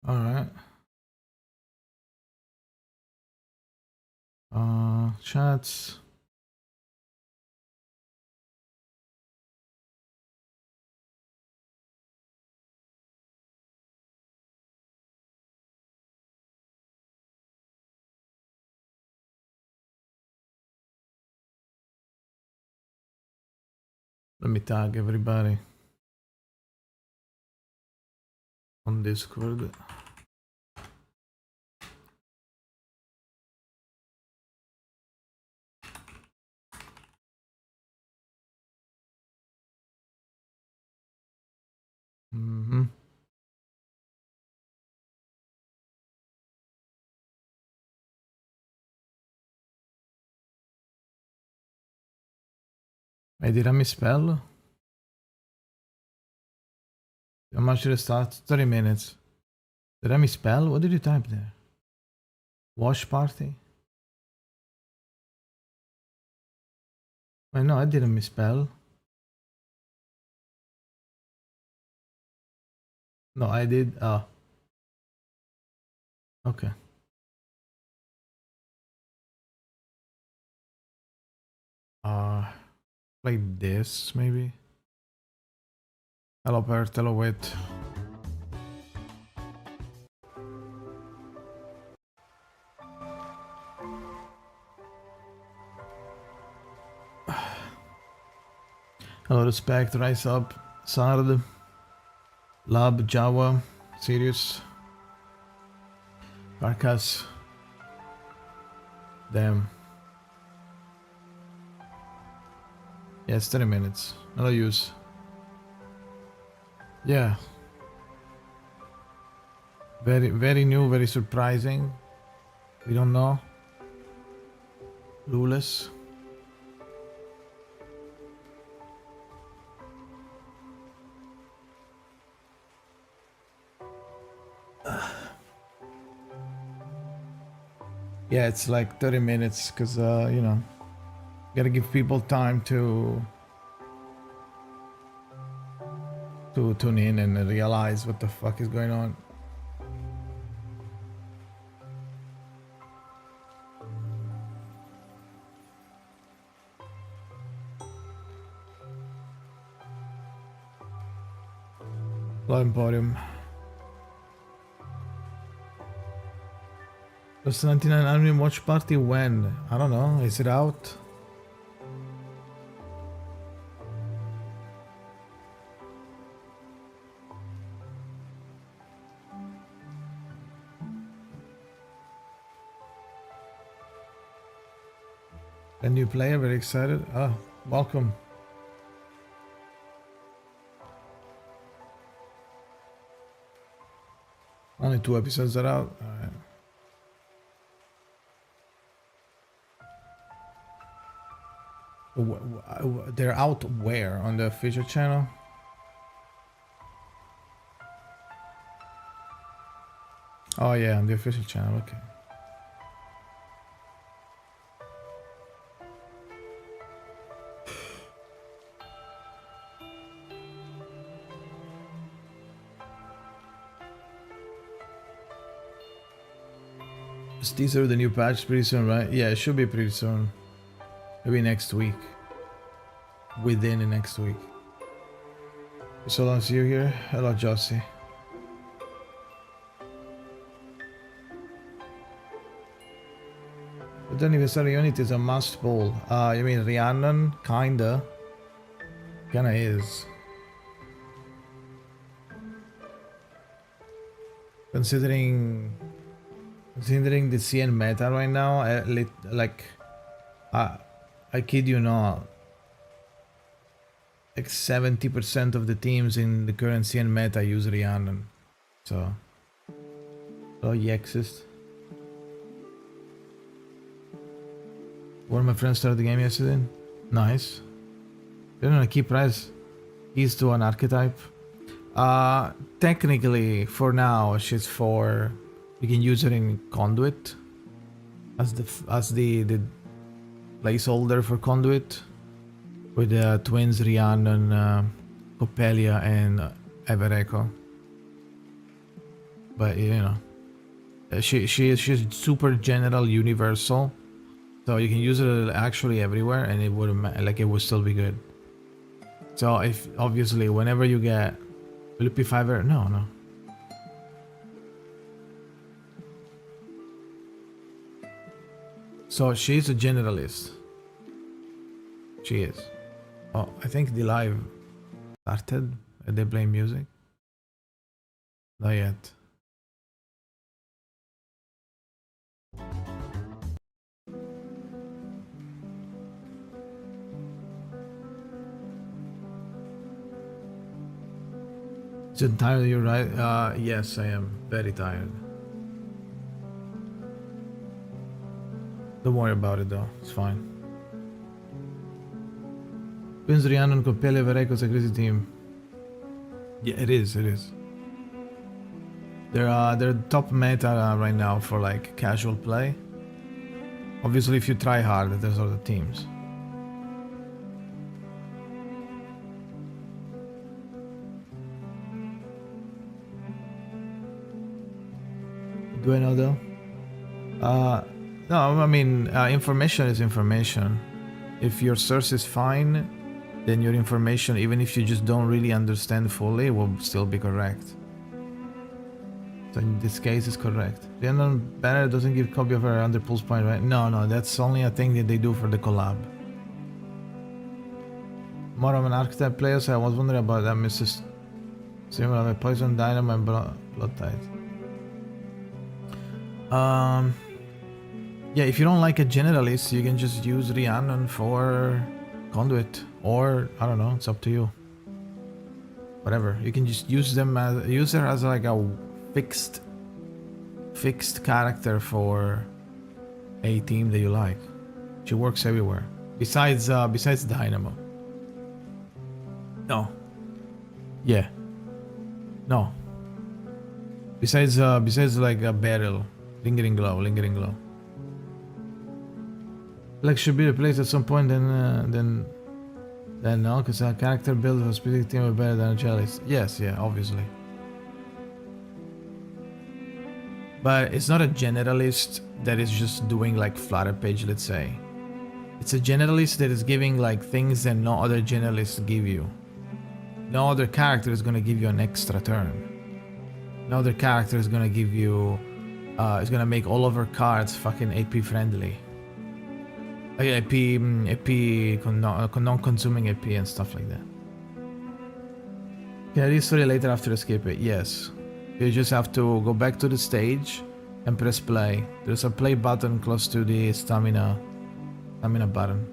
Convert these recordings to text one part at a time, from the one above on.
All right. Chats. Let me tag everybody on Discord. Mm-hmm. Hey, did I misspell? How much did it start? 30 minutes. Did I misspell? What did you type there? Watch party? Wait, no, I didn't misspell. No, I did. Oh, okay. Like this, maybe. Hello, Bert. Hello, wait. Hello, Respect, Rise Up, Sard, Lab, Java, Sirius, Carcass. Damn. Yeah, it's 30 minutes. Hello, use. Yeah. Very new, very surprising. We don't know. Clueless. Yeah, it's like 30 minutes because, you know, gotta give people time to tune in and realize what the fuck is going on. Hello, Emporium. Plus 99 Anime Watch Party when? I don't know. Is it out? A new player, very excited. Ah, welcome. Only 2 episodes are out. They're out where? On the official channel? Oh yeah, on the official channel, okay. Just teaser the new patch pretty soon, right? Yeah, it should be pretty soon. Maybe next week. Within the next week. So long see you here. Hello, Josie. The anniversary unit is a must pull. You mean Rhiannon? Kinda. Kinda is. Considering the CN meta right now, I kid you not, like 70% of the teams in the current CN meta use Rhiannon. So Yexist. One of my friends started the game yesterday. Nice. They're on a key price. Keys to an archetype. Technically, for now, she's for. You can use her in Conduit as the placeholder for Conduit with the twins Rhiannon, Coppelia, and Everecho. but you know, she's super general, universal, so you can use it actually everywhere, and it would still be good. So if obviously whenever you get, will it be 5 or no. So she's a generalist. She is. Oh, I think the live started. Are they playing music? Not yet. Is it tired? You're right. Yes, I am very tired. Don't worry about it though. It's fine. Penso Rhiannon Coppelli avrei cosa crazy team. Yeah, it is. It is. They're top meta right now for like casual play. Obviously, if you try hard, there's other teams. Do I know though? No, I mean, information is information. If your source is fine, then your information, even if you just don't really understand fully, will still be correct. So in this case, it's correct. The unknown banner doesn't give copy of her under pulse point, right? No, that's only a thing that they do for the collab. More of an archetype player, so I was wondering about that, Mrs. Similar with Poison, Dynamo, and Blood Tide. Yeah, if you don't like a generalist, you can just use Rhiannon for Conduit, or I don't know, it's up to you. Whatever, you can just use her as like a fixed character for a team that you like. She works everywhere. Besides Dynamo. No. Yeah. No. Besides like a barrel. Lingering glow. Like should be replaced at some point, then no, because a character build for a specific team is better than a generalist. Yes, yeah, obviously. But it's not a generalist that is just doing like flutter page, let's say. It's a generalist that is giving like things that no other generalists give you. No other character is gonna give you an extra turn. No other character is gonna give you is gonna make all of her cards fucking AP friendly. AP non-consuming AP and stuff like that. Can I read story later after escape it? Yes. You just have to go back to the stage and press play. There's a play button close to the stamina button.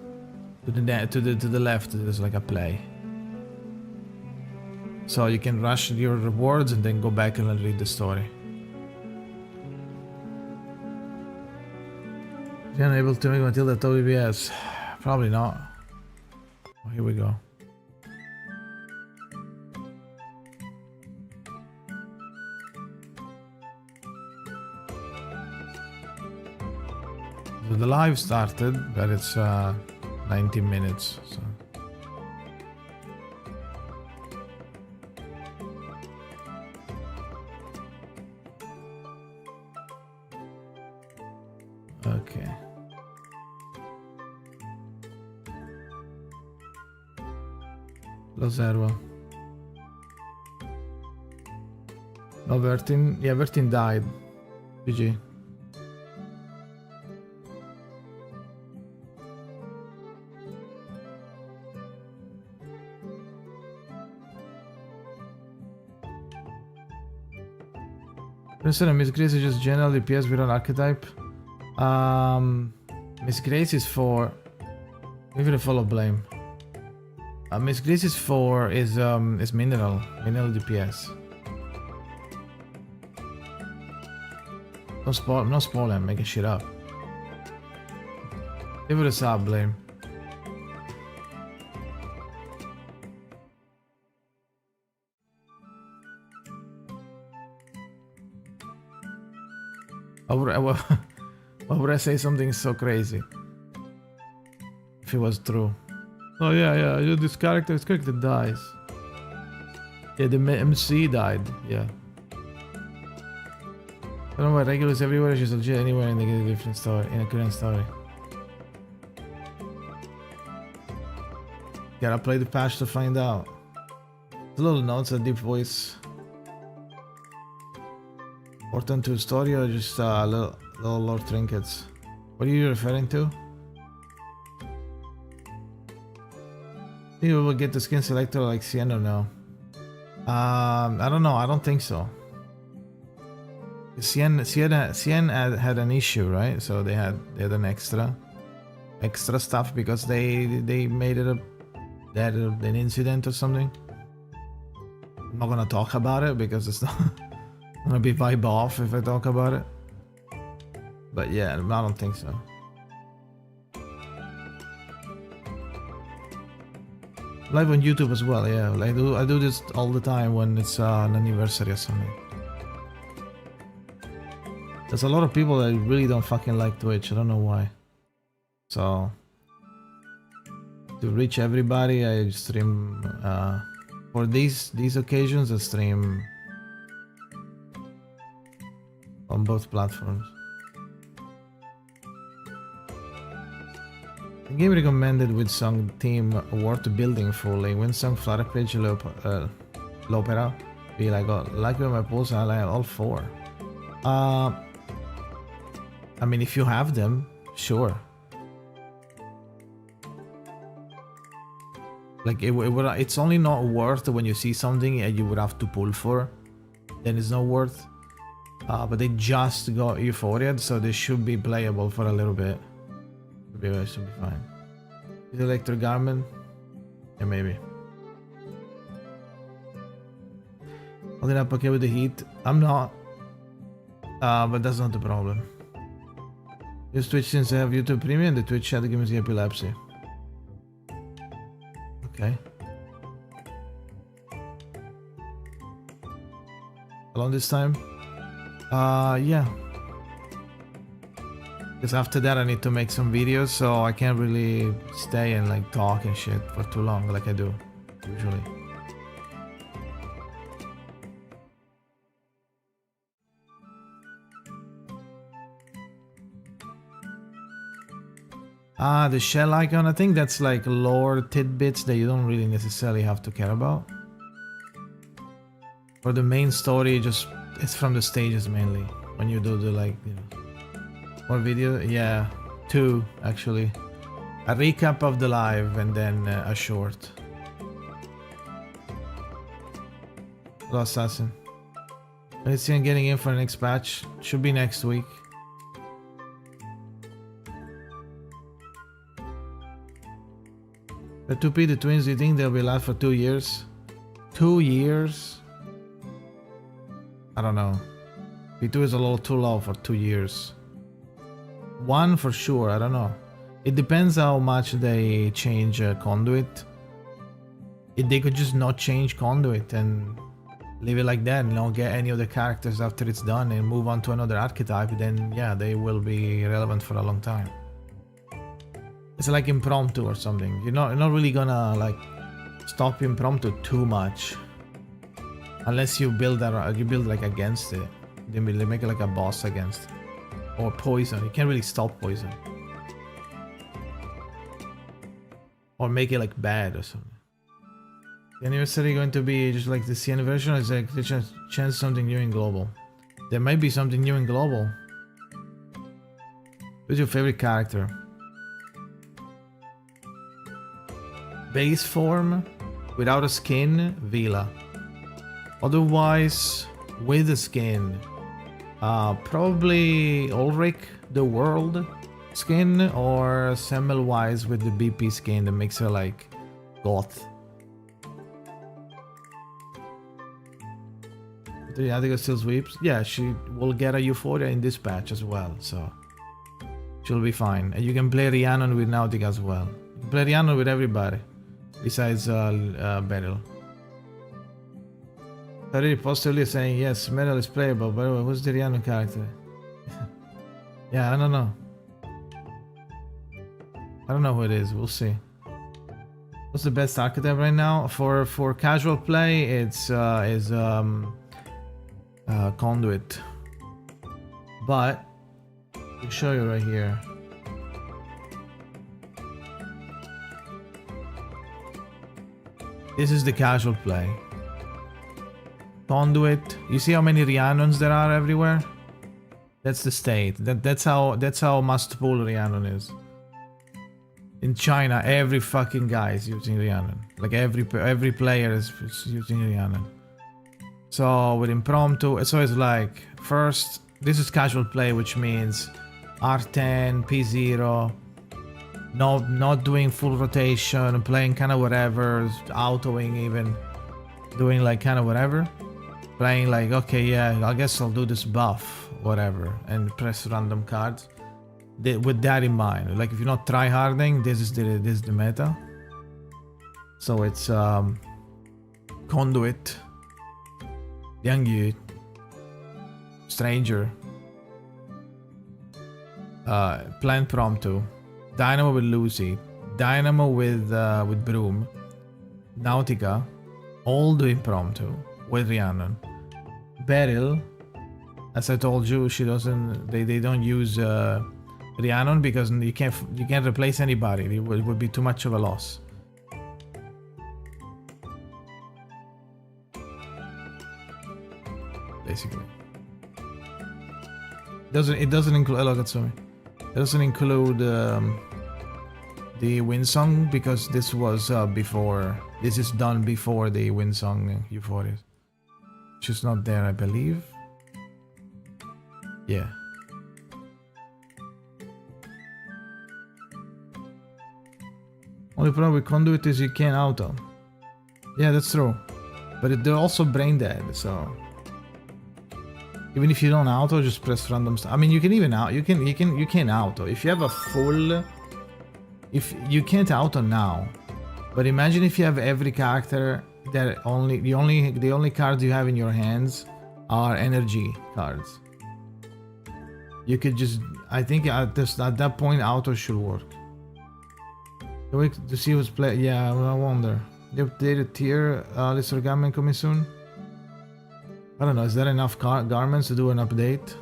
To the left, there's like a play. So you can rush your rewards and then go back and read the story. You're able to make Matilda top BBS? Probably not. Oh, here we go. So the live started, but it's 90 minutes. So. Okay. Lo servo. No, Vertin. Yeah, Vertin died. GG. Instead of Miss Grace is just general DPS without archetype. Miss Grace is for. Even a follow blame. Miss Grace is for is mineral DPS. Don't spoil him, making shit up. Give it a sub, blame. Why would I say something so crazy? If it was true. Oh yeah, this character dies. Yeah, the MC died, yeah. I don't know why regulars everywhere, she's legit anywhere in a different story, in a current story. Gotta play the patch to find out. The little notes, a deep voice. Important to story or just little lore trinkets? What are you referring to? Think we will get the skin selector like Cien or no? I don't know. I don't think so. Cien had an issue, right? So they had an extra stuff because they made it they had an incident or something. I'm not gonna talk about it because it's not gonna be vibe off if I talk about it. But yeah, I don't think so. Live on YouTube as well, yeah. Like I do this all the time when it's an anniversary or something. There's a lot of people that really don't fucking like Twitch. I don't know why. So to reach everybody, I stream for these occasions. I stream on both platforms. The game recommended with song theme worth building fully. When song flutter page l'opera be like, oh, like with my pulse, I like all four. I mean, if you have them, sure. Like it's only not worth when you see something and you would have to pull for, then it's not worth. But they just got Euphoria, so they should be playable for a little bit. Should be fine. Is Electric Garment? Yeah, maybe. Holding up okay with the heat? I'm not. But that's not the problem. Use Twitch since I have YouTube Premium, the Twitch chat gives me epilepsy. Okay. How long this time? Yeah. Because after that I need to make some videos, so I can't really stay and like talk and shit for too long like I do usually. The shell icon, I think that's like lore tidbits that you don't really necessarily have to care about. For the main story, it's from the stages mainly. When you do the like, you know, more video, yeah, 2 actually. A recap of the live and then a short. Hello, Assassin. When it's getting in for the next patch, should be next week. The 2P, the twins, do you think they'll be alive for 2 years? 2 years? I don't know. P2 is a little too low for 2 years. 1 for sure, I don't know. It depends how much they change Conduit. If they could just not change Conduit and leave it like that and not get any of the characters after it's done and move on to another archetype, then yeah, they will be relevant for a long time. It's like impromptu or something. You're not really gonna like stop impromptu too much, unless you build like against it. Then they make it like a boss against, or poison. You can't really stop poison, or make it like bad or something. The anniversary going to be just like the CN version, or is like the chance something new in global? There might be something new in global. Who's your favorite character? Base form, without a skin, Vila. Otherwise, with a skin, probably Ulrich, the world skin, or Semmelweis with the BP skin that makes her like goth. The Yadiga still sweeps. Yeah, she will get a Euphoria in this patch as well, so she'll be fine. And you can play Rhiannon with Nautica as well. You can play Rhiannon with everybody. Besides Beryl. Already positively saying yes, Meryl is playable, but who's the Rhiannon character? Yeah, I don't know. I don't know who it is, we'll see. What's the best archetype right now? For casual play, it's Conduit. But I'll show you right here. This is the casual play. Conduit. You see how many Rhiannons there are everywhere? That's the state. That's how must pull Rhiannon is. In China, every fucking guy is using Rhiannon. Like every player is using Rhiannon. So with impromptu, so it's like first this is casual play, which means R10, P0, not doing full rotation, playing kind of whatever, autoing even, doing like kind of whatever, playing like okay, yeah, I guess I'll do this buff, whatever, and press random cards. With that in mind, like if you're not tryharding, this is the meta. So it's Conduit, Yang Yu, Stranger, Plant Promptu, Dynamo with Lucy, Dynamo with Broom, Nautica, all the impromptu with Rhiannon, Beryl. As I told you, she doesn't. They don't use Rhiannon because you can't replace anybody. It would be too much of a loss. Basically, it doesn't include. Hello, Katsumi. It doesn't include the Winsong because this was before. This is done before the Winsong Euphoria. She's not there, I believe. Yeah. Only problem with Conduit is you can't auto. Yeah, that's true. But they're also brain dead, so even if you don't auto, just press random stuff. I mean, you can even out. You can auto if you have a full. If you can't auto now, but imagine if you have every character that the only cards you have in your hands are energy cards. You could just. I think at that point, auto should work. Wait to see who's play. Yeah, I wonder. The updated tier list origami coming soon. I don't know. Is there enough garments to do an update?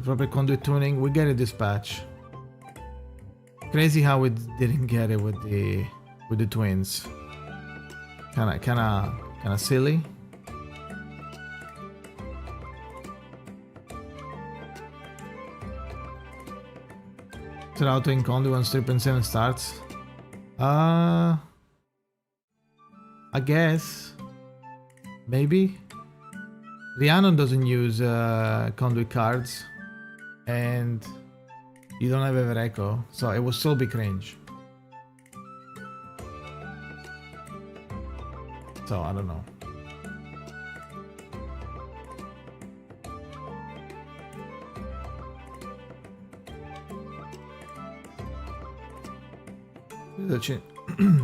Proper conduit tuning. We get it this patch. Crazy how we didn't get it with the twins. Kinda silly. It's auto in conduit when 3.7 starts. I guess. Maybe. Rhiannon doesn't use conduit cards. And you don't have ever echo, so it will still be cringe. So I don't know.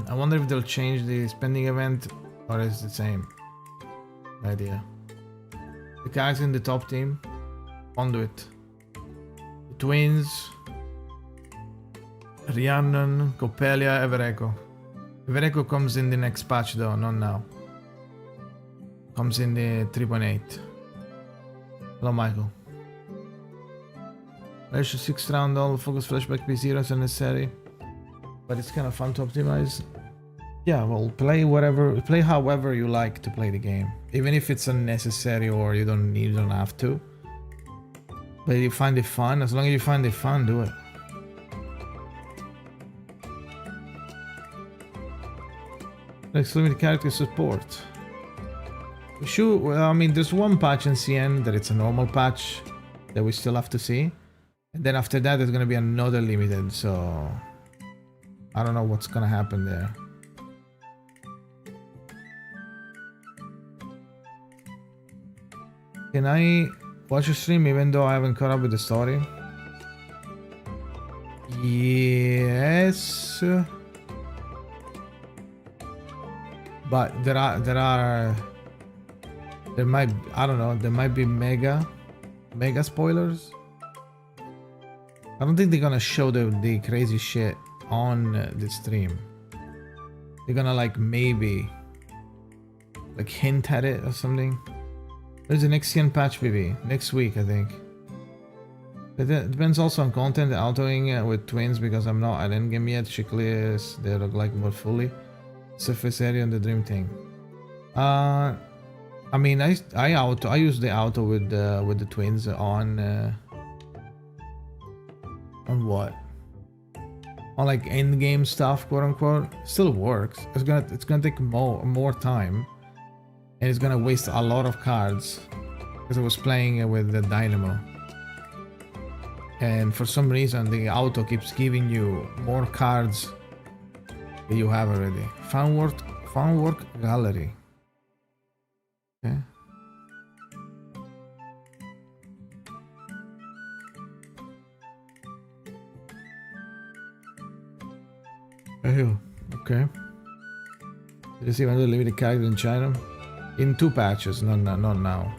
I wonder if they'll change the spending event or is it the same. No idea. The guys in the top team, Conduit, the twins, Rhiannon, Coppelia, Evereco. Evereco comes in the next patch though, not now. Comes in the 3.8. Hello, Michael. Ratio 6 round all focus flashback P0 is unnecessary, but it's kind of fun to optimize. Yeah, well, play however you like to play the game, even if it's unnecessary or you don't have to. But you find it fun. As long as you find it fun, do it. Let's limit the character support. Sure, well, I mean, there's one patch in CN that it's a normal patch that we still have to see. And then after that, there's going to be another limited, so I don't know what's going to happen there. Can I watch your stream even though I haven't caught up with the story? Yes. But there might, I don't know, there might be mega spoilers. I don't think they're gonna show the crazy shit on the stream. They're gonna like maybe like hint at it or something. There's a next gen patch maybe next week, I think. It depends also on content. Autoing with twins because I'm not at endgame yet. She clears they look like more fully. Surface area and the dream thing. I mean I use the auto with the twins on what? On like end game stuff, quote unquote. Still works. It's gonna take more time. And it's gonna waste a lot of cards. Because I was playing with the Dynamo. And for some reason the auto keeps giving you more cards that you have already. Fun work gallery. Okay. Oh, okay. Did you see when they leave the character in China? In 2 patches, not now.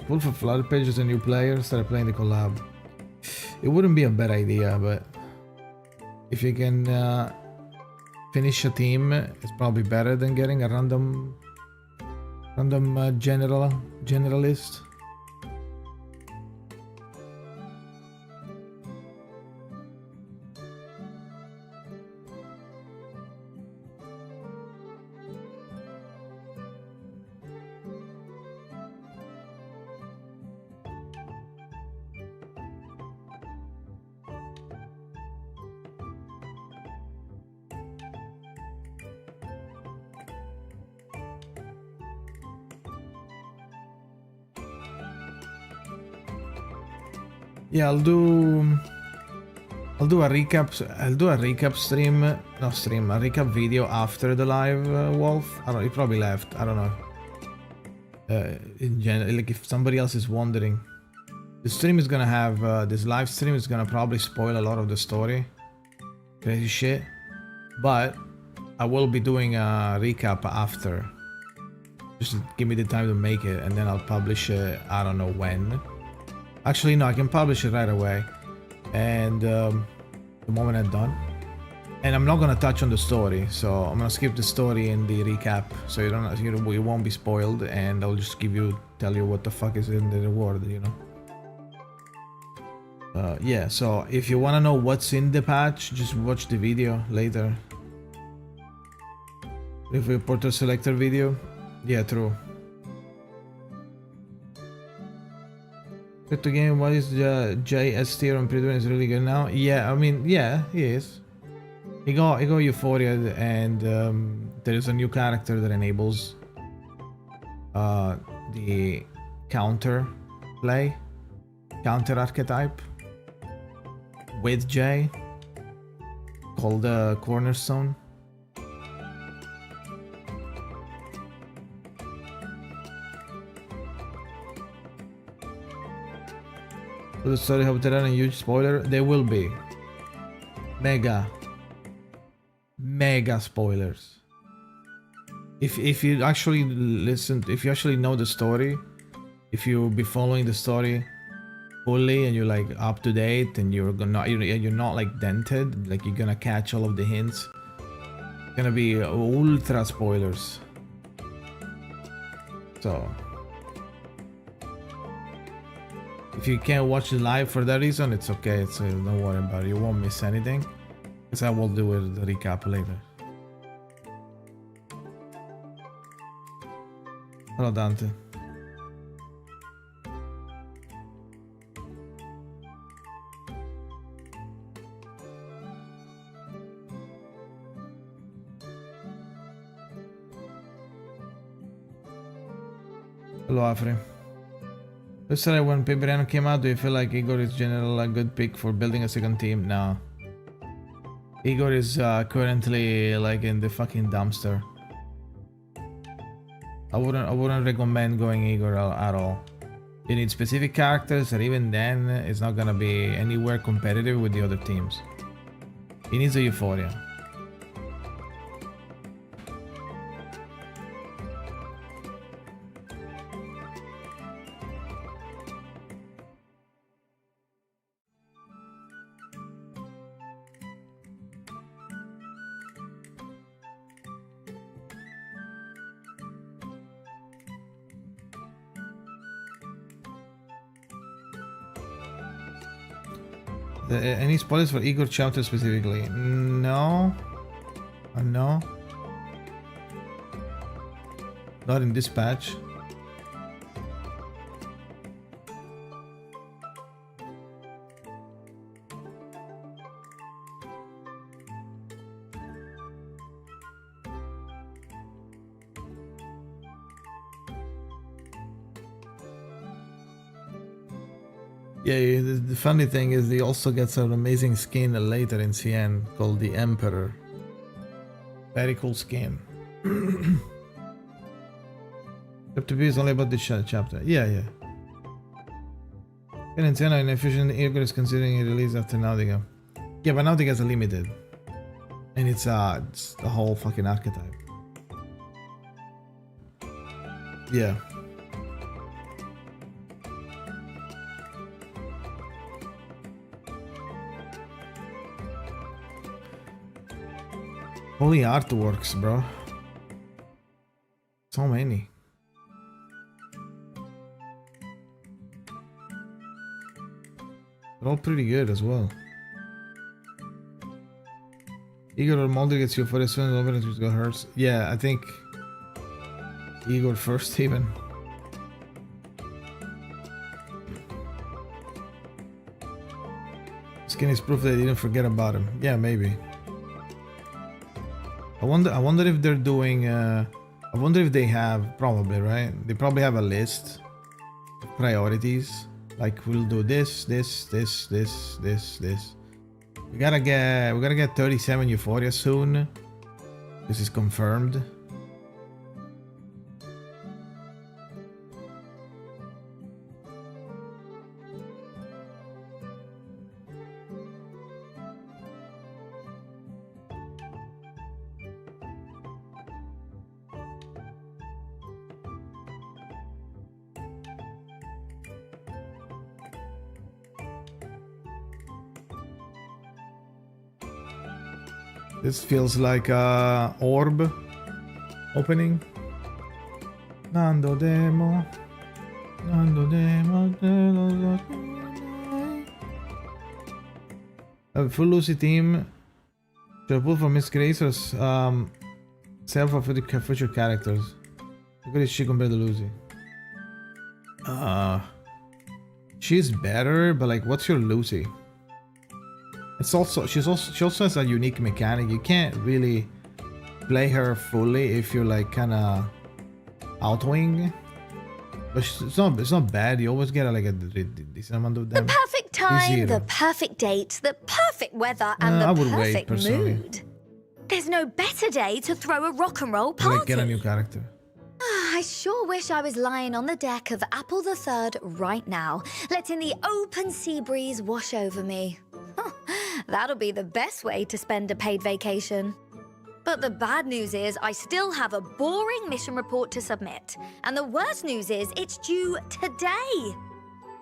Pull for flood pages and new players start playing the collab. It wouldn't be a bad idea, but if you can finish a team, it's probably better than getting a random generalist. Yeah, I'll do a recap. I'll do a recap stream, a recap video after the live. Wolf, I don't know. He probably left. I don't know. In general, like if somebody else is wondering, the stream is gonna have this live stream is gonna probably spoil a lot of the story, crazy shit. But I will be doing a recap after. Just give me the time to make it, and then I'll publish it. I don't know when. Actually, no, I can publish it right away. And the moment I'm done. And I'm not gonna touch on the story, so I'm gonna skip the story in the recap, so you won't be spoiled, and I'll just tell you what the fuck is in the reward, you know. Yeah, so if you wanna know what's in the patch, just watch the video later. If we portal selector video, yeah, true. Good to game. What is JS tier on Predator is really good now? Yeah, I mean, yeah, he is. He got Euphoria, and there is a new character that enables the counter archetype with J called the Cornerstone. For the story, hope there are a huge spoiler. There will be mega spoilers. If you actually listen, if you actually know the story, if you be following the story fully and you're like up to date and you're not like dented, like you're gonna catch all of the hints. It's gonna be ultra spoilers. So if you can't watch it live for that reason, it's okay. Don't worry about it. You won't miss anything. Because I will do the recap later. Hello, Dante. Hello, Afri. Yesterday when Pibriano came out, do you feel like Igor is generally a good pick for building a second team? No. Igor is currently like in the fucking dumpster. I wouldn't recommend going Igor at all. You need specific characters, and even then, it's not gonna be anywhere competitive with the other teams. He needs a Euphoria. Any spoilers for Igor chapter specifically? No. No. Not in this patch. Yeah, the funny thing is he also gets an amazing skin later in CN called the Emperor. Very cool skin. Chapter B is only about this chapter. Yeah. And in inefficient Igor is considering a release after Nautica. Yeah, but Nautica's a limited. And it's the whole fucking archetype. Yeah. Holy artworks, bro. So many. They're all pretty good as well. Igor or Mulder gets you for as soon as over it go hurts. Yeah, I think Igor first even. Skin is proof that they didn't forget about him. Yeah, maybe. I wonder if they're doing I wonder if they have, probably, right? They probably have a list of priorities. Like we'll do this. We gotta get 37 Euphoria soon. This is confirmed. This feels like a orb opening. Nando demo. A full Lucy team. Should I pull for Miss Grace or sell for future characters? How good is she compared to Lucy? She's better, but like, what's your Lucy? It's also she also has a unique mechanic. You can't really play her fully if you're like kind of outwing. But it's not bad. You always get like a decent amount of damage. The perfect time, the perfect date, the perfect weather, and the perfect mood. There's no better day to throw a rock and roll party. Like get a new character. I sure wish I was lying on the deck of Apple III right now, letting the open sea breeze wash over me. That'll be the best way to spend a paid vacation. But the bad news is I still have a boring mission report to submit. And the worst news is it's due today.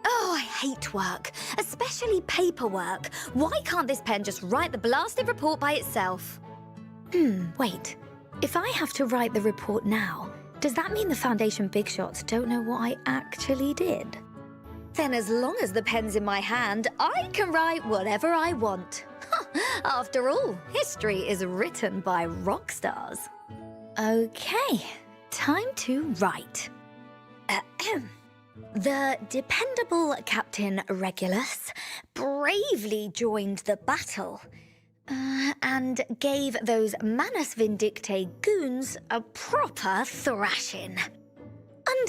Oh, I hate work, especially paperwork. Why can't this pen just write the blasted report by itself? Wait. If I have to write the report now, does that mean the Foundation big shots don't know what I actually did? Then as long as the pen's in my hand, I can write whatever I want. After all, history is written by rock stars. Okay, time to write. The dependable Captain Regulus bravely joined the battle and gave those Manus Vindictae goons a proper thrashing.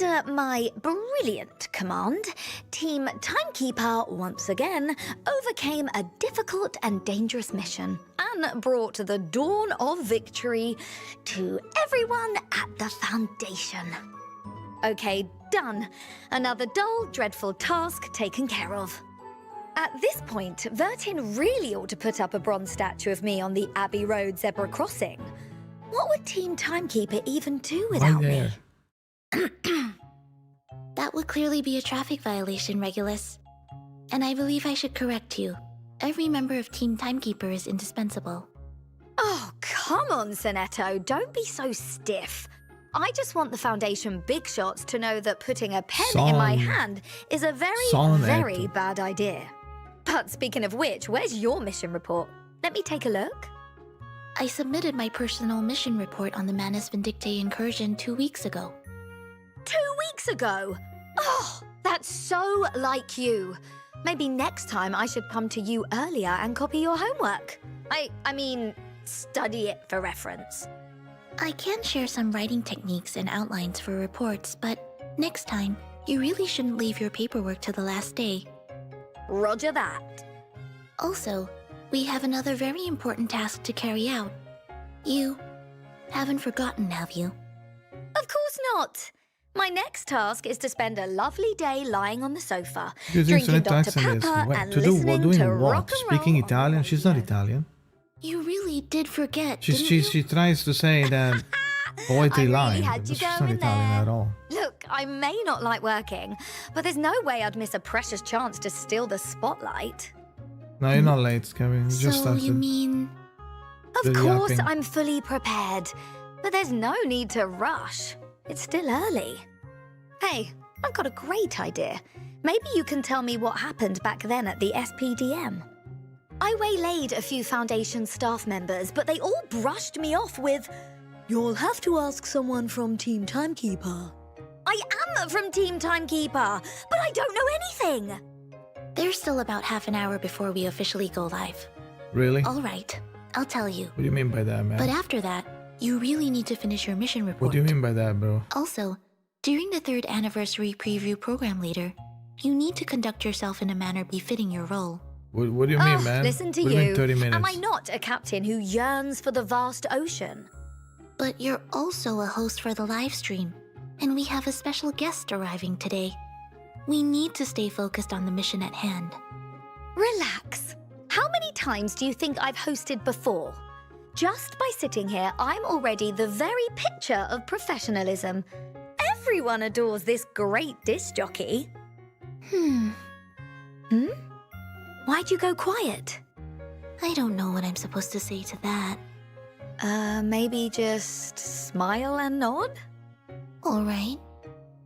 Under my brilliant command, Team Timekeeper once again overcame a difficult and dangerous mission and brought the dawn of victory to everyone at the Foundation. Okay, done. Another dull, dreadful task taken care of. At this point, Vertin really ought to put up a bronze statue of me on the Abbey Road zebra crossing. What would Team Timekeeper even do without me? That would clearly be a traffic violation, Regulus. And I believe I should correct you. Every member of Team Timekeeper is indispensable. Oh, come on, Sonetto. Don't be so stiff. I just want the Foundation big shots to know that putting a pen in my hand is a very bad idea. But speaking of which, where's your mission report? Let me take a look. I submitted my personal mission report on the Manus Vindictae incursion 2 weeks ago. 2 weeks ago? Oh, that's so like you. Maybe next time I should come to you earlier and copy your homework. I mean, study it for reference. I can share some writing techniques and outlines for reports, but next time, you really shouldn't leave your paperwork to the last day. Roger that. Also, we have another very important task to carry out. You haven't forgotten, have you? Of course not. My next task is to spend a lovely day lying on the sofa, Using drinking Dr. accent is Pepper what and to do while listening doing to what? rock and Speaking roll on Italian? the She's not radio. Italian. You really did forget, didn't you? She tries to say that poetry I really line, had but you she's not going Italian there. at all. Look, I may not like working, but there's no way I'd miss a precious chance to steal the spotlight. No, you're not late, Kevin. You just So started. you mean... Of The course yapping. I'm fully prepared, but there's no need to rush. It's still early. Hey, I've got a great idea. Maybe you can tell me what happened back then at the SPDM. I waylaid a few Foundation staff members, but they all brushed me off with, "You'll have to ask someone from Team Timekeeper." I am from Team Timekeeper, but I don't know anything. There's still about half an hour before we officially go live. Really? All right, I'll tell you. What do you mean by that, man? But after that, you really need to finish your mission report. What do you mean by that, bro? Also, during the 3rd anniversary preview program leader, you need to conduct yourself in a manner befitting your role. What do you mean, Ugh, man? Listen to what do you you. mean 30 minutes? Am I not a captain who yearns for the vast ocean? But you're also a host for the live stream, and we have a special guest arriving today. We need to stay focused on the mission at hand. Relax. How many times do you think I've hosted before? Just by sitting here, I'm already the very picture of professionalism. Everyone adores this great disc jockey. Hmm? Why'd you go quiet? I don't know what I'm supposed to say to that. Maybe just smile and nod? All right,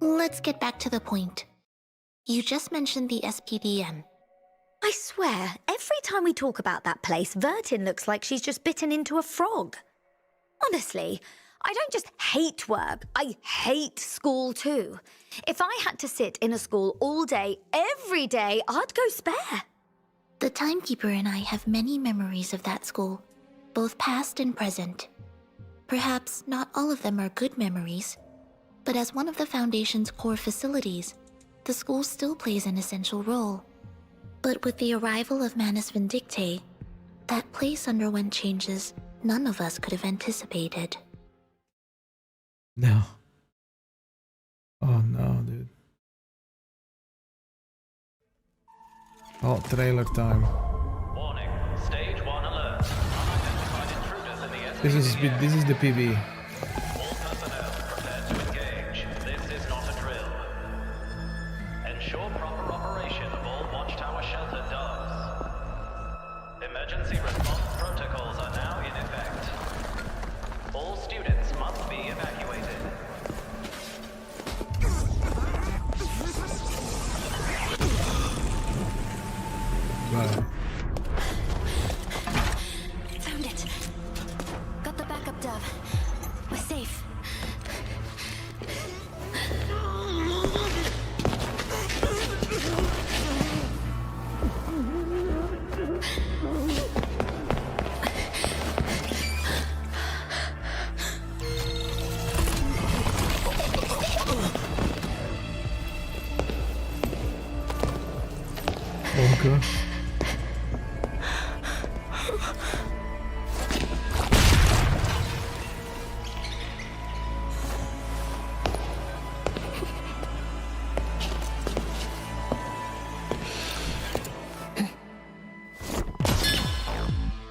let's get back to the point. You just mentioned the SPDM. I swear, every time we talk about that place, Vertin looks like she's just bitten into a frog. Honestly, I don't just hate work, I hate school too. If I had to sit in a school all day, every day, I'd go spare. The Timekeeper and I have many memories of that school, both past and present. Perhaps not all of them are good memories, but as one of the Foundation's core facilities, the school still plays an essential role. But with the arrival of Manus Vindictae, that place underwent changes none of us could have anticipated. No. Oh no, dude. Oh, trailer time. Warning, stage 1 alert. Unidentified intruders in the This is the PV. All personnel prepared to engage. This is not a drill. Ensure proper operation of all Watchtower shelter doors. Emergency response protocols are now in effect. All students must be evacuated. Right. Found it. Got the backup dove. We're safe. Okay.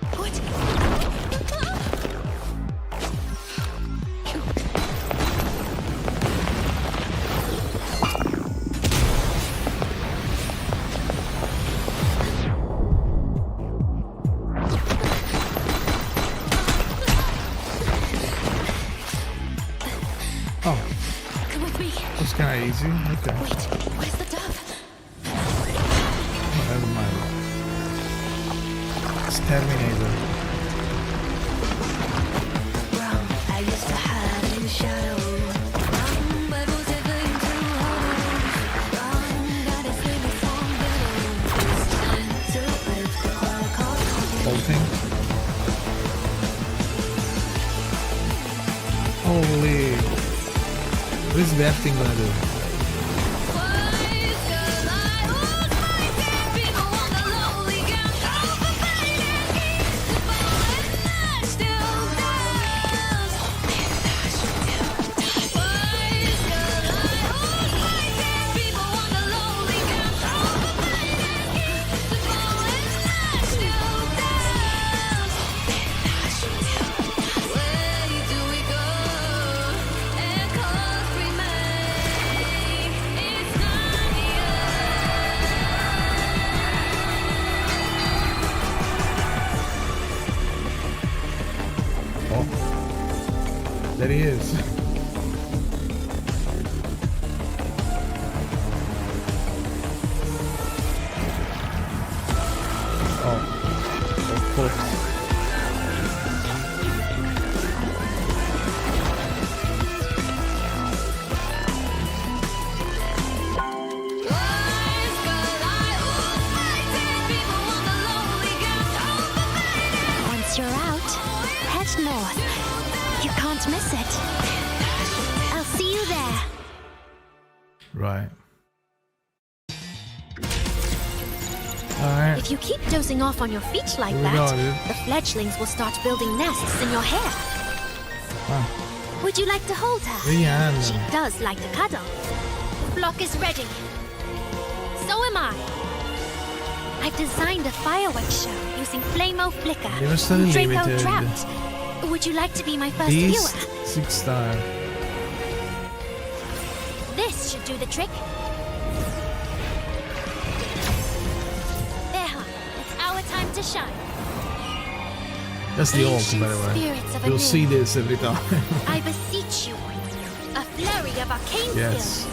What? Oh, Come with me. that's kind of easy. Okay. Wait, where's the dove? Oh, never mind. Terminator. I used to hide in shadow. But was ever into gotta save me from better. It's time to live the clock off. Whole thing. Holy. What is that thing gonna do? There he is. Oh, of course. Once you're out, head north. You can't miss it. I'll see you there. Right. Alright. If you keep dozing off on your feet like Here we that, go, dude. the fledglings will start building nests in your hair. Ah, Would you like to hold her? Rihanna. She does like to cuddle. The block is ready. So am I. I've designed a fireworks show using Flamo Flicker Universal from Draco Limited. Trout. Would you like to be my first Beast, viewer? 6-star. This should do the trick. There, hon. It's our time to shine. That's the ult, Ancient by the way. spirits of You'll Anniv. see this every time. I beseech you. A flurry of arcane Yes. skill.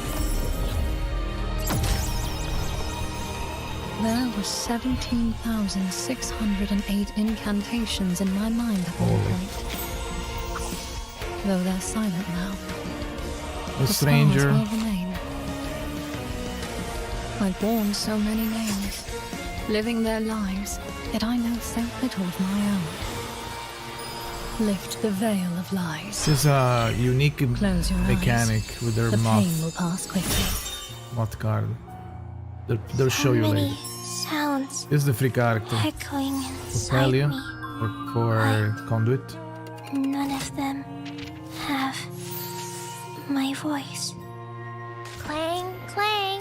There were 17,608 incantations in my mind at one Holy. point. Though they're silent now, A the stranger. scars will remain. I've borne so many names, living their lives, yet I know so little of my own. Lift the veil of lies. This is a unique Close your mechanic with their The pain will moth, pass quickly. moth card. They'll show you later. Sounds This is the free character. echoing For inside Paleo, me. for Conduit. None of them have my voice. Clang, clang.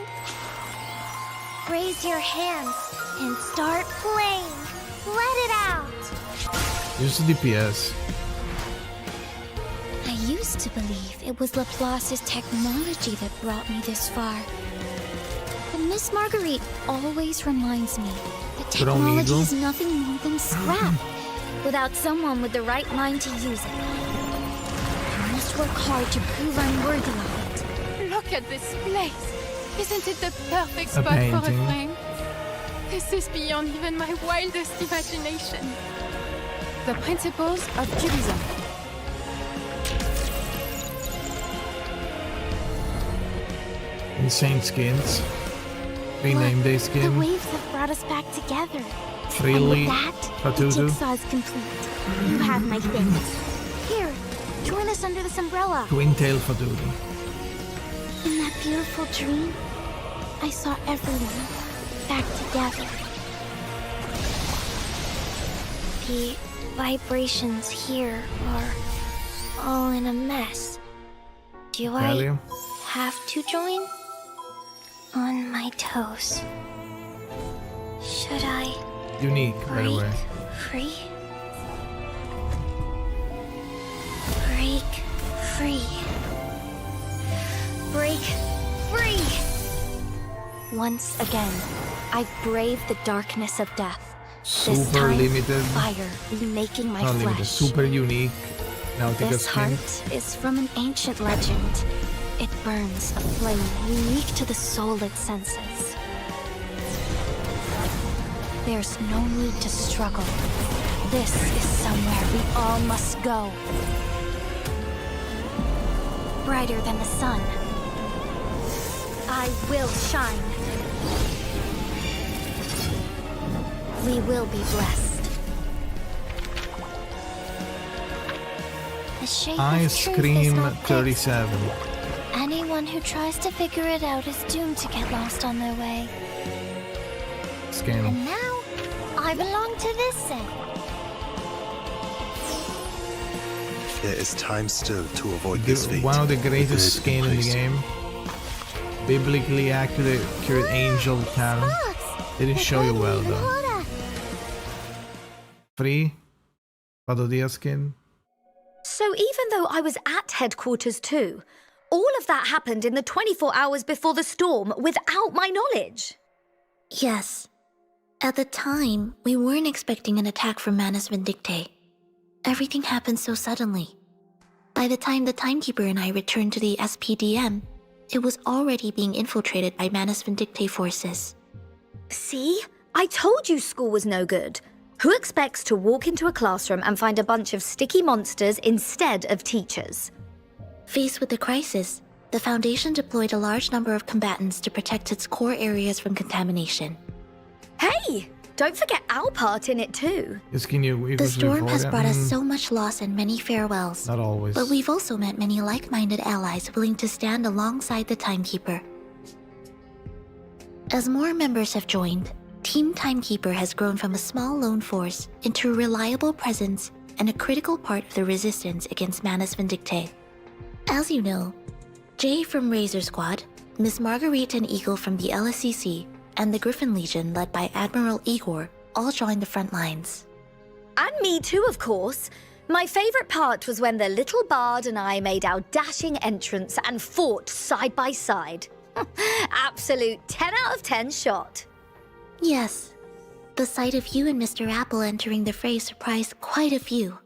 Raise your hands and start playing. Let it out. Use the DPS. I used to believe it was Laplace's technology that brought me this far. But Miss Marguerite always reminds me that But only technology Eagle? is nothing more than scrap without someone with the right mind to use it. I must work hard to prove I'm worthy of it. Look at this place. Isn't it the perfect A spot for a painting. flame? This is beyond even my wildest imagination. The principles of Jakazin. Insane skins. Rename their The skin. waves have brought us back together. Freely. And with that, the Fatuzu. jigsaw's complete. You have my things. Here, join us under this umbrella. Twin tail Fatuzu. In that beautiful dream, I saw everyone back together. The vibrations here are all in a mess. Do I Paleo. have to join? On my toes. Should I Unique, by the break way. free? Break free. Break free! Once again, I braved the darkness of death. This Super time, limited. fire remaking my Not limited. flesh. Super unique. Now take a This skin. heart is from an ancient legend. It burns a flame unique to the soul it senses. There's no need to struggle This is somewhere we all must go. Brighter than the sun. I will shine. We will be blessed. The shape Ice of truth is Cream not fixed. 37. Anyone who tries to figure it out is doomed to get lost on their way. Skin. And now, I belong to this set. There is time still to avoid this fate. One of the greatest Good skin in the place. game. Biblically accurate angel Karen. Didn't show you well though. Free? Padodia skin? So even though I was at headquarters too, all of that happened in the 24 hours before the storm without my knowledge. Yes. At the time, we weren't expecting an attack from Manus Vindictae. Everything happened so suddenly. By the time the Timekeeper and I returned to the SPDM, it was already being infiltrated by Manus Vindictae forces. See? I told you school was no good. Who expects to walk into a classroom and find a bunch of sticky monsters instead of teachers? Faced with the crisis, the Foundation deployed a large number of combatants to protect its core areas from contamination. Hey! Don't forget our part in it too. The storm has brought us so much loss and many farewells. Not always. But we've also met many like-minded allies willing to stand alongside the Timekeeper. As more members have joined, Team Timekeeper has grown from a small lone force into a reliable presence and a critical part of the resistance against Manus Vindictae. As you know, Jay from Razor Squad, Miss Marguerite and Eagle from the LSCC, and the Griffin Legion led by Admiral Igor all joined the front lines. And me too, of course. My favorite part was when the little bard and I made our dashing entrance and fought side by side. Absolute 10 out of 10 shot. Yes, the sight of you and Mr. Apple entering the fray surprised quite a few.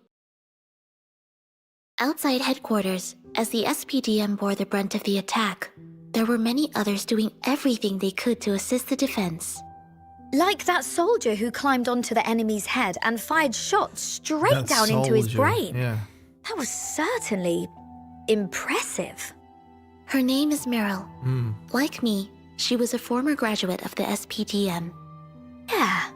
Outside headquarters, as the SPDM bore the brunt of the attack, there were many others doing everything they could to assist the defense. Like that soldier who climbed onto the enemy's head and fired shots straight down into his brain. Yeah. That was certainly impressive. Her name is Meryl. Like me, she was a former graduate of the SPDM. Yeah,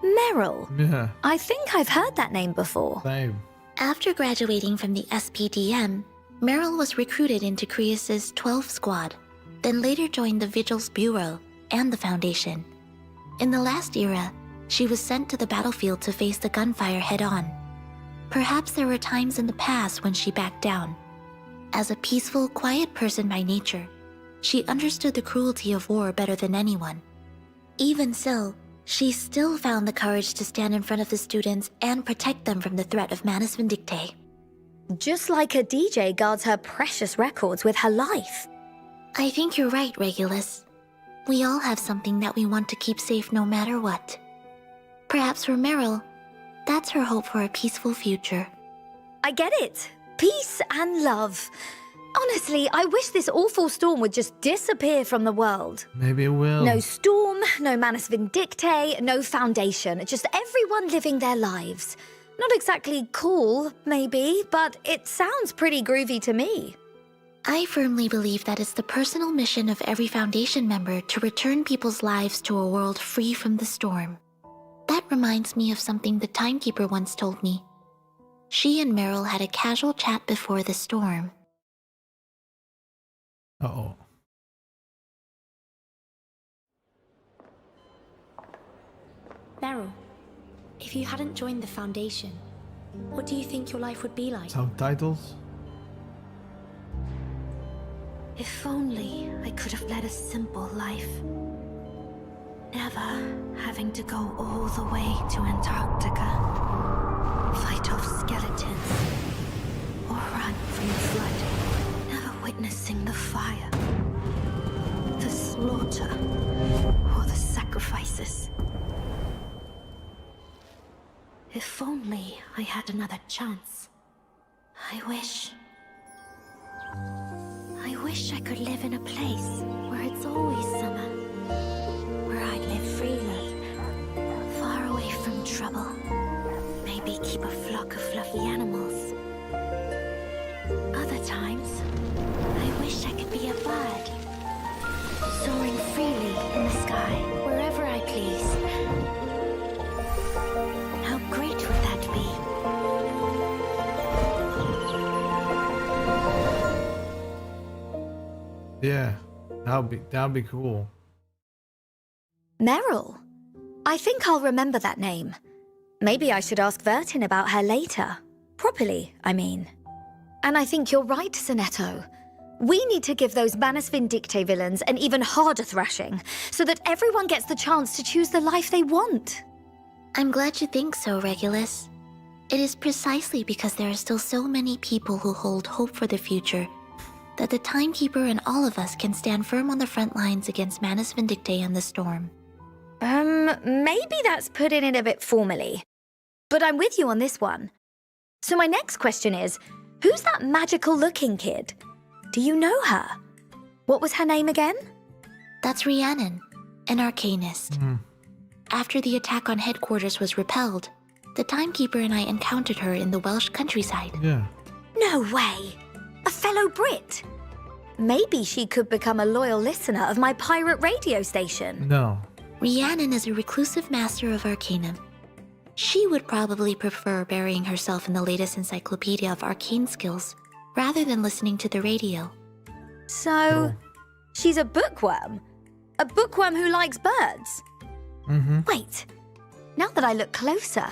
Meryl. Yeah. I think I've heard that name before. Same. After graduating from the SPDM, Meryl was recruited into Creus's 12th Squad, then later joined the Vigil's Bureau and the Foundation. In the last era, she was sent to the battlefield to face the gunfire head-on. Perhaps there were times in the past when she backed down. As a peaceful, quiet person by nature, she understood the cruelty of war better than anyone. Even so, she still found the courage to stand in front of the students and protect them from the threat of Manus Vindictae. Just like a DJ guards her precious records with her life. I think you're right, Regulus. We all have something that we want to keep safe no matter what. Perhaps for Meryl, that's her hope for a peaceful future. I get it. Peace and love. Honestly, I wish this awful storm would just disappear from the world. Maybe it will. No storm, no Manus Vindictae, no Foundation. Just everyone living their lives. Not exactly cool, maybe, but it sounds pretty groovy to me. I firmly believe that it's the personal mission of every Foundation member to return people's lives to a world free from the storm. That reminds me of something the Timekeeper once told me. She and Meryl had a casual chat before the storm. Uh-oh. Meryl, if you hadn't joined the Foundation, what do you think your life would be like? Subtitles? If only I could have led a simple life. Never having to go all the way to Antarctica, fight off skeletons, or run from the flood. Never witnessing the fire, the slaughter, or the sacrifices. If only I had another chance. I wish I could live in a place where it's always summer. Where I live freely, far away from trouble. Maybe Yeah, that'd be cool. Meryl? I think I'll remember that name. Maybe I should ask Vertin about her later. Properly, I mean. And I think you're right, Sonetto. We need to give those Manus Vindicte villains an even harder thrashing, so that everyone gets the chance to choose the life they want. I'm glad you think so, Regulus. It is precisely because there are still so many people who hold hope for the future that the Timekeeper and all of us can stand firm on the front lines against Manus Vindicte and the Storm. Maybe that's putting it a bit formally. But I'm with you on this one. So my next question is, who's that magical-looking kid? Do you know her? What was her name again? That's Rhiannon, an arcanist. Mm. After the attack on headquarters was repelled, the Timekeeper and I encountered her in the Welsh countryside. Yeah. No way! A fellow Brit! Maybe she could become a loyal listener of my pirate radio station. No. Rhiannon is a reclusive master of Arcanum. She would probably prefer burying herself in the latest encyclopedia of arcane skills, rather than listening to the radio. So, she's a bookworm? A bookworm who likes birds? Mm-hmm. Wait, now that I look closer,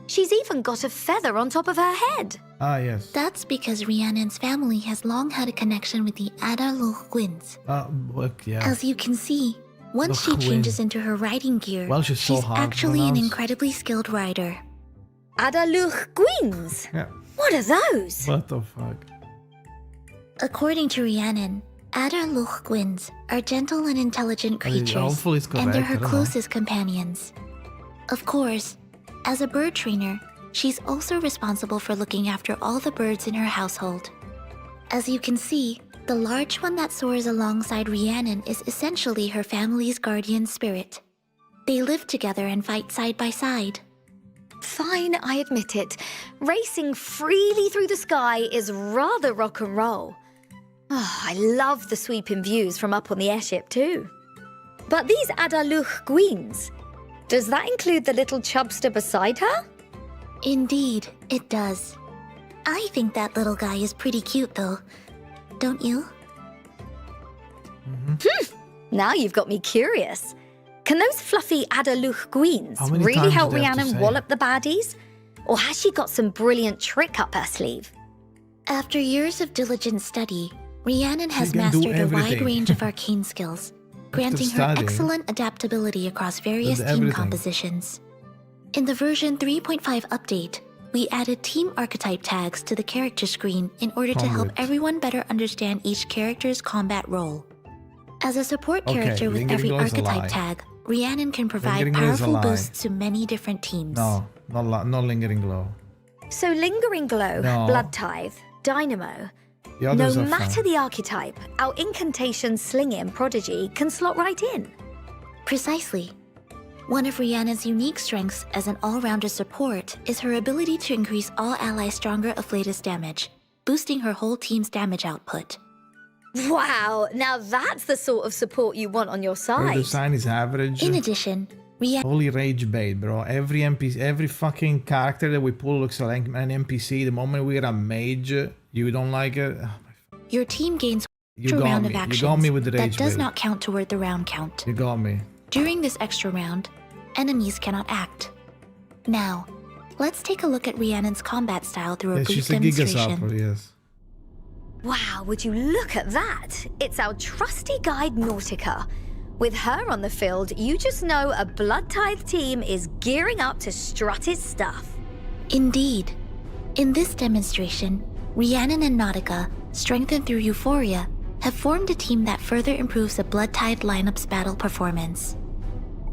she's even got a feather on top of her head. Ah, yes. That's because Rhiannon's family has long had a connection with the Adar Loch Gwyn's. Look, yeah. As you can see, once she Loch changes Gwyn. into her riding gear, Well, she's so hard to actually an pronounce. incredibly skilled rider. Adaluch Gwins? Yeah. What are those? What the fuck? According to Rhiannon, Adar Loch Gwyn's are gentle and intelligent creatures, hopefully it's and they're correct, I her don't know. closest companions. Of course, as a bird trainer, she's also responsible for looking after all the birds in her household. As you can see, the large one that soars alongside Rhiannon is essentially her family's guardian spirit. They live together and fight side by side. Fine, I admit it. Racing freely through the sky is rather rock and roll. Oh, I love the sweeping views from up on the airship too. But these Adaluch Gwins, does that include the little chubster beside her? Indeed, it does. I think that little guy is pretty cute though. Don't you? Now you've got me curious. Can those fluffy Adaluch Gwins How many really times help do they have to Rhiannon say? wallop the baddies? Or has she got some brilliant trick up her sleeve? After years of diligent study, Rhiannon has can do mastered a wide everything. range of arcane skills, granting her studying, excellent adaptability across various does team everything. compositions. In the version 3.5 update, we added team archetype tags to the character screen in order to help Conduit. everyone better understand each character's combat role. As a support Okay, character with Lingering every Glow is a archetype lie. tag, Rhiannon can provide Lingering Glow is a powerful lie. boosts to many different teams. No, not Lingering Glow. So Lingering Glow, No. Blood Tithe, Dynamo. The No others are matter fine. the archetype, our incantation Slinging Prodigy can slot right in. Precisely. One of Rhiannon's unique strengths as an all-rounder support is her ability to increase all allies' stronger afflatus damage, boosting her whole team's damage output. Wow, now that's the sort of support you want on your Her side. design is average. In addition, Rhiannon Holy rage bait, bro. Every NPC, every fucking character that we pull looks like an NPC. The moment we get a mage, you don't like it. your team gains You extra got round me. of You actions got me with the that rage does bait. not count toward the round count. You got me. During this extra round, enemies cannot act. Now, let's take a look at Rhiannon's combat style through a Yeah, brief she's a demonstration. gigasupper, yes. Wow, would you look at that? It's our trusty guide Nautica. With her on the field, you just know a Blood Tithe team is gearing up to strut its stuff. Indeed. In this demonstration, Rhiannon and Nautica, strengthened through Euphoria, have formed a team that further improves the Blood Tithe lineup's battle performance.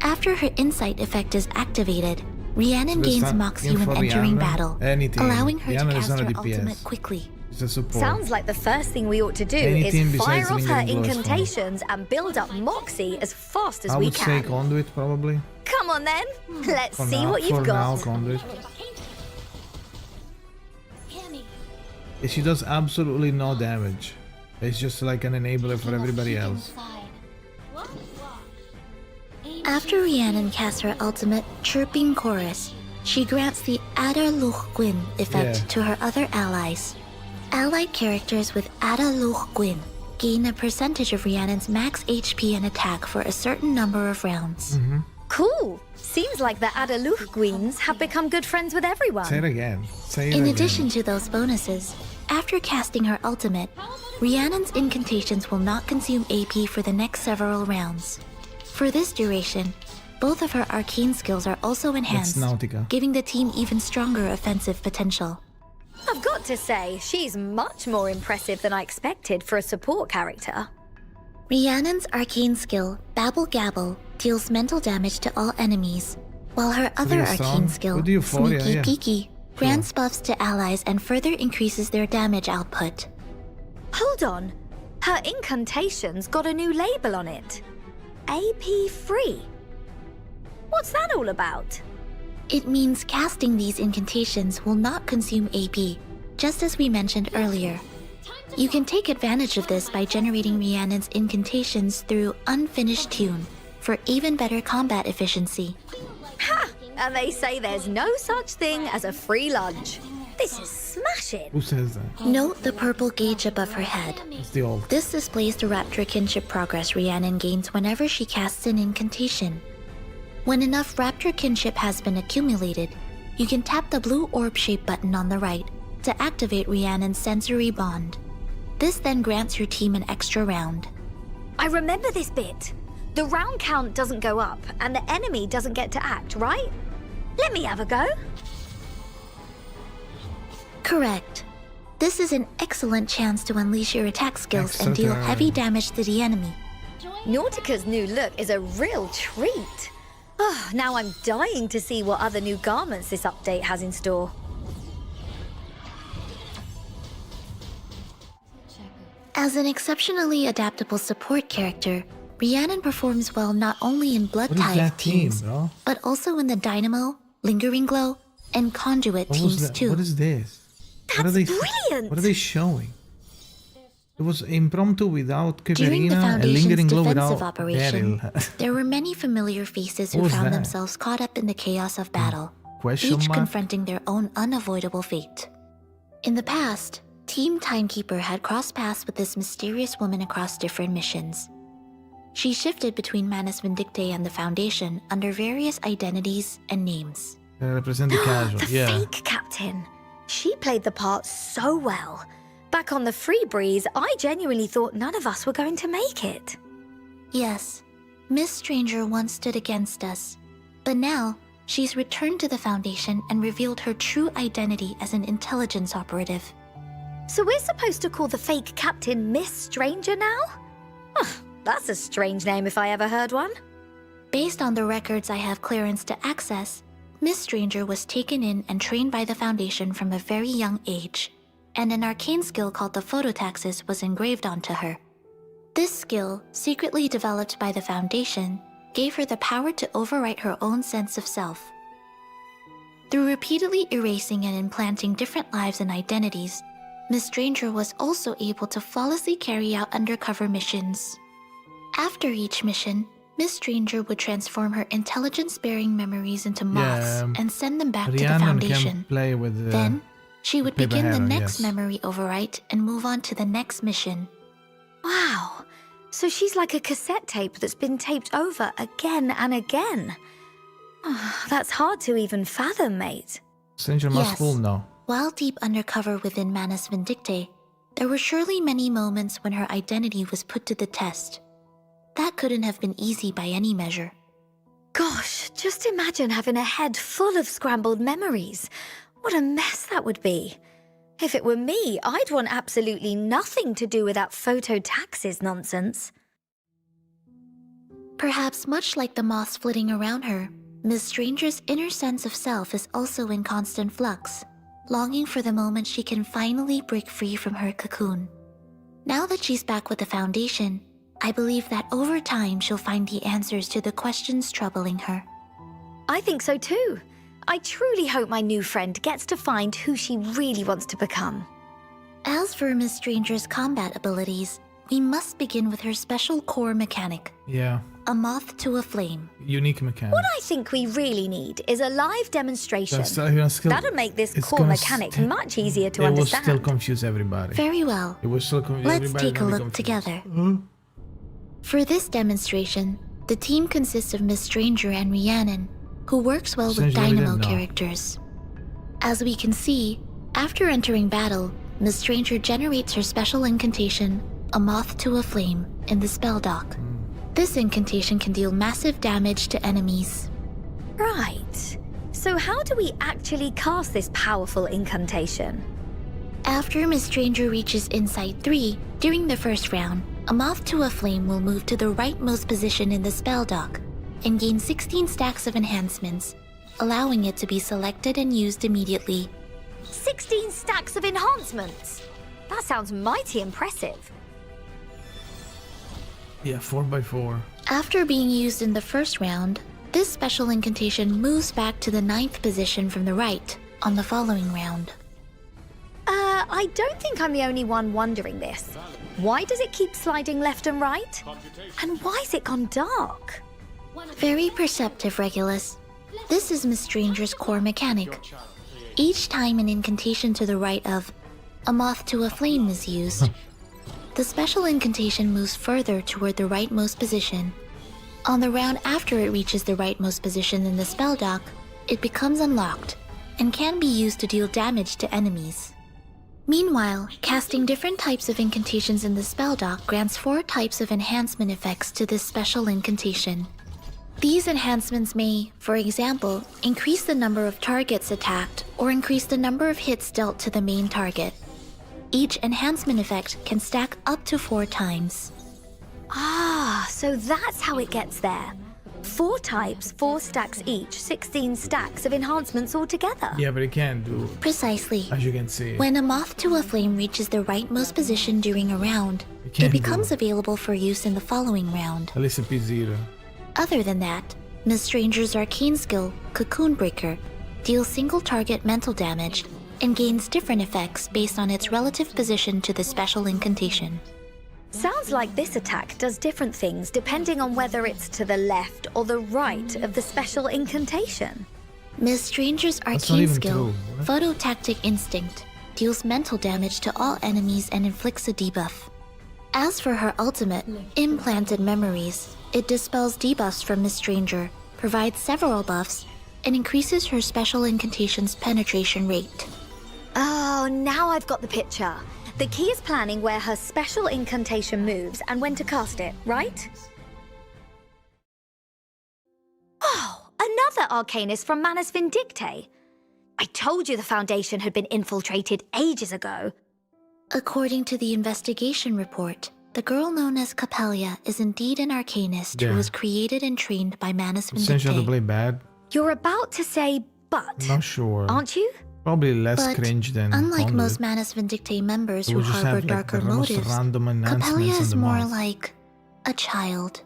After her insight effect is activated, Rhiannon So gains it's mocks not you when for entering Rhiannon? battle, Anything. allowing her Rhiannon to is cast not a her DPS. ultimate quickly. It's a support. Sounds like the first thing we ought to do Any team is fire besides off her Lingering Glow is fine. incantations and build up Moxie as fast as I we would say can. conduit, probably. Come on then, let's For see now, what you've for got. now, conduit. She does absolutely no damage. It's just like an enabler for everybody else. After Rhiannon casts her ultimate Chirping Chorus, she grants the Adar Loch Gwyn effect Yeah. to her other allies. Allied characters with Adar Loch Gwyn gain a percentage of Rhiannon's max HP and attack for a certain number of rounds. Cool. Seems like the Adaluch Queens have become good friends with everyone. Say it again. Say it In again. addition to those bonuses, after casting her ultimate, Rhiannon's incantations will not consume AP for the next several rounds. For this duration, both of her arcane skills are also enhanced, Nautica. giving the team even stronger offensive potential. I've got to say, she's much more impressive than I expected for a support character. Rhiannon's arcane skill, Babble Gabble, deals mental damage to all enemies, while her other Pretty arcane strong. skill, With the Euphoria, Sneaky yeah. Geeky, grants buffs to allies and further increases their damage output. Hold on. Her incantation's got a new label on it. AP free. What's that all about? It means casting these incantations will not consume AP, just as we mentioned earlier. You can take advantage of this by generating Rhiannon's incantations through Unfinished Tune for even better combat efficiency. Ha! And they say there's no such thing as a free lunch. This is smashing. Who says that? Note the purple gauge above her head. It's the old. This displays the Raptor kinship progress Rhiannon gains whenever she casts an incantation. When enough Raptor kinship has been accumulated, you can tap the blue orb-shaped button on the right to activate Rhiannon's sensory bond. This then grants your team an extra round. I remember this bit. The round count doesn't go up, and the enemy doesn't get to act, right? Let me have a go. Correct. This is an excellent chance to unleash your attack skills and deal Excellent. heavy damage to the enemy. Nautica's new look is a real treat. Oh, now I'm dying to see what other new garments this update has in store. As an exceptionally adaptable support character, Rhiannon performs well not only in blood What is type that team, teams, bro? but also in the Dynamo, Lingering Glow, and Conduit What was teams that? too. What is this? What are That's they? brilliant! What are they showing? It was impromptu without During the Keverina and Foundation's lingering glow defensive without operation, Daryl. there were many familiar faces who What was found that? themselves caught up in the chaos of battle, Question each mark? confronting their own unavoidable fate. In the past, Team Timekeeper had crossed paths with this mysterious woman across different missions. She shifted between Manus Vindictae and the Foundation under various identities and names. They represent the casual. The Yeah. fake captain. She played the part so well. Back on the Free Breeze, I genuinely thought none of us were going to make it. Yes, Miss Stranger once stood against us, but now she's returned to the Foundation and revealed her true identity as an intelligence operative. So we're supposed to call the fake captain Miss Stranger now? That's a strange name if I ever heard one. Based on the records I have clearance to access, Miss Stranger was taken in and trained by the Foundation from a very young age, and an arcane skill called the Phototaxis was engraved onto her. This skill, secretly developed by the Foundation, gave her the power to overwrite her own sense of self. Through repeatedly erasing and implanting different lives and identities, Miss Stranger was also able to flawlessly carry out undercover missions. After each mission, Miss Stranger would transform her intelligence-bearing memories into moths and send them back to the Rhiannon Foundation. can play with Then, she would begin the Paper next yes. memory overwrite and move on to the next mission. Wow. So she's like a cassette tape that's been taped over again and again. That's hard to even fathom, mate. Stranger must Yes. fool now. While deep undercover within Manus Vindictae, there were surely many moments when her identity was put to the test. That couldn't have been easy by any measure. Gosh, just imagine having a head full of scrambled memories. What a mess that would be. If it were me, I'd want absolutely nothing to do with that phototaxis nonsense. Perhaps much like the moths flitting around her, Miss Stranger's inner sense of self is also in constant flux, longing for the moment she can finally break free from her cocoon. Now that she's back with the Foundation, I believe that over time she'll find the answers to the questions troubling her. I think so too. I truly hope my new friend gets to find who she really wants to become. As for Miss Stranger's combat abilities, we must begin with her special core mechanic, Yeah, a moth to a flame. unique mechanic. What I think we really need is a live demonstration. That's still- That'll make this it's core gonna mechanic st- much easier to It will understand. still confuse everybody. Very well. It will still confuse Let's everybody. take a look together. For this demonstration, the team consists of Miss Stranger and Rhiannon, who works well with Stranger, we Dynamo didn't know. characters. As we can see, after entering battle, Miss Stranger generates her special incantation, a moth to a flame, in the spell dock. This incantation can deal massive damage to enemies. Right. So how do we actually cast this powerful incantation? After Miss Stranger reaches Insight 3, during the first round, a moth to a flame will move to the rightmost position in the spell dock and gain 16 stacks of enhancements, allowing it to be selected and used immediately. 16 stacks of enhancements! That sounds mighty impressive. Yeah, 4x4. After being used in the first round, this special incantation moves back to the 9th position from the right on the following round. I don't think I'm the only one wondering this. Why does it keep sliding left and right? And why's it gone dark? Very perceptive, Regulus. This is Miss Stranger's core mechanic. Each time an incantation to the right of a moth to a flame is used, the special incantation moves further toward the rightmost position. On the round after it reaches the rightmost position in the spell dock, it becomes unlocked and can be used to deal damage to enemies. Meanwhile, casting different types of incantations in the spell dock grants 4 types of enhancement effects to this special incantation. These enhancements may, for example, increase the number of targets attacked or increase the number of hits dealt to the main target. Each enhancement effect can stack up to 4 times. Ah, so that's how it gets there. 4 types, 4 stacks each, 16 stacks of enhancements altogether. Yeah, but it can't do, Precisely. as you can see. When a moth to a flame reaches the rightmost position during a round, It can't it becomes do. available for use in the following round. At least a P0. Other than that, Miss Stranger's arcane skill, Cocoon Breaker, deals single target mental damage and gains different effects based on its relative position to the special incantation. Sounds like this attack does different things depending on whether it's to the left or the right of the special incantation. Miss Stranger's not arcane even skill, true. What? Phototactic Instinct, deals mental damage to all enemies and inflicts a debuff. As for her ultimate, Implanted Memories, it dispels debuffs from Miss Stranger, provides several buffs, and increases her special incantation's penetration rate. Oh, now I've got the picture. The key is planning where her special incantation moves and when to cast it, right? Oh, another Arcanist from Manus Vindictae. I told you the Foundation had been infiltrated ages ago. According to the investigation report, the girl known as Capellia is indeed an arcanist Yeah. who was created and trained by Manus Essential to Vindictae. play bad? You're about to say but, Not sure. aren't you? Probably less But cringe than unlike 100. most Manus Vindictae members It who would just harbor have, like, darker the most motives, random enhancements Capellia in is the more moth. like a child.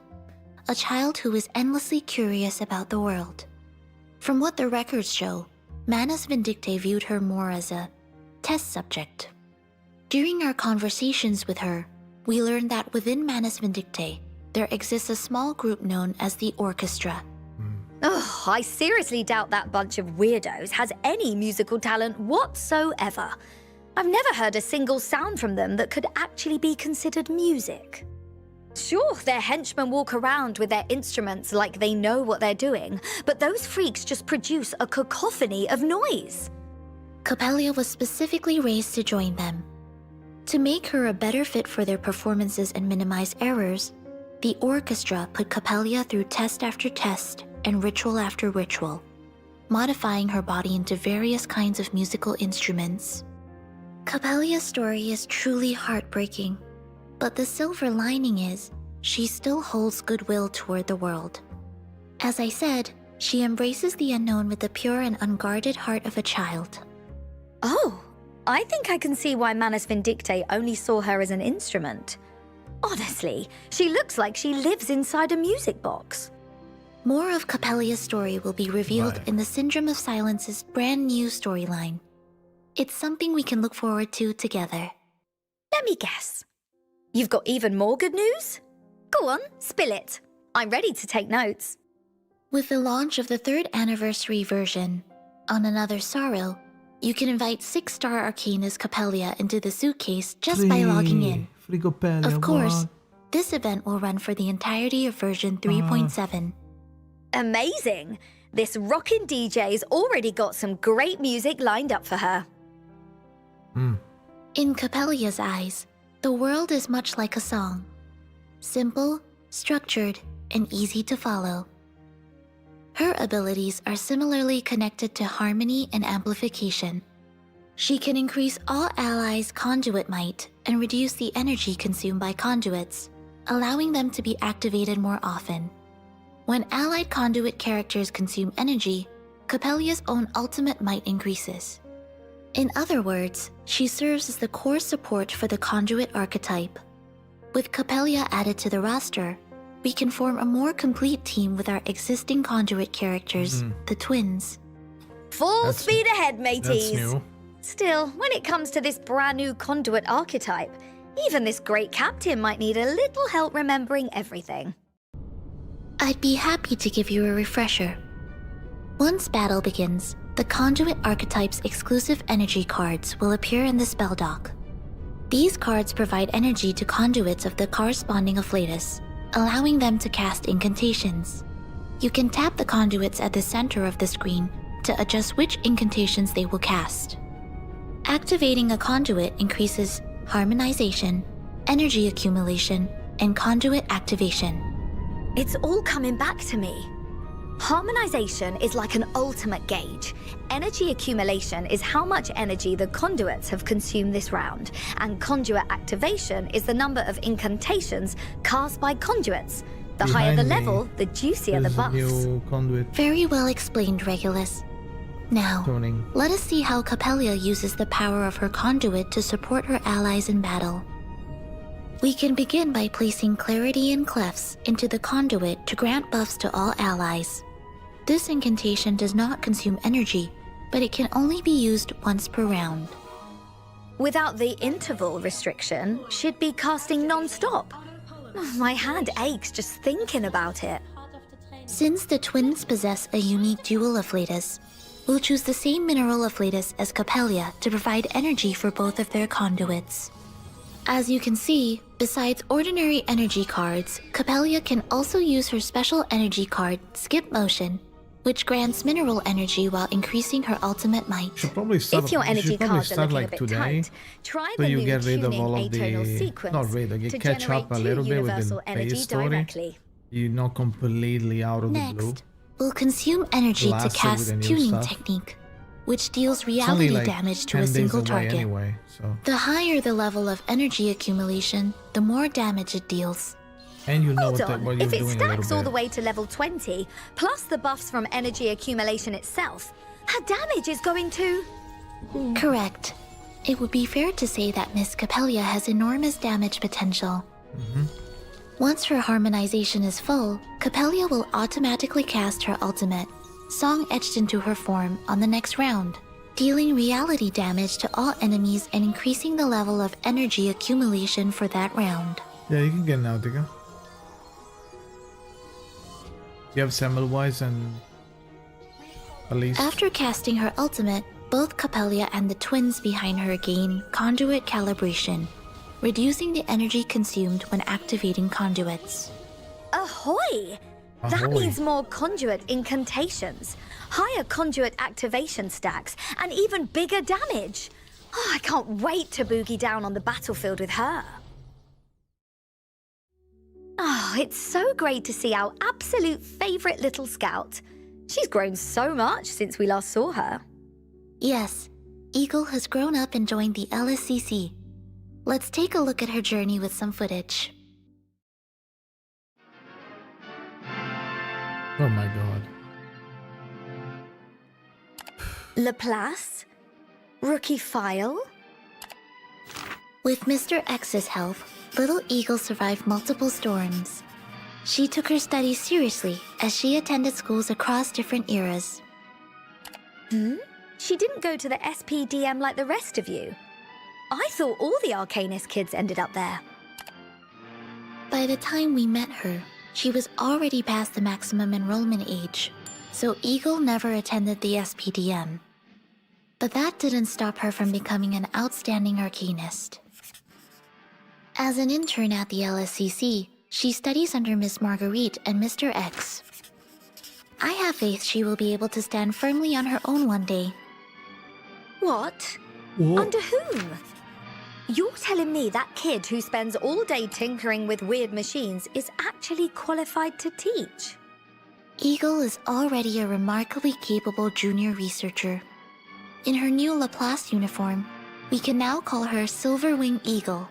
A child who is endlessly curious about the world. From what the records show, Manus Vindictae viewed her more as a test subject. During our conversations with her, we learned that within Manus Vindictae, there exists a small group known as the Orchestra. Ugh, I seriously doubt that bunch of weirdos has any musical talent whatsoever. I've never heard a single sound from them that could actually be considered music. Sure, their henchmen walk around with their instruments like they know what they're doing, but those freaks just produce a cacophony of noise. Capellia was specifically raised to join them. To make her a better fit for their performances and minimize errors, the orchestra put Capellia through test after test and ritual after ritual, modifying her body into various kinds of musical instruments. Capellia's story is truly heartbreaking, but the silver lining is she still holds goodwill toward the world. As I said, she embraces the unknown with the pure and unguarded heart of a child. Oh, I think I can see why Manus Vindictae only saw her as an instrument. Honestly, she looks like she lives inside a music box. More of Capellia's story will be revealed Right. in the Syndrome of Silence's brand new storyline. It's something we can look forward to together. Let me guess. You've got even more good news? Go on, spill it. I'm ready to take notes. With the launch of the 3rd anniversary version, On Another Sorrow, you can invite 6-star Arcanist Capella into the suitcase just by logging in. Free Capella, Of course, what? this event will run for the entirety of version 3.7. Amazing! This rockin' DJ's already got some great music lined up for her. In Capella's eyes, the world is much like a song. Simple, structured, and easy to follow. Her abilities are similarly connected to harmony and amplification. She can increase all allies' conduit might and reduce the energy consumed by conduits, allowing them to be activated more often. When allied conduit characters consume energy, Capella's own ultimate might increases. In other words, she serves as the core support for the conduit archetype. With Capella added to the roster, we can form a more complete team with our existing conduit characters, the twins. Full speed ahead, mateys! That's new. Still, when it comes to this brand new conduit archetype, even this great captain might need a little help remembering everything. I'd be happy to give you a refresher. Once battle begins, the conduit archetype's exclusive energy cards will appear in the spell dock. These cards provide energy to conduits of the corresponding afflatus, allowing them to cast incantations. You can tap the conduits at the center of the screen to adjust which incantations they will cast. Activating a conduit increases harmonization, energy accumulation, and conduit activation. It's all coming back to me. Harmonization is like an ultimate gauge. Energy accumulation is how much energy the conduits have consumed this round, and conduit activation is the number of incantations cast by conduits. The higher the level, the juicier the buffs. New conduit Very well explained, Regulus. Now, tuning. let us see how Capella uses the power of her conduit to support her allies in battle. We can begin by placing Clarity and Clefs into the conduit to grant buffs to all allies. This incantation does not consume energy, but it can only be used once per round. Without the interval restriction, she'd be casting non-stop. My hand aches just thinking about it. Since the twins possess a unique dual afflatus, we'll choose the same mineral afflatus as Capella to provide energy for both of their conduits. As you can see, besides ordinary energy cards, Capella can also use her special energy card, Skip Motion, which grants mineral energy while increasing her ultimate might. Should probably start. If your energy should probably cards are start looking like a bit today, tight, try so the you new get rid of all tuning of atonal the sequence not rid, you to catch up a generate little two bit with universal the energy base story. directly. You're not completely out of the blue. Next, we'll consume energy to Blast it with cast the new Tuning stuff. Technique, which deals It's only reality like damage to 10 a days single away target. anyway, so The higher the level of energy accumulation, the more damage it deals. and you know Hold what, on, what you're if it doing a stacks little all bit. the way to level 20, plus the buffs from energy accumulation itself, her damage is going to... Correct. It would be fair to say that Miss Capella has enormous damage potential. Once her harmonization is full, Capella will automatically cast her ultimate, Song Etched into her form, on the next round, dealing reality damage to all enemies and increasing the level of energy accumulation for that round. Yeah, you can get Nautica. You have Semmelweis and Elise. After casting her ultimate, both Capella and the twins behind her gain conduit calibration, reducing the energy consumed when activating conduits. Ahoy! That Ahoy. means more conduit incantations, higher conduit activation stacks, and even bigger damage. Oh, I can't wait to boogie down on the battlefield with her. Oh, it's so great to see our absolute favorite little scout. She's grown so much since we last saw her. Yes, Eagle has grown up and joined the LSCC. Let's take a look at her journey with some footage. Oh my god. Laplace? Rookie File? With Mr. X's help, little Eagle survived multiple storms. She took her studies seriously as she attended schools across different eras. She didn't go to the SPDM like the rest of you. I thought all the Arcanist kids ended up there. By the time we met her, she was already past the maximum enrollment age, so Eagle never attended the SPDM. But that didn't stop her from becoming an outstanding arcanist. As an intern at the LSCC, she studies under Miss Marguerite and Mr. X. I have faith she will be able to stand firmly on her own one day. What? What? Under whom? You're telling me that kid who spends all day tinkering with weird machines is actually qualified to teach? Eagle is already a remarkably capable junior researcher. In her new Laplace uniform, we can now call her Silverwing Eagle.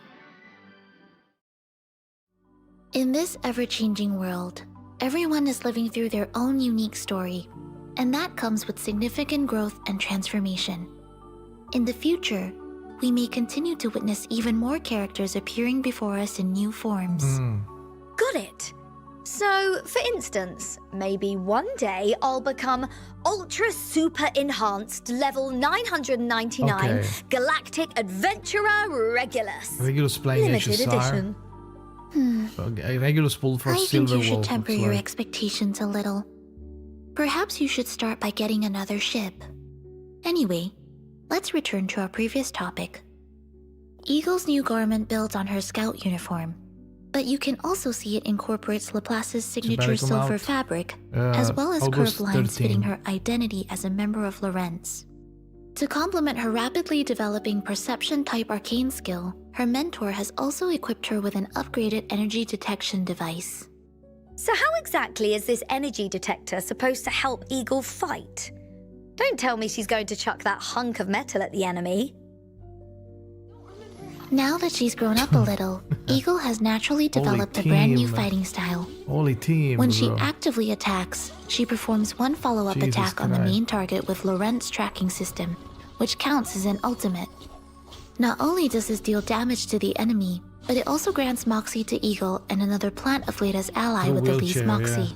In this ever-changing world, everyone is living through their own unique story, and that comes with significant growth and transformation. In the future, we may continue to witness even more characters appearing before us in new forms. Got it. So, for instance, maybe one day I'll become Ultra Super Enhanced Level 999 Okay. Galactic Adventurer Regulus. Regulus playing Limited HSR. edition. Okay, Regulus pulled for I think Silver you should Wolf. temper looks your like. expectations a little. Perhaps you should start by getting another ship. Anyway, let's return to our previous topic. Eagle's new garment builds on her scout uniform, but you can also see it incorporates Laplace's signature better come silver out, fabric, as well as August curved lines 13. fitting her identity as a member of Lorentz. To complement her rapidly developing perception-type arcane skill, her mentor has also equipped her with an upgraded energy detection device. So how exactly is this energy detector supposed to help Eagle fight? Don't tell me she's going to chuck that hunk of metal at the enemy. Now that she's grown up a little, Eagle has naturally developed a brand new team. fighting style. Holy team, When she bro. actively attacks, she performs one follow-up Jesus attack on the Christ. main target with Lorentz tracking system, which counts as an ultimate. Not only does this deal damage to the enemy, but it also grants Moxie to Eagle and another Plant of Lata's ally The with the least wheelchair, Moxie. yeah.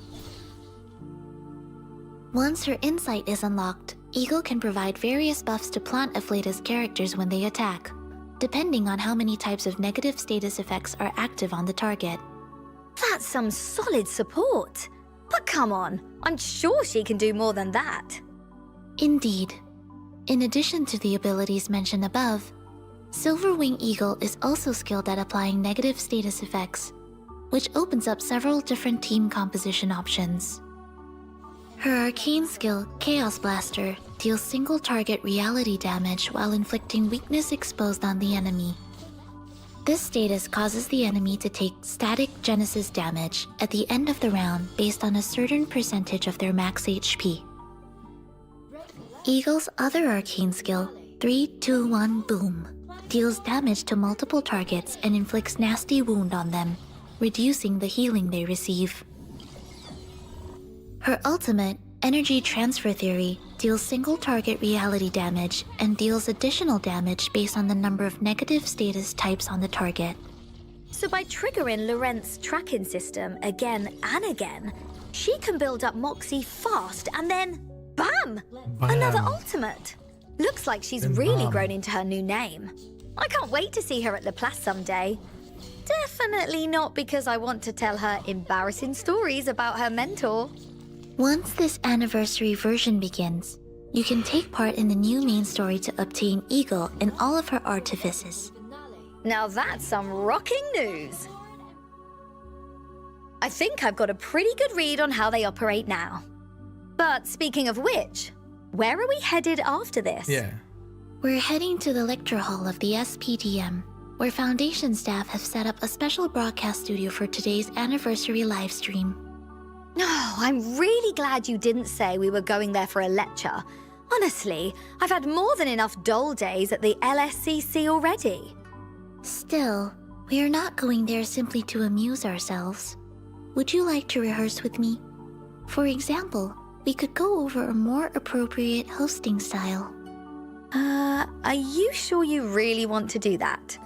Once her insight is unlocked, Eagle can provide various buffs to Plant of Lata's characters when they attack, depending on how many types of negative status effects are active on the target. That's some solid support. But come on, I'm sure she can do more than that. Indeed. In addition to the abilities mentioned above, Silverwing Eagle is also skilled at applying negative status effects, which opens up several different team composition options. Her arcane skill, Chaos Blaster, deals single target reality damage while inflicting weakness exposed on the enemy. This status causes the enemy to take static genesis damage at the end of the round based on a certain percentage of their max HP. Eagle's other arcane skill, 3-2-1 Boom, deals damage to multiple targets and inflicts nasty wound on them, reducing the healing they receive. Her ultimate, Energy Transfer Theory, deals single target reality damage and deals additional damage based on the number of negative status types on the target. So by triggering Lorentz's tracking system again and again, she can build up Moxie fast and then BAM! Another ultimate. Looks like she's Then really bam. grown into her new name. I can't wait to see her at Laplace someday. Definitely not because I want to tell her embarrassing stories about her mentor. Once this anniversary version begins, you can take part in the new main story to obtain Eagle and all of her artifices. Now that's some rocking news. I think I've got a pretty good read on how they operate now. But speaking of which, where are we headed after this? Yeah. We're heading to the lecture hall of the SPDM, where Foundation staff have set up a special broadcast studio for today's anniversary livestream. Oh, I'm really glad you didn't say we were going there for a lecture. Honestly, I've had more than enough dull days at the LSCC already. Still, we are not going there simply to amuse ourselves. Would you like to rehearse with me? For example, we could go over a more appropriate hosting style. Are you sure you really want to do that?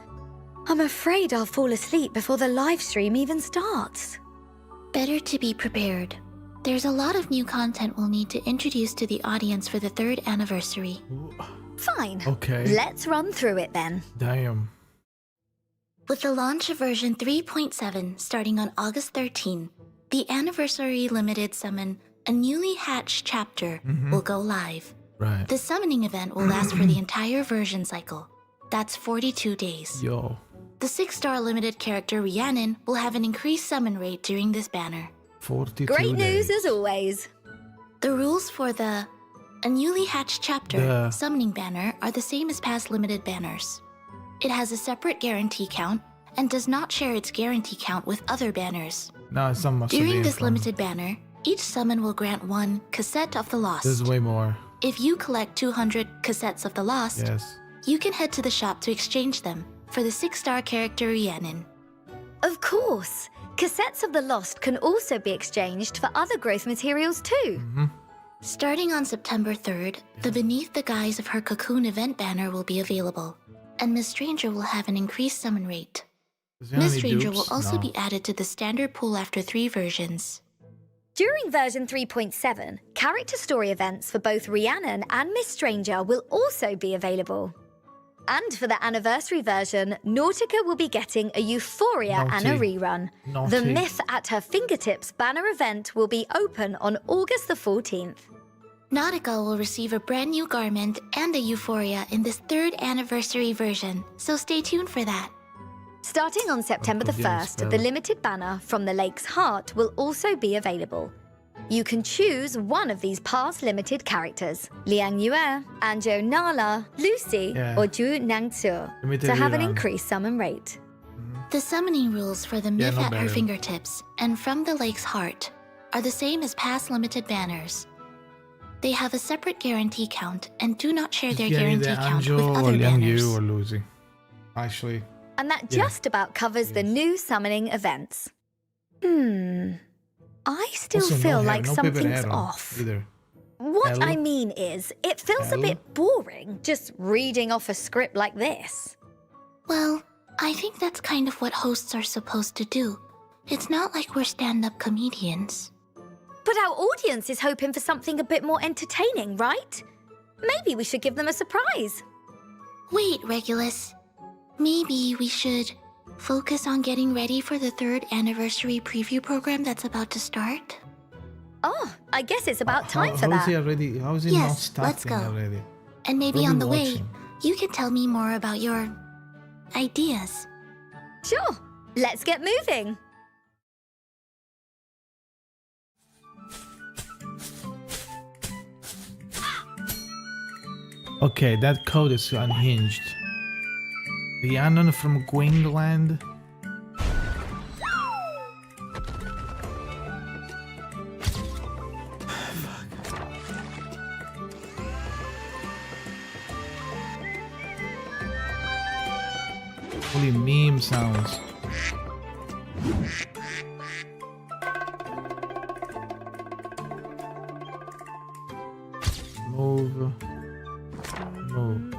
I'm afraid I'll fall asleep before the live stream even starts. Better to be prepared. There's a lot of new content we'll need to introduce to the audience for the 3rd anniversary. Fine. Okay. Let's run through it then. Damn. With the launch of version 3.7 starting on August 13, the Anniversary Limited Summon A Newly Hatched Chapter will go live. Right. The summoning event will last for the entire version cycle. That's 42 days. Yo. The 6-star limited character Rhiannon will have an increased summon rate during this banner. 42 Great news days. as always. The rules for the A Newly Hatched Chapter summoning banner are the same as past limited banners. It has a separate guarantee count and does not share its guarantee count with other banners. No, it's not much. During this limited banner, each summon will grant 1 cassette of the lost. This is way more. If you collect 200 cassettes of the lost, Yes. you can head to the shop to exchange them for the 6-star character Rhiannon. Of course. Cassettes of the Lost can also be exchanged for other growth materials too. Starting on September 3rd, the Beneath the Guise of Her Cocoon event banner will be available, and Miss Stranger will have an increased summon rate. Is there Miss any Stranger dupes? will also No. be added to the standard pool after 3 versions. During version 3.7, character story events for both Rhiannon and Miss Stranger will also be available. And for the anniversary version, Nautica will be getting a Euphoria and a Naughty. rerun. Naughty. The Myth at Her Fingertips banner event will be open on August the 14th. Nautica will receive a brand new garment and a Euphoria in this 3rd anniversary version, so stay tuned for that. Starting on September the Forgive us, 1st, Belle. the limited banner from the Lake's Heart will also be available. You can choose one of these past limited characters, Liang Yue, Anjo Nala, Lucy, Yeah. or Zhu Nangtzu, Limited to have an rerun. increased summon rate. The summoning rules for the Myth no at Her better. Fingertips and From the Lake's Heart are the same as past limited banners. They have a separate guarantee count and do not share their Yeah, guarantee either count Anjo with or other Liang banners. Yu or Lucy. Actually, And that Yeah. just about covers the Yes. new summoning events. I still also feel no hair, like no paper something's hair on off. either. What Hell? I mean is, it feels a Hell? bit boring just reading off a script like this. Well, I think that's kind of what hosts are supposed to do. It's not like we're stand-up comedians. But our audience is hoping for something a bit more entertaining, right? Maybe we should give them a surprise. Wait, Regulus. Maybe we should focus on getting ready for the 3rd anniversary preview program that's about to start? Oh, I guess it's about time for How is he that. already? How is he Yes, not let's starting go. already? And maybe What are on we the way, watching? you can tell me more about your ideas. Sure, let's get moving. Okay, that code is unhinged. Rhiannon from Gwingland. Holy meme sounds. Move. Move.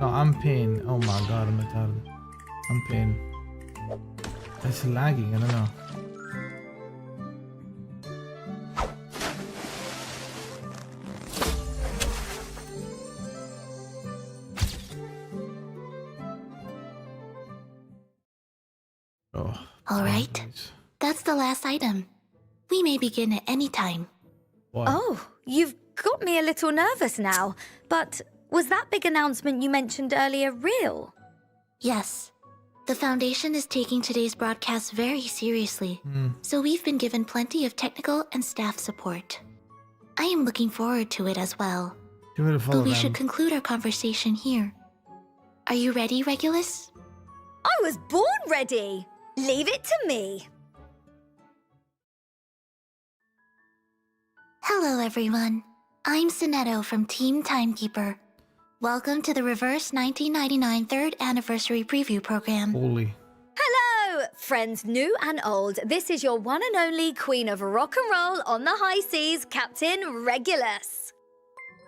No, I'm paying. Oh my god, I'm retarded. I'm paying. It's lagging, I don't know. Oh, All right, please. that's the last item. We may begin at any time. What? Oh, you've got me a little nervous now. But was that big announcement you mentioned earlier real? Yes, the Foundation is taking today's broadcast very seriously, so we've been given plenty of technical and staff support. I am looking forward to it as well, You better follow but we them. should conclude our conversation here. Are you ready, Regulus? I was born ready. Leave it to me. Hello, everyone. I'm Sonetto from Team Timekeeper. Welcome to the Reverse 1999 3rd Anniversary Preview Program. Holy. Hello, friends new and old. This is your one and only queen of rock and roll on the high seas, Captain Regulus.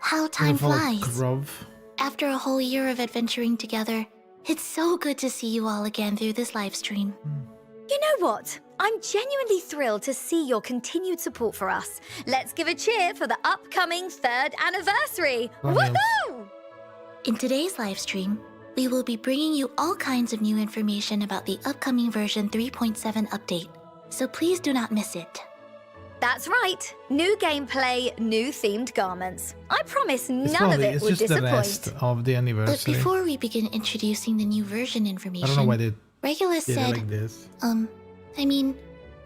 How time Follow flies. Grove. After a whole year of adventuring together, it's so good to see you all again through this live stream. You know what? I'm genuinely thrilled to see your continued support for us. Let's give a cheer for the upcoming 3rd anniversary. Oh, yes. Woohoo! In today's live stream, we will be bringing you all kinds of new information about the upcoming version 3.7 update, so please do not miss it. That's right. New gameplay, new themed garments. I promise none of it It's will just the disappoint. rest of the But anniversary. before we begin introducing the new version I information, don't know why they Regulus did it said, like this.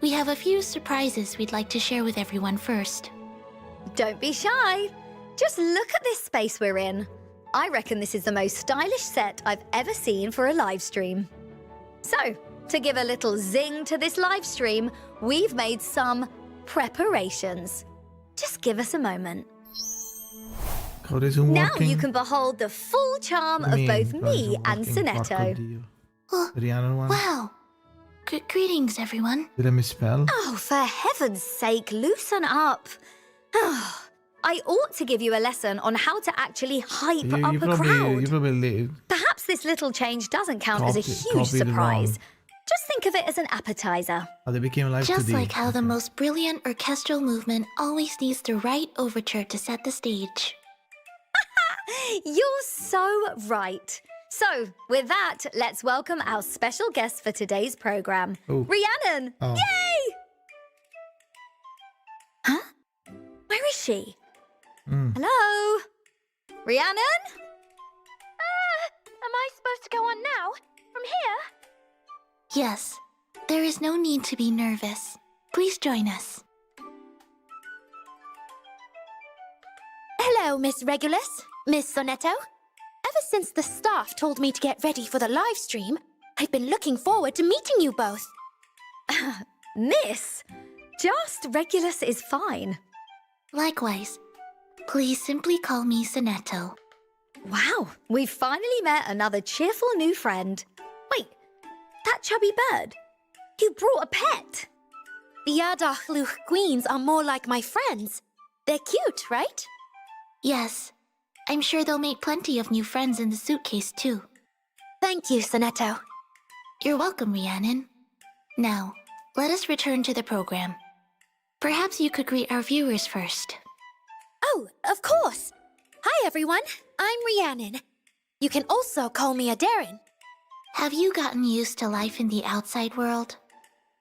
we have a few surprises we'd like to share with everyone first. Don't be shy. Just look at this space we're in. I reckon this is the most stylish set I've ever seen for a live stream. So, to give a little zing to this live stream, we've made some preparations. Just give us a moment. Code isn't Now working. you can behold the full charm of both me and Sonetto. Oh, Rhiannon one. wow. Greetings, everyone. Did I misspell? Oh, for heaven's sake, loosen up. I ought to give you a lesson on how to actually hype You up a crowd. you probably Perhaps this little change doesn't count as a huge copied it surprise. wrong. Just think of it as an appetizer. they became live Just today. like how the most brilliant orchestral movement always needs the right overture to set the stage. You're so right. So, with that, let's welcome our special guest for today's program, Oh. Rhiannon. Oh. Yay! Huh? Where is she? Hello? Rhiannon? Am I supposed to go on now? From here? Yes, there is no need to be nervous. Please join us. Hello, Miss Regulus, Miss Sonetto. Ever since the staff told me to get ready for the live stream, I've been looking forward to meeting you both. Miss, just Regulus is fine. Likewise, please simply call me Sonetto. Wow, we've finally met another cheerful new friend. Wait, that chubby bird? You brought a pet? The Ardachluch queens are more like my friends. They're cute, right? Yes, I'm sure they'll make plenty of new friends in the suitcase too. Thank you, Sonetto. You're welcome, Rhiannon. Now, let us return to the program. Perhaps you could greet our viewers first. Oh, of course. Hi, everyone. I'm Rhiannon. You can also call me Adarin. Have you gotten used to life in the outside world?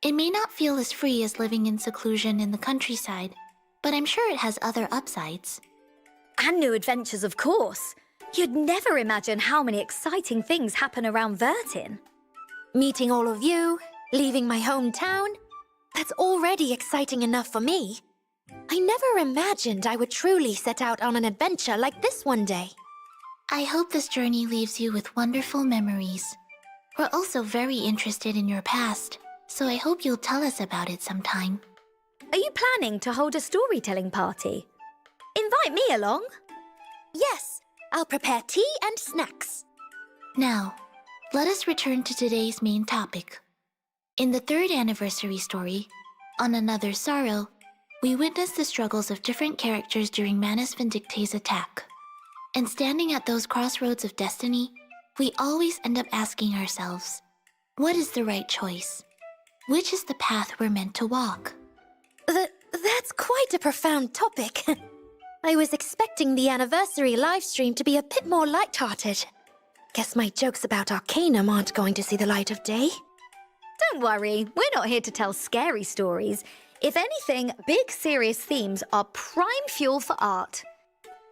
It may not feel as free as living in seclusion in the countryside, but I'm sure it has other upsides. And new adventures, of course. You'd never imagine how many exciting things happen around Vertin. Meeting all of you, leaving my hometown, that's already exciting enough for me. I never imagined I would truly set out on an adventure like this one day. I hope this journey leaves you with wonderful memories. We're also very interested in your past, so I hope you'll tell us about it sometime. Are you planning to hold a storytelling party? Invite me along. Yes, I'll prepare tea and snacks. Now, let us return to today's main topic. In the third anniversary story, On Another Sorrow, we witness the struggles of different characters during Manus Vindicte's attack. And standing at those crossroads of destiny, we always end up asking ourselves, what is the right choice? Which is the path we're meant to walk? That's quite a profound topic. I was expecting the anniversary livestream to be a bit more lighthearted. Guess my jokes about Arcanum aren't going to see the light of day. Don't worry, we're not here to tell scary stories. If anything, big serious themes are prime fuel for art.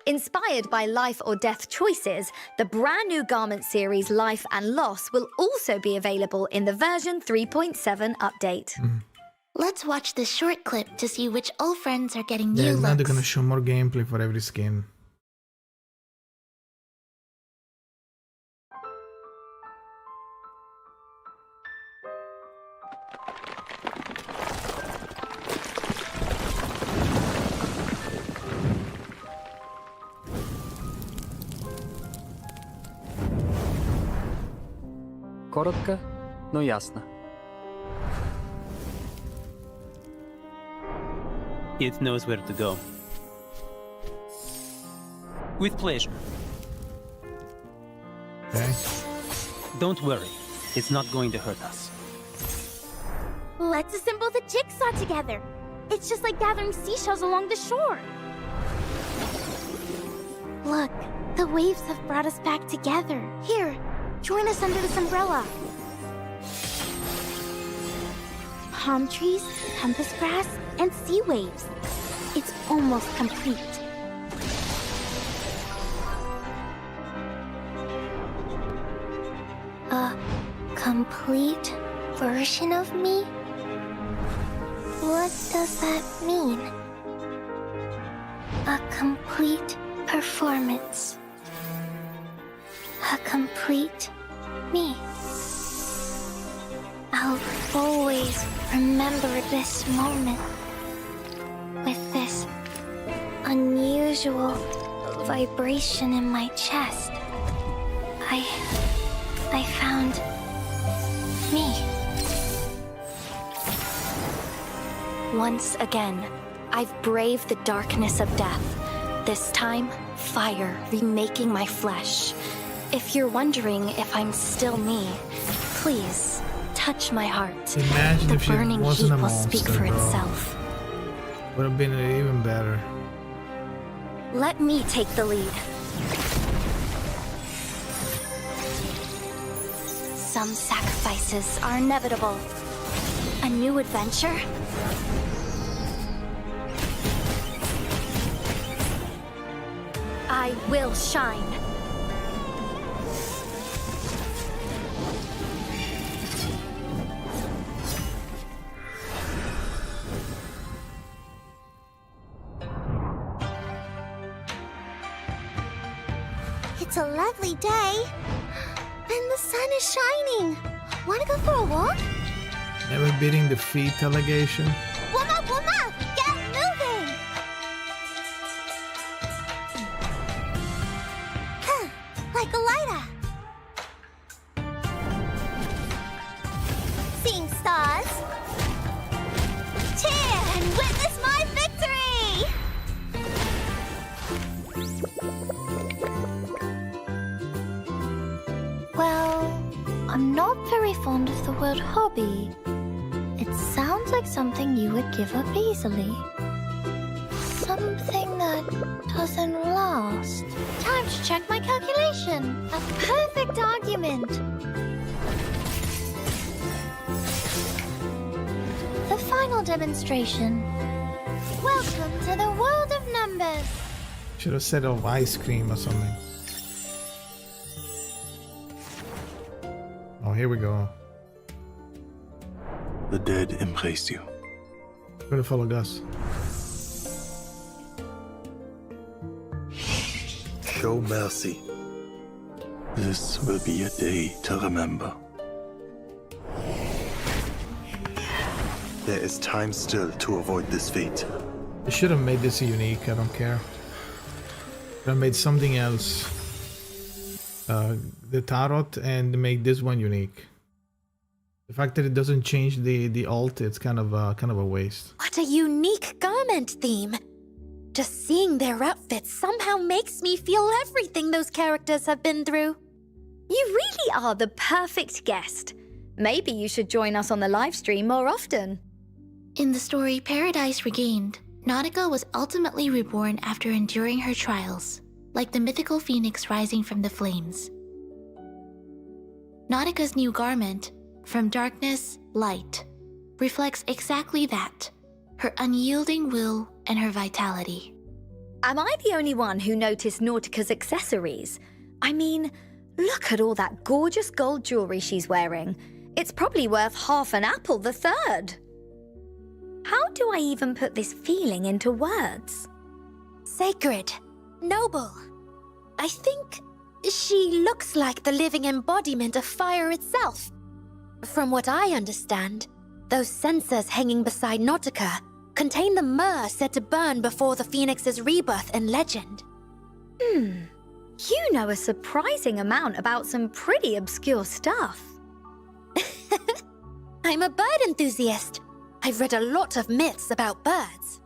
Inspired by life or death choices, the brand new garment series Life and Loss will also be available in the version 3.7 update. Let's watch this short clip to see which old friends are getting Yeah, new now they're looks. gonna show more gameplay for every skin. Коротко, но ясно. It knows where to go. With pleasure. Okay. Don't worry, it's not going to hurt us. Let's assemble the jigsaw together. It's just like gathering seashells along the shore. Look, the waves have brought us back together. Here, Join us under this umbrella. Palm trees, pampas grass, and sea waves. It's almost complete. A complete version of me? What does that mean? A complete performance. A complete me. I'll always remember this moment with this unusual vibration in my chest. I found me. Once again, I've braved the darkness of death. This time, fire remaking my flesh. If you're wondering if I'm still me, please touch my heart. Imagine The if she burning wasn't heat a will speak monster, for bro. itself. Would have been even better. Let me take the lead. Some sacrifices are inevitable. A new adventure? I will shine. It's a lovely day, and the sun is shining. Wanna go for a walk? Never beating the feet allegation. Wooma, wooma! Get moving! Huh, like a lighter. Seeing stars. Cheer and witness my victory! Well, I'm not very fond of the word hobby. It sounds like something you would give up easily. Something that doesn't last. Time to check my calculation. A perfect argument. The final demonstration. Welcome to the world of numbers. Should have said of ice cream or something. Oh, here we go. The dead embrace you. Gonna follow Gus. Show mercy. This will be a day to remember. There is time still to avoid this fate. They should have made this unique, I don't care. Should have made something else. The tarot and make this one unique. The fact that it doesn't change the alt, it's kind of a waste. What a unique garment theme. Just seeing their outfits somehow makes me feel everything those characters have been through. You really are the perfect guest. Maybe you should join us on the live stream more often. In the story Paradise Regained, Nautica was ultimately reborn after enduring her trials, like the mythical phoenix rising from the flames. Nautica's new garment, From Darkness, Light, reflects exactly that, her unyielding will and her vitality. Am I the only one who noticed Nautica's accessories? I mean, look at all that gorgeous gold jewelry she's wearing. It's probably worth half an apple the third. How do I even put this feeling into words? Sacred. Noble. I think she looks like the living embodiment of fire itself. From what I understand, those censers hanging beside Nautica contain the myrrh said to burn before the Phoenix's rebirth in legend. You know a surprising amount about some pretty obscure stuff. I'm a bird enthusiast. I've read a lot of myths about birds.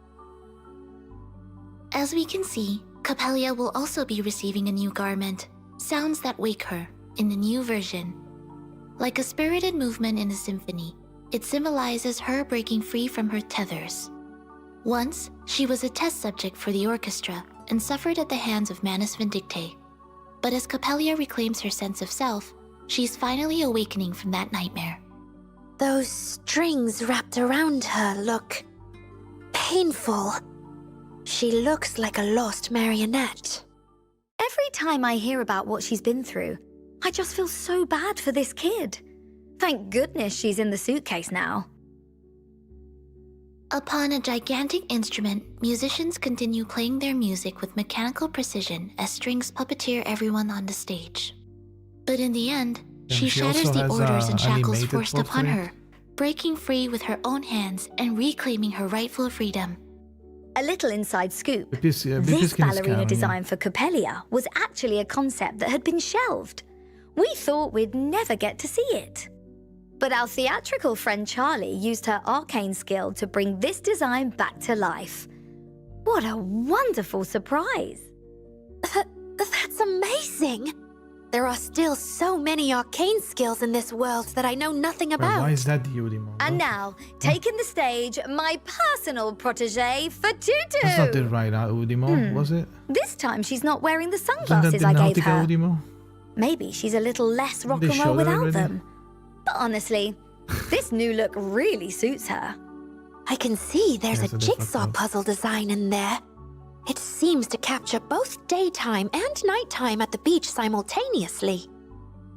As we can see, Capelia will also be receiving a new garment, Sounds That Wake Her, in the new version. Like a spirited movement in a symphony, it symbolizes her breaking free from her tethers. Once, she was a test subject for the orchestra and suffered at the hands of Manus Vindicte. But as Capelia reclaims her sense of self, She's finally awakening from that nightmare. Those strings wrapped around her look painful. She looks like a lost marionette. Every time I hear about what she's been through, I just feel so bad for this kid. Thank goodness she's in the suitcase now. Upon a gigantic instrument, musicians continue playing their music with mechanical precision as strings puppeteer everyone on the stage. But in the end, she shatters the orders and shackles forced upon her, breaking free with her own hands and reclaiming her rightful freedom. A little inside scoop. This Ballerina design for Coppelia was actually a concept that had been shelved. We thought we'd never get to see it. But our theatrical friend Charlie used her arcane skill to bring this design back to life. What a wonderful surprise! That's amazing! There are still so many arcane skills in this world that I know nothing about. Why is that the Udimo? And now, taking the stage, my personal protege, Fatutu! That's not the right Udimo, was it? This time she's not wearing the Isn't that sunglasses the I gave Nautica her. Udimo? Maybe she's a little less rock They and roll showed that without already? them. But honestly, this new look really suits her. I can see there's Yes, a it is like jigsaw that. puzzle design in there. It seems to capture both daytime and nighttime at the beach simultaneously.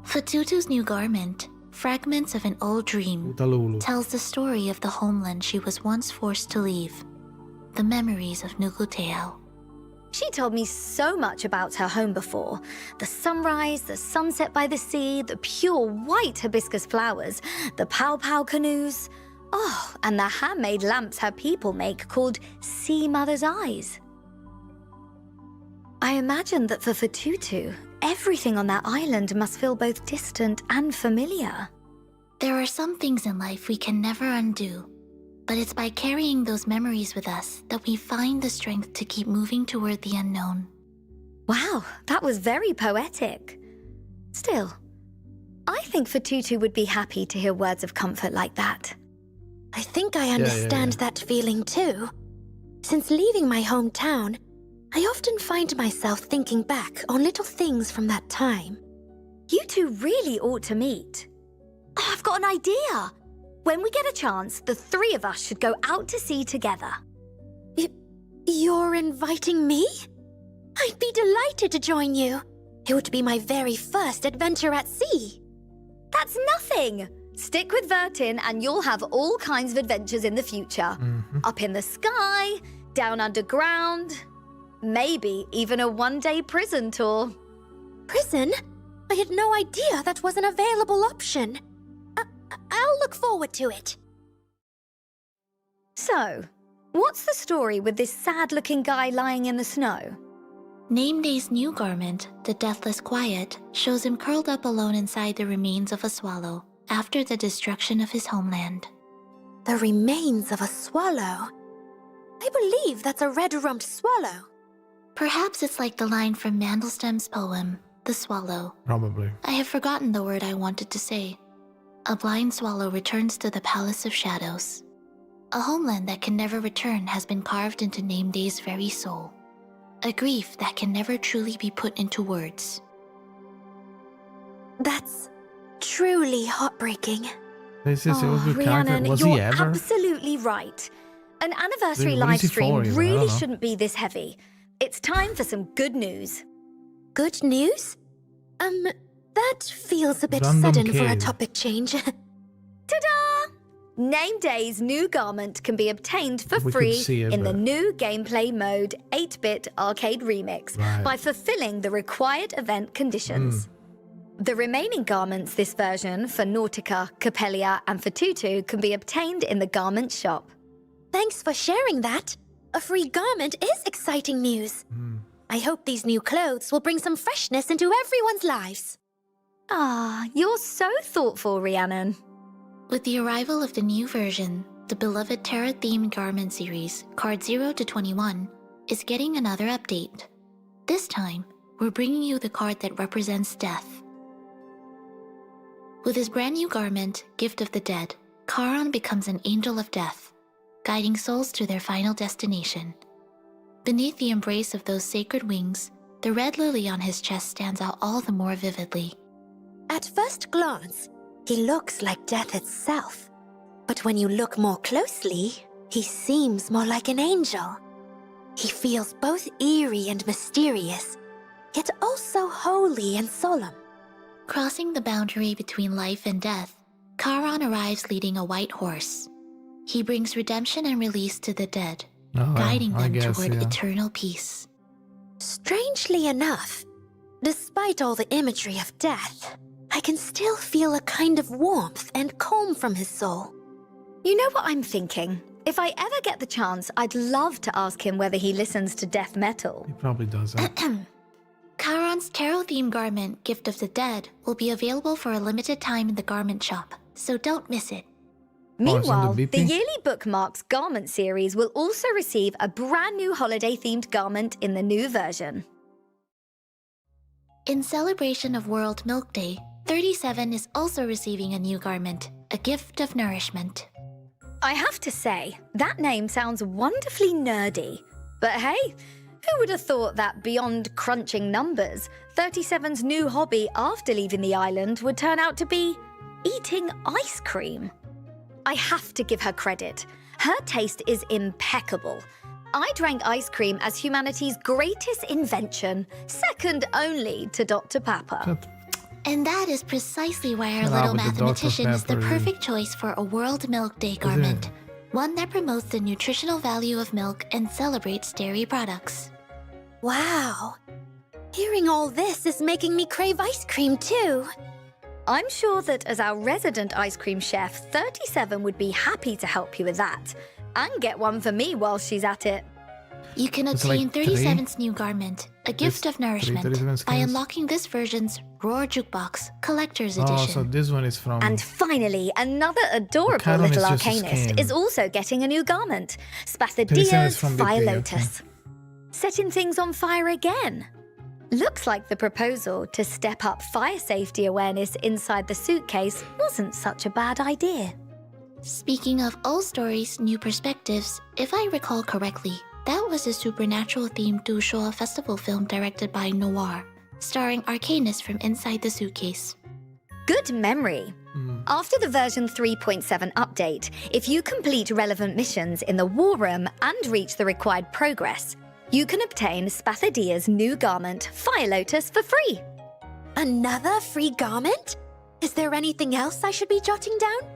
Fatutu's new garment, fragments of an old dream, Utalulu. tells the story of the homeland she was once forced to leave. The memories of Nuguteo. She told me so much about her home before. The sunrise, the sunset by the sea, the pure white hibiscus flowers, the pow-pow canoes. Oh, and the handmade lamps her people make called Sea Mother's Eyes. I imagine that for Fatutu, everything on that island must feel both distant and familiar. There are some things in life we can never undo, but it's by carrying those memories with us that we find the strength to keep moving toward the unknown. Wow, that was very poetic. Still, I think Fatutu would be happy to hear words of comfort like that. I think I understand that feeling too. Since leaving my hometown, I often find myself thinking back on little things from that time. You two really ought to meet. Oh, I've got an idea. When we get a chance, the three of us should go out to sea together. You're inviting me? I'd be delighted to join you. It would be my very first adventure at sea. That's nothing. Stick with Vertin and you'll have all kinds of adventures in the future. Up in the sky, down underground, maybe even a one-day prison tour. Prison? I had no idea that was an available option. I'll look forward to it. So, what's the story with this sad-looking guy lying in the snow? Nameday's new garment, the Deathless Quiet, shows him curled up alone inside the remains of a swallow after the destruction of his homeland. The remains of a swallow? I believe that's a red-rumped swallow. Perhaps it's like the line from Mandelstam's poem, The Swallow. Probably. I have forgotten the word I wanted to say. A blind swallow returns to the Palace of Shadows. A homeland that can never return has been carved into Nameday's very soul. A grief that can never truly be put into words. That's truly heartbreaking. This is a good character. Rhiannon, Was you're he ever? absolutely right. An anniversary What is live he for, stream even? I really don't know. shouldn't be this heavy. It's time for some good news. Good news? That feels a bit Random sudden for a kid. topic change. Ta-da! Nameday's new garment can be obtained for We could free see it, in the but- new gameplay mode 8-bit arcade remix Right. by fulfilling the required event conditions. The remaining garments this version for Nautica, Coppelia, and Fatutu can be obtained in the garment shop. Thanks for sharing that. A free garment is exciting news. I hope these new clothes will bring some freshness into everyone's lives. Ah, you're so thoughtful, Rhiannon. With the arrival of the new version, the beloved Terra-themed garment series, Card 0 to 21, is getting another update. This time, we're bringing you the card that represents death. With his brand new garment, Gift of the Dead, Charon becomes an angel of death, guiding souls to their final destination. Beneath the embrace of those sacred wings, the red lily on his chest stands out all the more vividly. At first glance, he looks like death itself. But when you look more closely, he seems more like an angel. He feels both eerie and mysterious, yet also holy and solemn. Crossing the boundary between life and death, Charon arrives leading a white horse. He brings redemption and release to the dead, guiding them toward eternal peace. Strangely enough, despite all the imagery of death, I can still feel a kind of warmth and calm from his soul. You know what I'm thinking? If I ever get the chance, I'd love to ask him whether he listens to death metal. He probably doesn't. Charon's tarot-themed garment, Gift of the Dead, will be available for a limited time in the garment shop, so don't miss it. Meanwhile, the the yearly Bookmarks garment series will also receive a brand new holiday-themed garment in the new version. In celebration of World Milk Day, 37 is also receiving a new garment, a gift of nourishment. I have to say, that name sounds wonderfully nerdy. But hey, who would have thought that beyond crunching numbers, 37's new hobby after leaving the island would turn out to be eating ice cream? I have to give her credit. Her taste is impeccable. I drank ice cream as humanity's greatest invention, second only to Dr. Pepper. And that is precisely why our Shut little up with the Dr. mathematician is the Pepper, perfect choice for a World Milk Day garment. One that promotes the nutritional value of milk and celebrates dairy products. Wow. Hearing all this is making me crave ice cream too. I'm sure that as our resident ice cream chef, 37 would be happy to help you with that. And get one for me while she's at it. You can It's obtain like 37's new garment, a gift of nourishment, 37 by skins. unlocking this version's Roar Jukebox Collector's Oh, Edition. so this one is from... And finally, another adorable Charon little is just a arcanist skin. is also getting a new garment. 37 Spathadia's is from Big Fire Big, Lotus. Setting things on fire again. Looks like the proposal to step up fire safety awareness inside the suitcase wasn't such a bad idea. Speaking of old stories, new perspectives, if I recall correctly, that was a supernatural-themed Dushoa festival film directed by Noir, starring Arcanist from inside the suitcase. Good memory. After the version 3.7 update, if you complete relevant missions in the War Room and reach the required progress, you can obtain Spathadia's new garment, Fire Lotus, for free. Another free garment? Is there anything else I should be jotting down?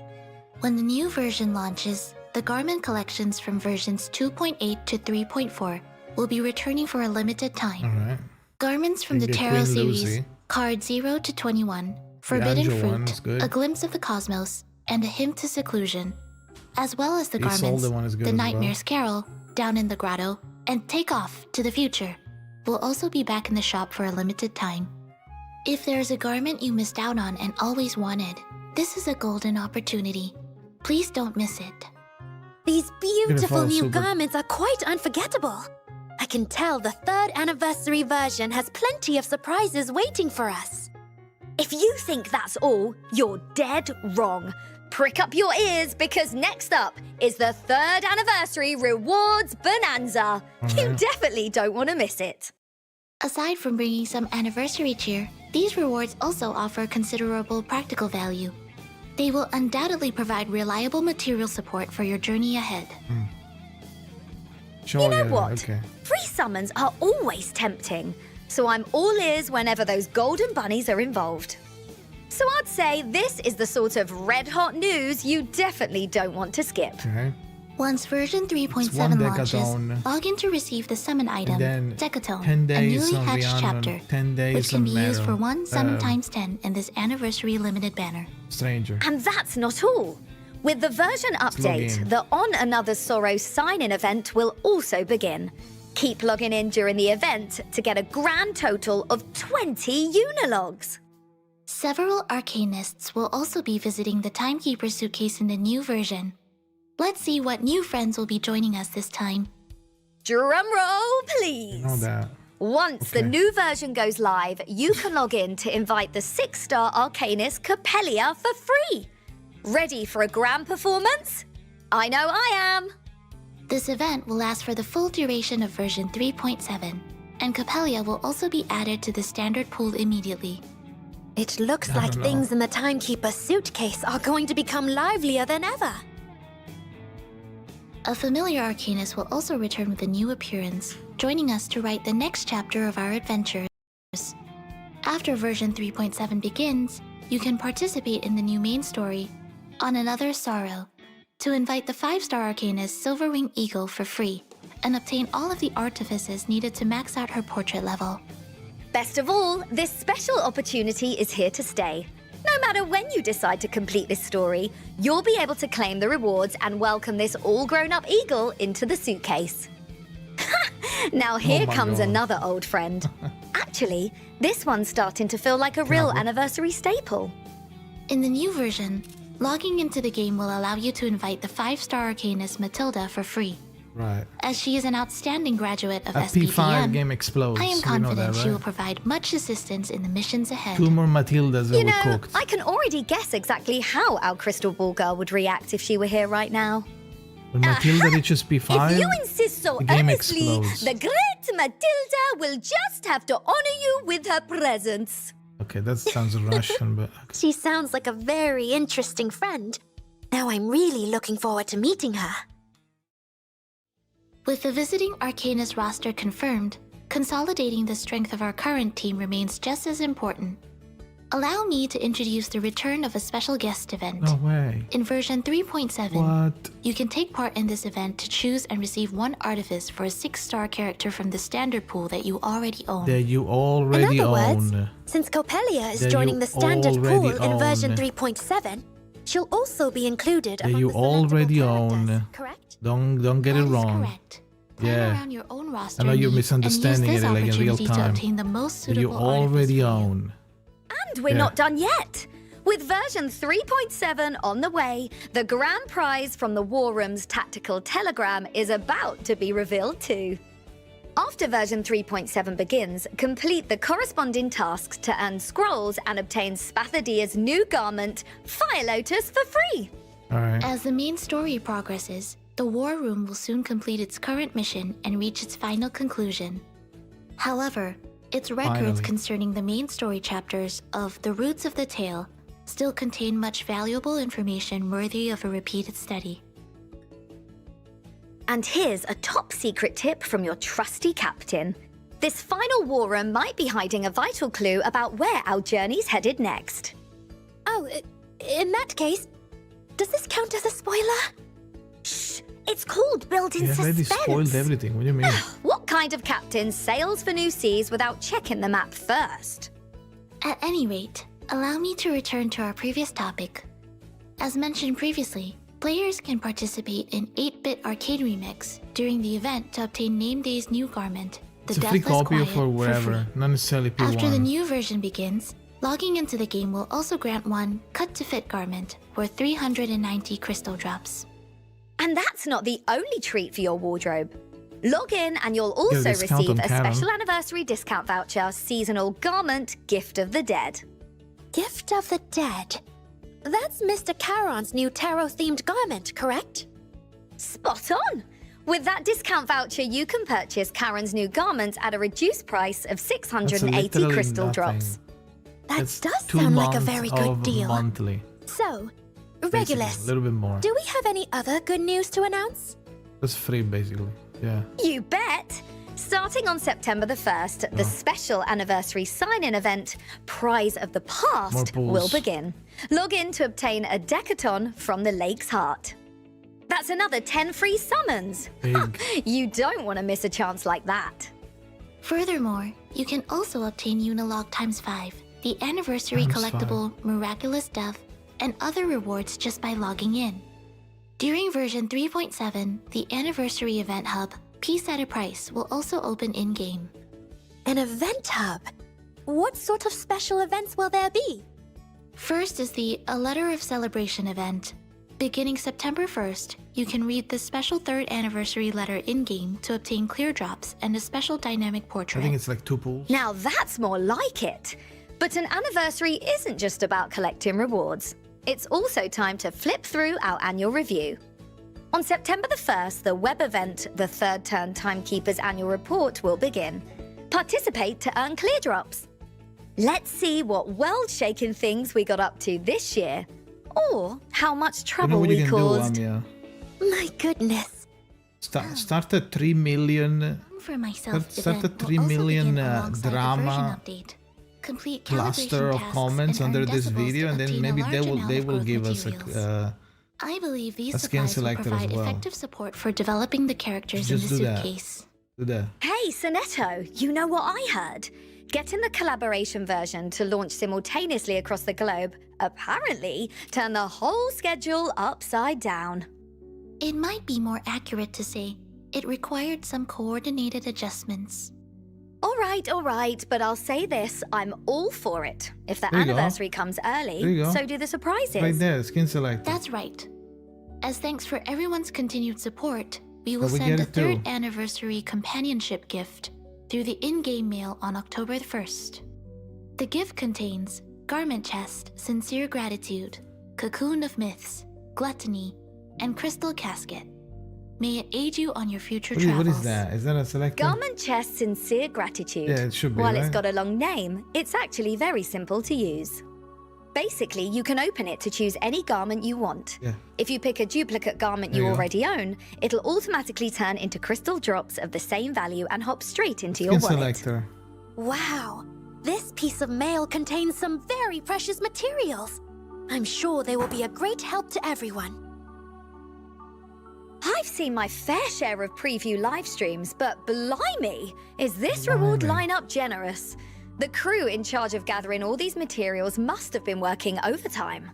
When the new version launches, the garment collections from versions 2.8 to 3.4 will be returning for a limited time. Alright. Garments from the Maybe a Tarot Queen series, Lucy. Card 0 to 21, Forbidden Angel one is Fruit, good. A Glimpse of the Cosmos, and A Hymn to Seclusion, as well as the The Isolde garments, one is good The as well. Nightmare's Carol, Down in the Grotto, and Take Off to the Future, will also be back in the shop for a limited time. If there is a garment you missed out on and always wanted, this is a golden opportunity. Please don't miss it. These beautiful follow new super. garments are quite unforgettable. I can tell the 3rd anniversary version has plenty of surprises waiting for us. If you think that's all, you're dead wrong. Prick up your ears because next up is the 3rd anniversary rewards bonanza. You Alright. definitely don't want to miss it. Aside from bringing some anniversary cheer, these rewards also offer considerable practical value. They will undoubtedly provide reliable material support for your journey ahead. Sure, You know yeah, what? Okay. Free summons are always tempting, so I'm all ears whenever those golden bunnies are involved. So I'd say this is the sort of red-hot news you definitely don't want to skip. Okay. Once version 3.7 one launches, decathlon. log in to receive the summon item, then Decatone, 10 a days newly on hatched Rhiannon, chapter, 10 days which can on be used for Meadow. one summon times 10 in this anniversary limited banner. Stranger. And that's not all. With the version log update, in. the On Another Sorrow sign-in event will also begin. Keep logging in during the event to get a grand total of 20 Unilogs. Several arcanists will also be visiting the Timekeeper suitcase in the new version. Let's see what new friends will be joining us this time. Drum roll, please. Know that. Once the Okay. new version goes live, you can log in to invite the 6-star Arcanist Capellia for free. Ready for a grand performance? I know I am. This event will last for the full duration of version 3.7, and Capellia will also be added to the standard pool immediately. It looks I like don't know. things in the Timekeeper's suitcase are going to become livelier than ever. A familiar Arcanist will also return with a new appearance, joining us to write the next chapter of our adventures. After version 3.7 begins, you can participate in the new main story, On Another Sorrow, to invite the 5-star Arcanist Silverwing Eagle for free, and obtain all of the artifices needed to max out her portrait level. Best of all, this special opportunity is here to stay. No matter when you decide to complete this story, you'll be able to claim the rewards and welcome this all-grown-up eagle into the suitcase. Now here my comes God. another old friend. Actually, this one's starting to feel like a real Cannot wait. anniversary staple. In the new version, logging into the game will allow you to invite the 5-star Arcanist Matilda for free. Right. As she is an outstanding graduate of A P5 SPDM, game explodes. I am you know confident that, she will right? provide much assistance in the missions ahead. 2 more Matildas You know, overcooked. I can already guess exactly how our crystal ball girl would react if she were here right now. When Matilda reaches P5, If you insist so the game earnestly, explodes. the great Matilda will just have to honor you with her presence. Okay, that sounds Russian, but okay. She sounds like a very interesting friend. Now I'm really looking forward to meeting her. With the visiting Arcanist roster confirmed, consolidating the strength of our current team remains just as important. Allow me to introduce the return of a special guest event. No way. In version 3.7, What? you can take part in this event to choose and receive 1 artifice for a 6-star character from the standard pool that you already own. That you already In other words, own. since Copelia is That joining you the standard already pool in version own. 3.7, she'll also be included That among you the selectable already characters, own. correct? Don't get That it is wrong. correct. Plan Yeah. around your own roster I know you're needs and use misunderstanding this it like in real opportunity to time. obtain the most That you suitable artifice already for you. own. And we're Yeah. not done yet. With version 3.7 on the way, the grand prize from the War Room's tactical telegram is about to be revealed too. After version 3.7 begins, complete the corresponding tasks to earn scrolls and obtain Spathadia's new garment, Fire Lotus, for free. Alright. As the main story progresses, the War Room will soon complete its current mission and reach its final conclusion. However, its records Finally. concerning the main story chapters of The Roots of the Tale still contain much valuable information worthy of a repeated study. And here's a top secret tip from your trusty captain. This final War Room might be hiding a vital clue about where our journey's headed next. Oh, in that case, does this count as a spoiler? Shh! It's called built-in You already suspense. spoiled everything. What do you mean? What kind of captain sails for new seas without checking the map first? At any rate, allow me to return to our previous topic. As mentioned previously, players can participate in 8-bit arcade remix during the event to obtain Name Day's new garment, the It's a free Deathless copy Quiet, for wherever, free. not necessarily P1. After the new version begins, logging into the game will also grant 1 cut-to-fit garment worth 390 crystal drops. And that's not the only treat for your wardrobe. Log in and you'll also discount receive on a Canon. special anniversary discount voucher, seasonal garment, Gift of the Dead. Gift of the Dead. That's Mr. Charon's new tarot-themed garment, correct? Spot on! With that discount voucher, you can purchase Karen's new garment at a reduced price of 680 literally crystal nothing. drops. That It's does 2 sound like a months very good of deal. monthly. So, Basically, Regulus, a little bit more. do we have any other good news to announce? That's free, basically. Yeah. You bet! Starting on September the 1st, the special anniversary sign-in event, Prize of the More Past, pools. will begin. Log in to obtain a decaton from the Lake's Heart. That's another 10 free summons! Big. You don't want to miss a chance like that. Furthermore, you can also obtain Unilog x5, the anniversary Times collectible Miraculous Death, and other rewards just by logging in. During version 3.7, the anniversary event hub, Peace at a Price, will also open in-game. An event hub? What sort of special events will there be? First is the A Letter of Celebration event. Beginning September 1st, you can read the special 3rd anniversary letter in-game to obtain clear drops and a special dynamic I portrait. think it's like 2 pools. Now that's more like it. But an anniversary isn't just about collecting rewards. It's also time to flip through our annual review. On September the 1st, the web event, the Third Turn Timekeeper's Annual Report, will begin. Participate to earn clear drops. Let's see what world-shaking things we got up to this year. Or how much You know trouble what you we can caused. do, Amia? My goodness. Start a 3 million For myself, start a event will 3 also million begin alongside the version drama update. Complete cluster calibration of tasks comments and under earn this decibels video, to and then obtain a maybe large they amount will of growth give us materials. I believe these a skin supplies will selector as provide well. effective support for developing the characters in Just the do that. suitcase. Do that. Hey, Sonetto, you know what I heard? Getting the collaboration version to launch simultaneously across the globe apparently turned the whole schedule upside down. It might be more accurate to say it required some coordinated adjustments. All right, but I'll say this, I'm all for it. If the There you go. anniversary comes There you early, go. so do the surprises. Right there, skin selector. That's right. As thanks for everyone's continued support, we will But we send get a it too. third anniversary companionship gift through the in-game mail on October 1st. The gift contains Garment Chest, Sincere Gratitude, Cocoon of Myths, Gluttony, and Crystal Casket. May it aid you on your future What travels. is that? Is that a selector? Garment Chest Sincere Gratitude. Yeah, it should be, While it's right? got a long name, it's actually very simple to use. Basically, you can open it to choose any garment you want. Yeah. If you pick a duplicate garment There you you go. already own, it'll automatically turn into crystal drops of the same value and hop straight into your Skin wallet. selector. Wow. This piece of mail contains some very precious materials. I'm sure they will be a great help to everyone. I've seen my fair share of preview live streams, but blimey, is this reward lineup generous? The crew in charge of gathering all these materials must have been working overtime.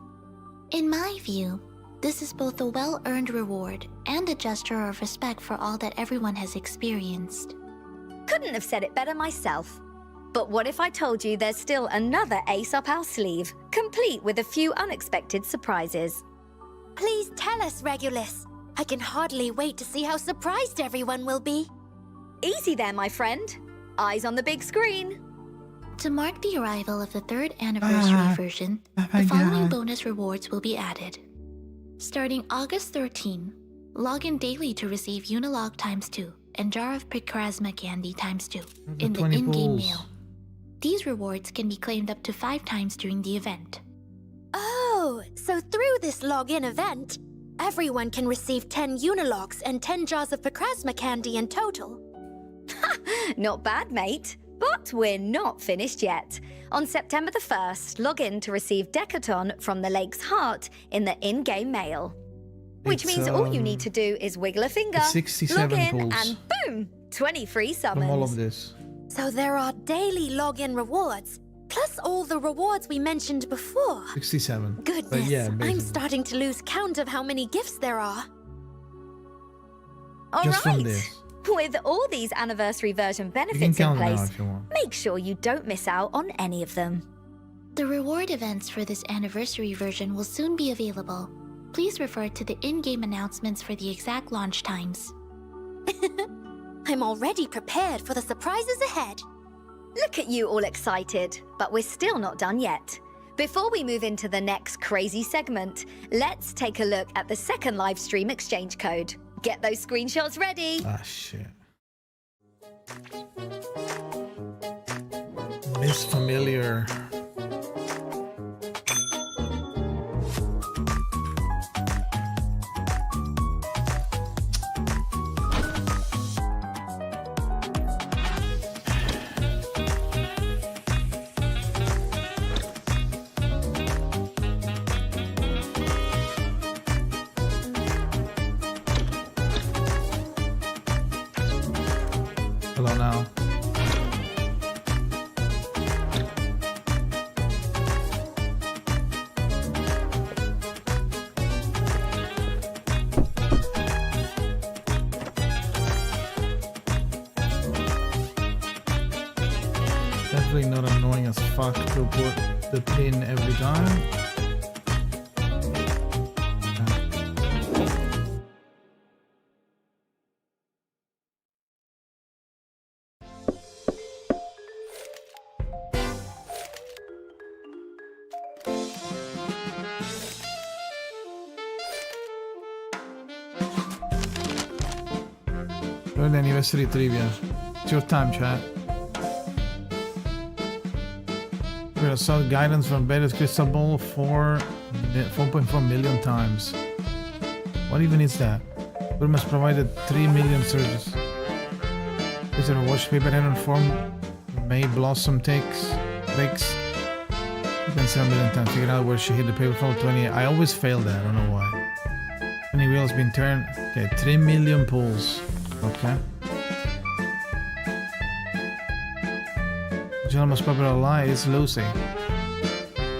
In my view, this is both a well-earned reward and a gesture of respect for all that everyone has experienced. Couldn't have said it better myself. But what if I told you there's still another ace up our sleeve, complete with a few unexpected surprises? Please tell us, Regulus. I can hardly wait to see how surprised everyone will be. Easy there, my friend. Eyes on the big screen. To mark the arrival of the third anniversary version, the following bonus rewards will be added. Starting August 13, log in daily to receive Unilog ×2 and Jar of Picrasma Candy ×2 in the 20 in-game pulls. mail. These rewards can be claimed up to 5 times during the event. Oh, so through this login event, everyone can receive 10 Unilogs and 10 jars of Picrasma candy in total. Not bad, mate. But we're not finished yet. On September the 1st, log in to receive Decaton from the Lake's Heart in the in-game mail. Which It's, means all you need to do is wiggle a finger, 67 log in, pulls. and boom! 20 free From all of summons. this. So there are daily login rewards, plus all the rewards we mentioned before. 67. Goodness, But yeah, I'm basically. starting to lose count of how many gifts there are. All Just from right. this. With all these anniversary version You can benefits in count now place, if you want. make sure you don't miss out on any of them. The reward events for this anniversary version will soon be available. Please refer to the in-game announcements for the exact launch times. I'm already prepared for the surprises ahead. Look at you all excited, but we're still not done yet. Before we move into the next crazy segment, let's take a look at the second live stream exchange code. Get those screenshots ready. Ah, shit. Miss Familiar. Hello now. Definitely not annoying as fuck to put the pin every time. We're the anniversary trivia. It's your time, chat. We saw guidance from Beta's crystal ball 4.4 million times. What even is that? We must provided 3 million surges. Is there a watch paper head on form? May blossom takes breaks. You can 7 million times. Figure out where she hit the paper from 20. I always fail that. I don't know why. 20 wheels been turned. Okay, 3 million pulls. Okay. The most popular lie is Lucy.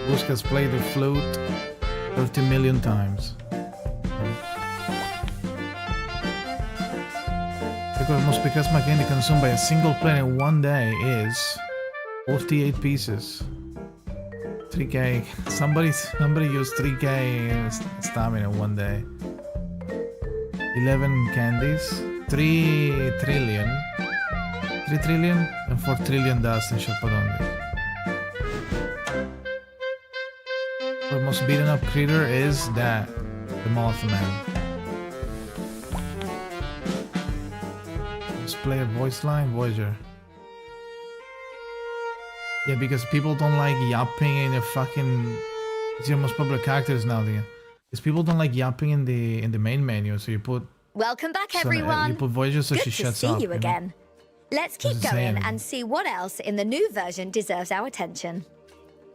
Lucy has played the flute 30 million times. The most plasma candy consumed by a single player in one day is 48 pieces. 3k. Somebody used 3k stamina in one day. 11 candies. 3 trillion. 3 trillion and 4 trillion dust in Sharpadonde. The most beaten up creature is that, the Mothman. Let's play a voice line, Voyager. Yeah, because people don't like yapping in a fucking. It's your most popular characters now, because people don't like yapping in the main menu, so you put. Welcome back, everyone. You put Voyager so she shuts up. Good to see you again. Let's keep Doesn't say going anything. and see what else in the new version deserves our attention.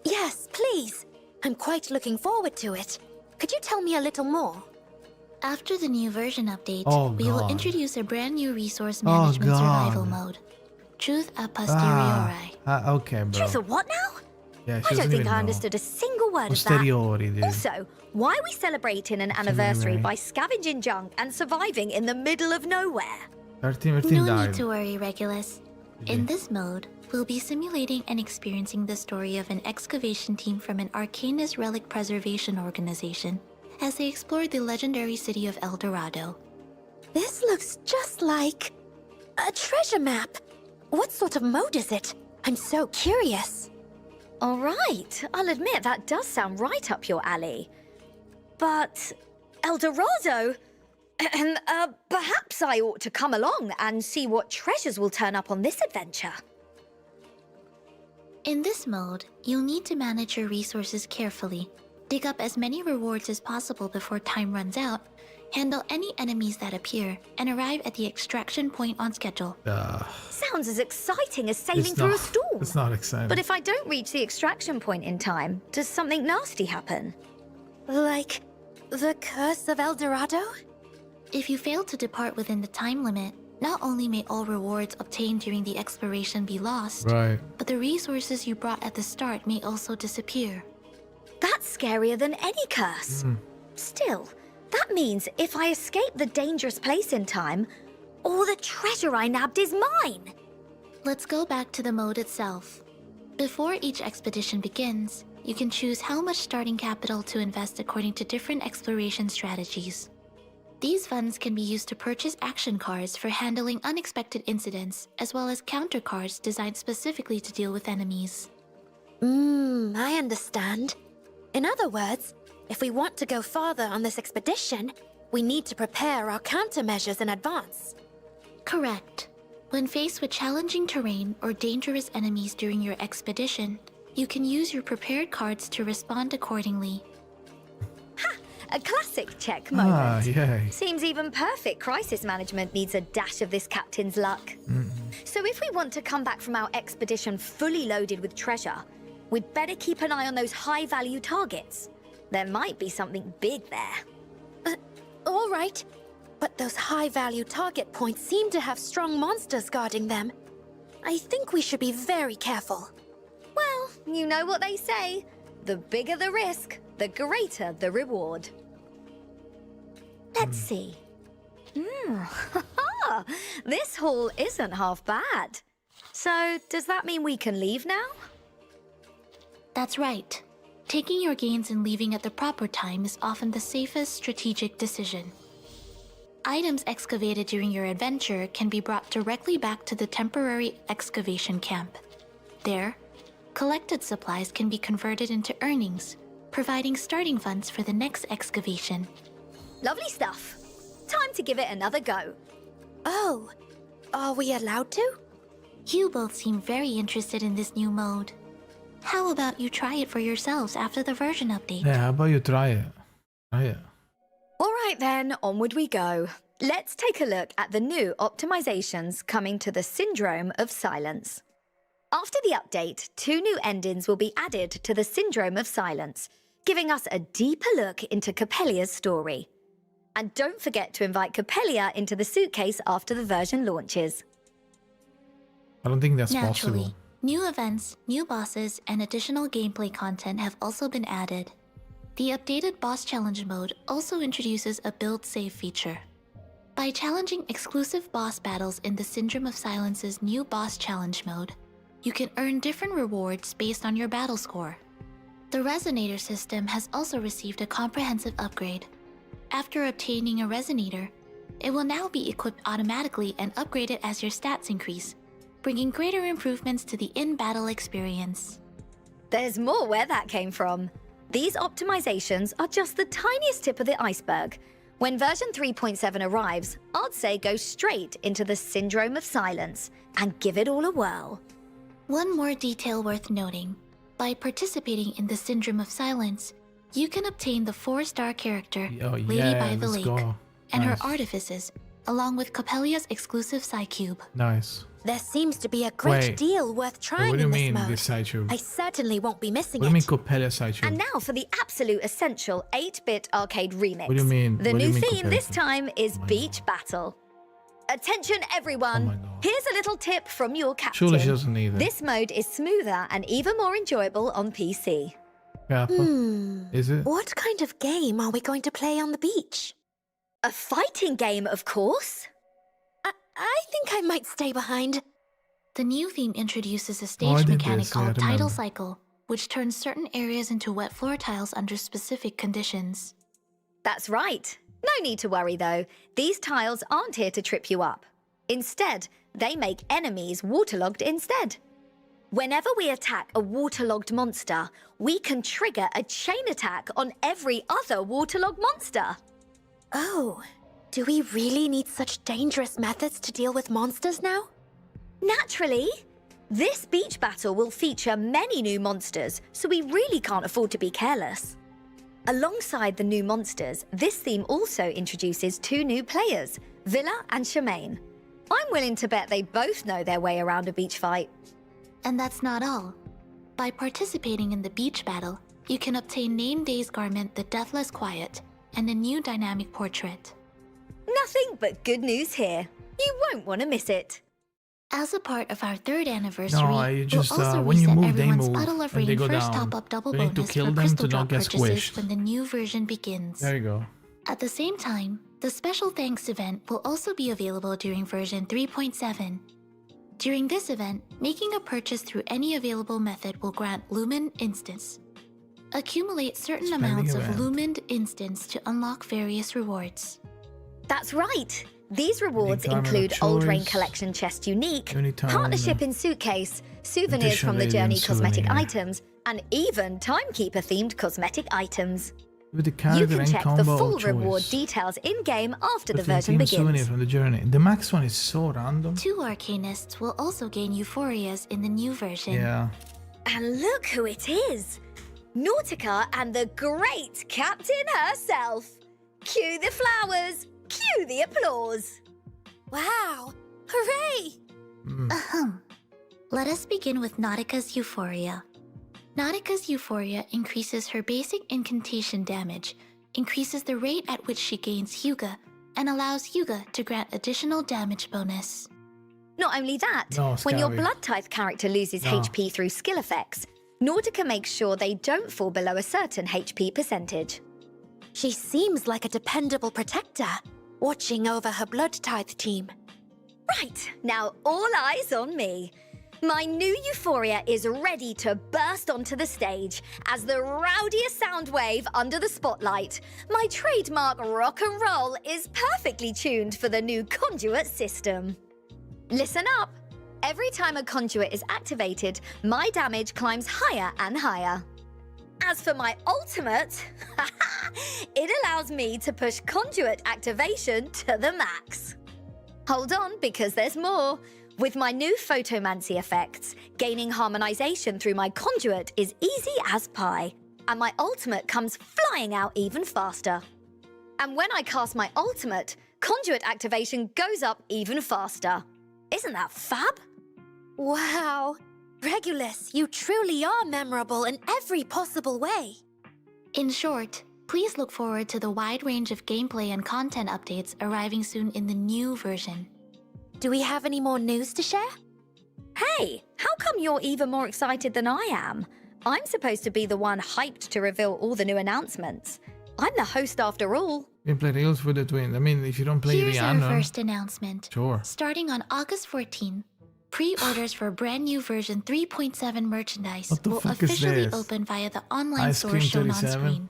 Yes, please. I'm quite looking forward to it. Could you tell me a little more? After the new version update, Oh, we will God. introduce a brand new resource Oh, management God. survival mode. Truth a posteriori. Okay, bro. Truth of what now? Yeah, she I doesn't don't think even I know. understood a single word of that. Posteriori, dude. Also, why are we celebrating an anniversary Posteriori. by scavenging junk and surviving in the middle of nowhere? 13 No died. need to worry, Regulus. In this mode, we'll be simulating and experiencing the story of an excavation team from an Arcanist relic preservation organization as they explore the legendary city of El Dorado. This looks just like a treasure map. What sort of mode is it? I'm so curious. All right, I'll admit that does sound right up your alley. But El Dorado? Perhaps I ought to come along and see what treasures will turn up on this adventure. In this mode, you'll need to manage your resources carefully, dig up as many rewards as possible before time runs out, handle any enemies that appear, and arrive at the extraction point on schedule. Sounds as exciting as sailing It's through not- a storm. It's not exciting. But if I don't reach the extraction point in time, does something nasty happen? Like the curse of El Dorado? If you fail to depart within the time limit, not only may all rewards obtained during the exploration be lost, Right. but the resources you brought at the start may also disappear. That's scarier than any curse. Still, that means if I escape the dangerous place in time, all the treasure I nabbed is mine. Let's go back to the mode itself. Before each expedition begins, you can choose how much starting capital to invest according to different exploration strategies. These funds can be used to purchase action cards for handling unexpected incidents, as well as counter cards designed specifically to deal with enemies. I understand. In other words, if we want to go farther on this expedition, we need to prepare our countermeasures in advance. Correct. When faced with challenging terrain or dangerous enemies during your expedition, you can use your prepared cards to respond accordingly. A classic check moment. Yay. Seems even perfect crisis management needs a dash of this captain's luck. So if we want to come back from our expedition fully loaded with treasure, we'd better keep an eye on those high-value targets. There might be something big there. All right, but those high-value target points seem to have strong monsters guarding them. I think we should be very careful. Well, you know what they say. The bigger the risk, the greater the reward. Let's see. This haul isn't half bad. So, does that mean we can leave now? That's right. Taking your gains and leaving at the proper time is often the safest strategic decision. Items excavated during your adventure can be brought directly back to the temporary excavation camp. There, collected supplies can be converted into earnings, providing starting funds for the next excavation. Lovely stuff. Time to give it another go. Oh, are we allowed to? You both seem very interested in this new mode. How about you try it for yourselves after the version update? Yeah, how about you try it? Try it. All right then, onward we go. Let's take a look at the new optimizations coming to the Syndrome of Silence. After the update, 2 new endings will be added to the Syndrome of Silence, giving us a deeper look into Coppelia's story. And don't forget to invite Coppelia into the suitcase after the version launches. I don't think that's Naturally, possible. new events, new bosses, and additional gameplay content have also been added. The updated boss challenge mode also introduces a build save feature. By challenging exclusive boss battles in the Syndrome of Silence's new boss challenge mode, you can earn different rewards based on your battle score. The Resonator system has also received a comprehensive upgrade. After obtaining a Resonator, it will now be equipped automatically and upgraded as your stats increase, bringing greater improvements to the in-battle experience. There's more where that came from. These optimizations are just the tiniest tip of the iceberg. When version 3.7 arrives, I'd say go straight into the Syndrome of Silence and give it all a whirl. One more detail worth noting. By participating in the Syndrome of Silence, you can obtain the 4-star character, Oh, Lady yeah, by the let's Lake, go. and Nice. her artifices, along with Coppelia's exclusive Psycube. Nice. There seems to be a great Wait. deal worth Wait, trying what do you in this mean, mode. this side tube? I certainly won't be missing What do you mean it. Coppelia side tube? And now for the absolute essential 8-bit arcade remix. What do you mean? The What do new you mean theme this Coppelia? time is Oh my Beach Battle. Attention everyone! Oh my God. Here's a little tip from your captain. Surely she doesn't need it. This mode is smoother and even more enjoyable on PC. Yeah, is it? What kind of game are we going to play on the beach? A fighting game, of course. I think I might stay behind. The new theme introduces a I stage did mechanic this, yeah, I called Tidal remember. Cycle, which turns certain areas into wet floor tiles under specific conditions. That's right. No need to worry though. These tiles aren't here to trip you up. Instead, they make enemies waterlogged instead. Whenever we attack a waterlogged monster, we can trigger a chain attack on every other waterlogged monster. Oh, do we really need such dangerous methods to deal with monsters now? Naturally. This beach battle will feature many new monsters, so we really can't afford to be careless. Alongside the new monsters, this theme also introduces 2 new players, Villa and Shemaine. I'm willing to bet they both know their way around a beach fight. And that's not all. By participating in the beach battle, you can obtain Name Day's garment, the Deathless Quiet, and a new dynamic portrait. Nothing but good news here. You won't want to miss it. As a part of our 3rd anniversary, No, you just, we'll also when you reset move, they everyone's move, Puddle of and they Rain go first down. top-up double You need to bonus kill for them crystal to not drop get purchases squished. when the new version begins. There you go. At the same time, the Special Thanks event will also be available during version 3.7. During this event, making a purchase through any available method will grant Lumen Instance. Accumulate certain Spending amounts of event. Lumen Instance to unlock various rewards. That's right. These rewards Garment of include Old Rain choice, Collection Chest Unique, Anytime, Partnership in Suitcase, souvenirs from the Additional Journey alien cosmetic souvenir. items, and even Timekeeper-themed cosmetic items. With the You character can and check the combo full of reward choice. details in-game after the The version theme souvenir begins. from the journey. The max one is so random. 2 Arcanists will also gain Euphorias in the new version. Yeah. And look who it is! Nautica and the great captain herself! Cue the flowers! Cue the applause! Wow! Hooray! Ahem. Let us begin with Nautica's Euphoria. Nautica's Euphoria increases her basic incantation damage, increases the rate at which she gains Hyuga, and allows Hyuga to grant additional damage bonus. Not only that, No, when your Scavi. blood type character loses No. HP through skill effects, Nautica makes sure they don't fall below a certain HP percentage. She seems like a dependable protector, watching over her blood tithe team. Right, now all eyes on me. My new Euphoria is ready to burst onto the stage as the rowdiest sound wave under the spotlight. My trademark rock and roll is perfectly tuned for the new conduit system. Listen up. Every time a conduit is activated, my damage climbs higher and higher. As for my ultimate, it allows me to push conduit activation to the max. Hold on, because there's more. With my new photomancy effects, gaining harmonization through my conduit is easy as pie, and my ultimate comes flying out even faster. And when I cast my ultimate, conduit activation goes up even faster. Isn't that fab? Wow. Regulus, you truly are memorable in every possible way. In short, please look forward to the wide range of gameplay and content updates arriving soon in the new version. Do we have any more news to share? Hey, how come you're even more excited than I am? I'm supposed to be the one hyped to reveal all the new announcements. I'm the host after all. Gameplay reels for the twins. I mean, if you don't play Here's the our unknown, first announcement. sure. Starting on August 14, pre-orders for brand new version 3.7 merchandise What the will fuck is officially this? open via the online Ice store Cream shown on 37? screen.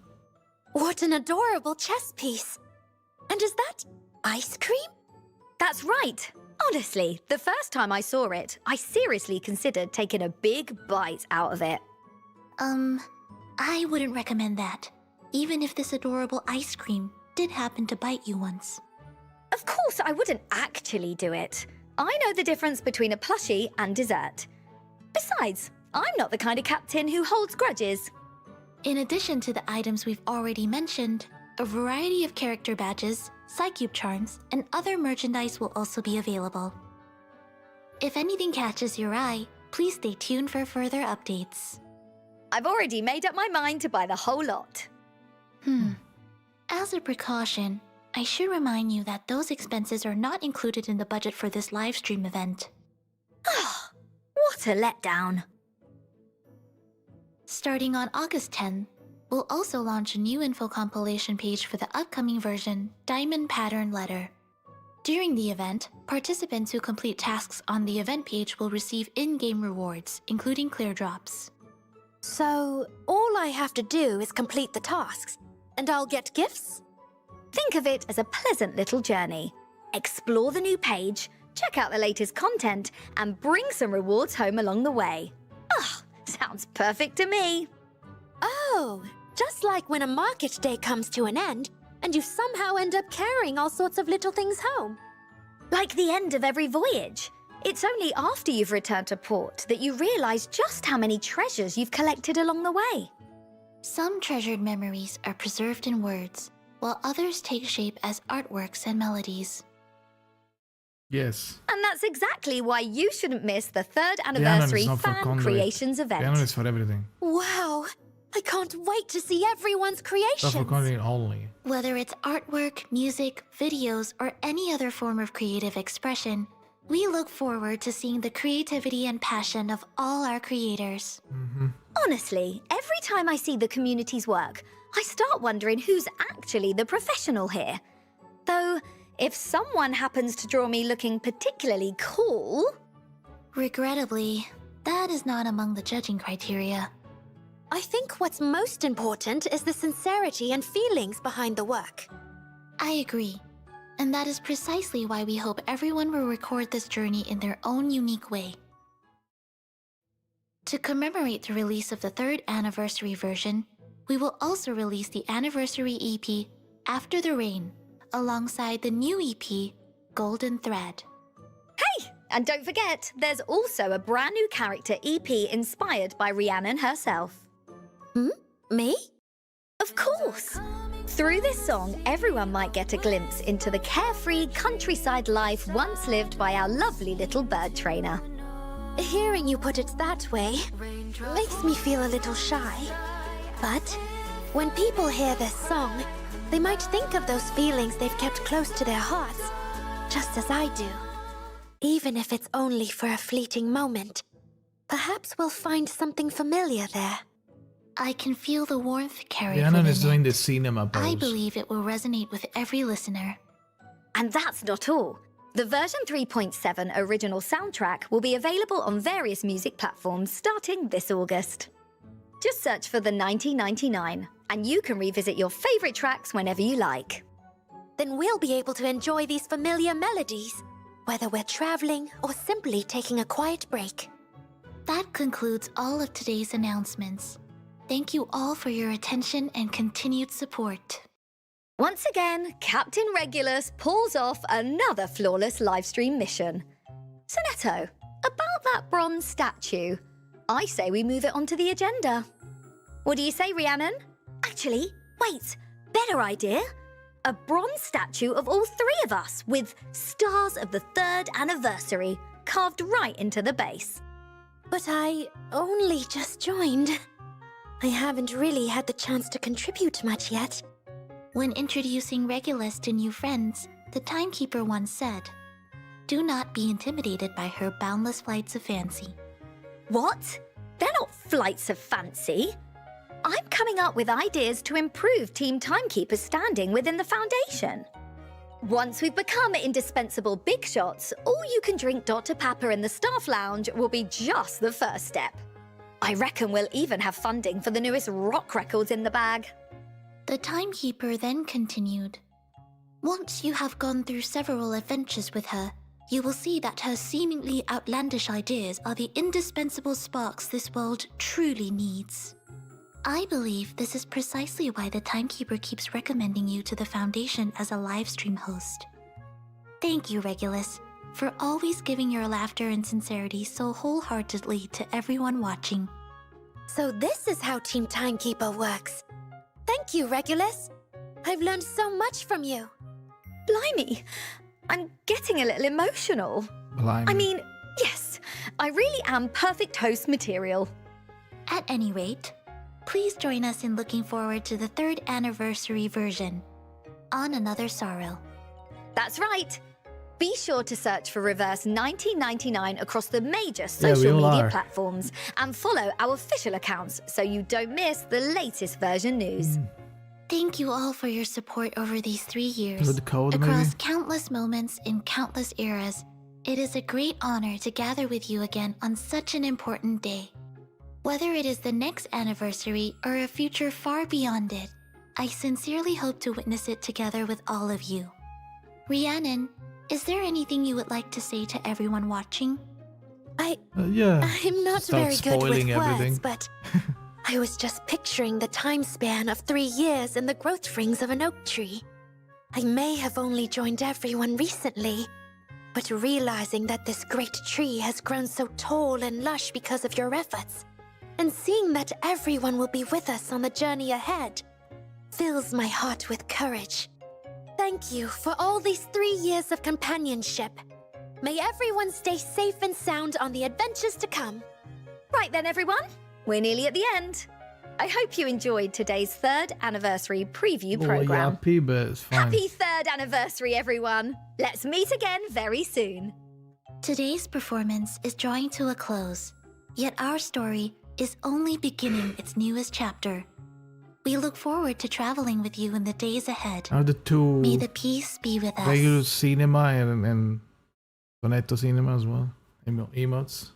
What an adorable chess piece. And is that ice cream? That's right. Honestly, the first time I saw it, I seriously considered taking a big bite out of it. I wouldn't recommend that, even if this adorable ice cream did happen to bite you once. Of course, I wouldn't actually do it. I know the difference between a plushie and dessert. Besides, I'm not the kind of captain who holds grudges. In addition to the items we've already mentioned, a variety of character badges, Psycube charms, and other merchandise will also be available. If anything catches your eye, please stay tuned for further updates. I've already made up my mind to buy the whole lot. As a precaution, I should remind you that those expenses are not included in the budget for this livestream event. What a letdown. Starting on August 10, we'll also launch a new info compilation page for the upcoming version, Diamond Pattern Letter. During the event, participants who complete tasks on the event page will receive in-game rewards, including clear drops. So, all I have to do is complete the tasks, and I'll get gifts? Think of it as a pleasant little journey. Explore the new page, check out the latest content, and bring some rewards home along the way. Sounds perfect to me. Oh, just like when a market day comes to an end, and you somehow end up carrying all sorts of little things home. Like the end of every voyage. It's only after you've returned to port that you realize just how many treasures you've collected along the way. Some treasured memories are preserved in words, while others take shape as artworks and melodies. Yes. And that's exactly why you shouldn't miss the 3rd The Anon anniversary is not for Fan conduit. Creations The Anon event. is for everything. Wow, I can't wait to see everyone's Not creations. for conduit only. Whether it's artwork, music, videos, or any other form of creative expression, we look forward to seeing the creativity and passion of all our creators. Honestly, every time I see the community's work, I start wondering who's actually the professional here. Though, if someone happens to draw me looking particularly cool... Regrettably, that is not among the judging criteria. I think what's most important is the sincerity and feelings behind the work. I agree. And that is precisely why we hope everyone will record this journey in their own unique way. To commemorate the release of the 3rd anniversary version, we will also release the anniversary EP, After the Rain, alongside the new EP, Golden Thread. Hey! And don't forget, there's also a brand new character EP inspired by Rhiannon herself. Me? Of course! Through this song, everyone might get a glimpse into the carefree countryside life once lived by our lovely little bird trainer. Hearing you put it that way makes me feel a little shy. But when people hear this song, they might think of those feelings they've kept close to their hearts, just as I do. Even if it's only for a fleeting moment, perhaps we'll find something familiar there. I can feel the warmth carried The Anon is within doing it. the cinema pose. I believe it will resonate with every listener. And that's not all. The version 3.7 original soundtrack will be available on various music platforms starting this August. Just search for the 1999, and you can revisit your favorite tracks whenever you like. Then we'll be able to enjoy these familiar melodies, whether we're traveling or simply taking a quiet break. That concludes all of today's announcements. Thank you all for your attention and continued support. Once again, Captain Regulus pulls off another flawless livestream mission. Sonetto, about that bronze statue. I say we move it onto the agenda. What do you say, Rhiannon? Actually, wait, better idea. A bronze statue of all three of us with stars of the 3rd anniversary carved right into the base. But I only just joined. I haven't really had the chance to contribute much yet. When introducing Regulus to new friends, the timekeeper once said, "Do not be intimidated by her boundless flights of fancy." What? They're not flights of fancy. I'm coming up with ideas to improve Team Timekeeper's standing within the Foundation. Once we've become indispensable big shots, all-you-can-drink Dr. Pepper in the staff lounge will be just the first step. I reckon we'll even have funding for the newest rock records in the bag. The timekeeper then continued, "Once you have gone through several adventures with her, you will see that her seemingly outlandish ideas are the indispensable sparks this world truly needs. I believe this is precisely why the timekeeper keeps recommending you to the Foundation as a livestream host. Thank you, Regulus, for always giving your laughter and sincerity so wholeheartedly to everyone watching." So this is how Team Timekeeper works. Thank you, Regulus. I've learned so much from you. Blimey, I'm getting a little emotional. Blimey. I mean, yes, I really am perfect host material. At any rate, please join us in looking forward to the 3rd anniversary version, On Another Sorrow. That's right. Be sure to search for Reverse 1999 across the major Yeah, we social all media are. platforms and follow our official accounts so you don't miss the latest version news. Thank you all for your support over these 3 years. With the code, Across maybe? countless moments in countless eras, it is a great honor to gather with you again on such an important day. Whether it is the next anniversary or a future far beyond it, I sincerely hope to witness it together with all of you. Rhiannon, is there anything you would like to say to everyone watching? Yeah. I'm not Start very good with spoiling words, everything. but I was just picturing the time span of 3 years in the growth rings of an oak tree. I may have only joined everyone recently, but realizing that this great tree has grown so tall and lush because of your efforts, and seeing that everyone will be with us on the journey ahead, fills my heart with courage. Thank you for all these 3 years of companionship. May everyone stay safe and sound on the adventures to come. Right then, everyone, we're nearly at the end. I hope you enjoyed today's 3rd anniversary preview program. Happy, but it's fine. Happy 3rd anniversary, everyone. Let's meet again very soon. Today's performance is drawing to a close, yet our story is only beginning its newest chapter. We look forward to traveling with you in the days ahead. Are the two May the peace be with us. regular cinema and Sonetto cinema as well? Emotes?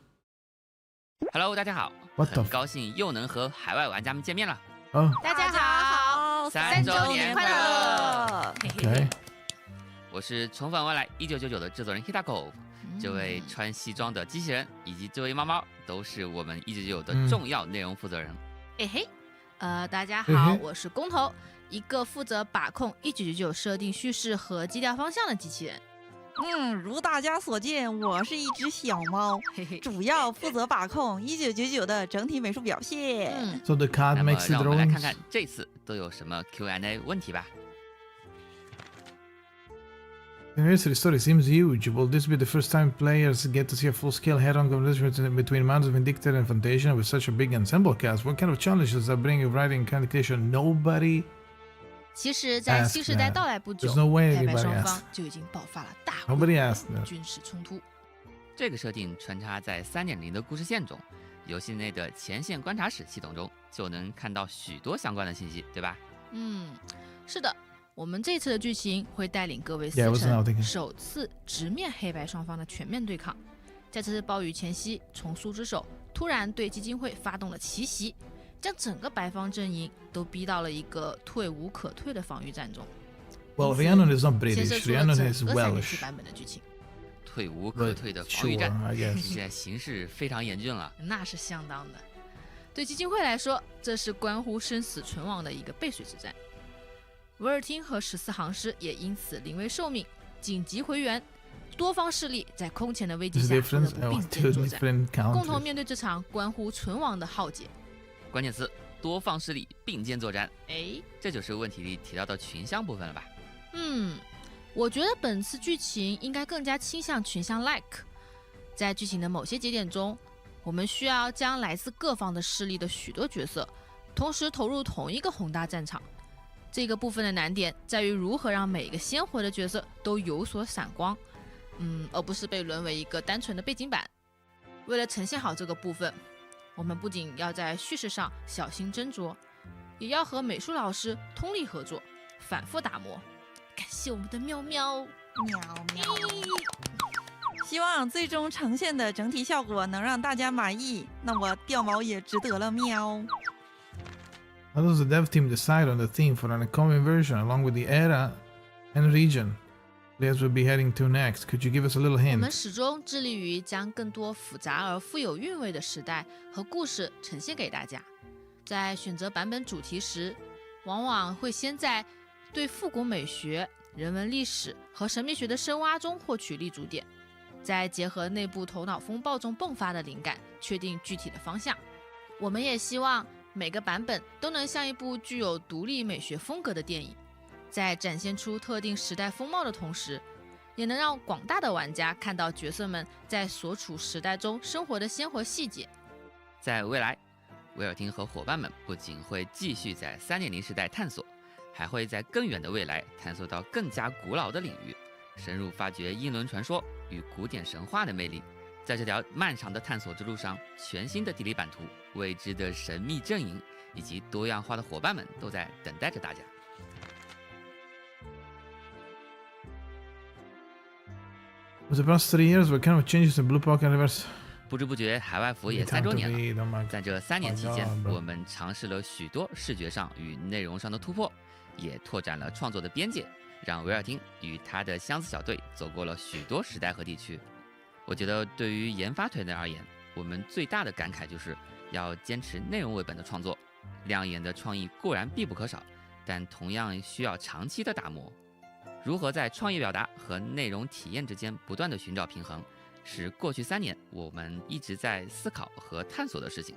Hello， 大家好， What the 很高兴又能和海外玩家们见面了。 Oh, 大家好3周年快乐！ okay. 我是重返未来1999的制作人 Hitako，这位穿西装的机器人以及这位猫猫都是我们1999的重要内容负责人。哎嘿，大家嗯好，哼我是工头，一个负责把控1999设定叙事和基调方向的机器人。如大家所见，我是一只小猫，主要负责把控1999的整体美术表现。So the card 那么 makes the 让我们来 drawings. 看看这次都有什么 Q&A 问题吧。 The anniversary story seems huge. Will this be the first time players get to see a full-scale head-on competition between Mount of Vindictor and Foundation with such a big ensemble cast? What kind of challenges are bringing writing communication? Nobody. 其实，在 Ask 新时代 that. 到来不久， There's no way 黑白 anybody 双 asked. 方就已经爆发了大 Nobody 规模 asked 的 that. 军事冲突。这个设定穿插在3.0的故事线中，游戏内的前线观察室系统中就能看到许多相关的信息，对吧？是的，我们这次的剧情会带领各位死 Yeah, I wasn't out 神 thinking. 首次直面黑白双方的全面对抗。在这次暴雨前夕，重塑之手突然对基金会发动了奇袭，将整个白方阵营都逼到了一个退无可退的防御战中。 Well, Rhiannon is not 牵涉 British. 出了 Rhiannon 整 is 个3.4 Welsh. 版本的剧情。退无可退的防御 Sure, 战， I guess. 现在形势非常严峻了。那是相当的。对基金会来说，这是关乎生死存亡的一个背水之战。维尔汀和14行师也因此临危受命，紧急回援，多方势力在空前的危机 There's 下 a 不得 difference. 不 Oh, 并 two 肩作战， different 共同 countries. 面对这场关乎存亡的浩劫。关键词：多方势力并肩作战。哎，这就是问题里提到的群像部分了吧？我觉得本次剧情应该更加倾向群像 like。在剧情的某些节点中，我们需要将来自各方的势力的许多角色同时投入同一个宏大战场。这个部分的难点在于如何让每一个鲜活的角色都有所闪光，而不是被沦为一个单纯的背景板。为了呈现好这个部分，我们不仅要在叙事上小心斟酌，也要和美术老师通力合作，反复打磨。感谢我们的喵喵喵喵。希望最终呈现的整体效果能让大家满意，那我掉毛也值得了喵。 How does the dev team decide on the theme for an upcoming version, along with the era and region players will be heading to next? Could you give us a little 我们 hint? 始终致力于将更多复杂而富有韵味的时代和故事呈现给大家。在选择版本主题时，往往会先在对复古美学、人文历史和神秘学的深挖中获取立足点，再结合内部头脑风暴中迸发的灵感，确定具体的方向。我们也希望每个版本都能像一部具有独立美学风格的电影，在展现出特定时代风貌的同时，也能让广大的玩家看到角色们在所处时代中生活的鲜活细节。在未来，威尔汀和伙伴们不仅会继续在3.0时代探索，还会在更远的未来探索到更加古老的领域，深入发掘英伦传说与古典神话的魅力。在这条漫长的探索之路上，全新的地理版图、未知的神秘阵营以及多样化的伙伴们都在等待着大家。With the past 3 years, what kind of changes in Blue Pocket Universe? 不知不觉，海外服也 Time 3周 to 年了。 read, oh my 在这3年期间 God, bro. 我们尝试了许多视觉上与内容上的突破，也拓展了创作的边界，让维尔汀与他的箱子小队走过了许多时代和地区。我觉得对于研发团队而言，我们最大的感慨就是要坚持内容为本的创作。亮眼的创意固然必不可少，但同样需要长期的打磨。如何在创意表达和内容体验之间不断的寻找平衡，是过去3年我们一直在思考和探索的事情。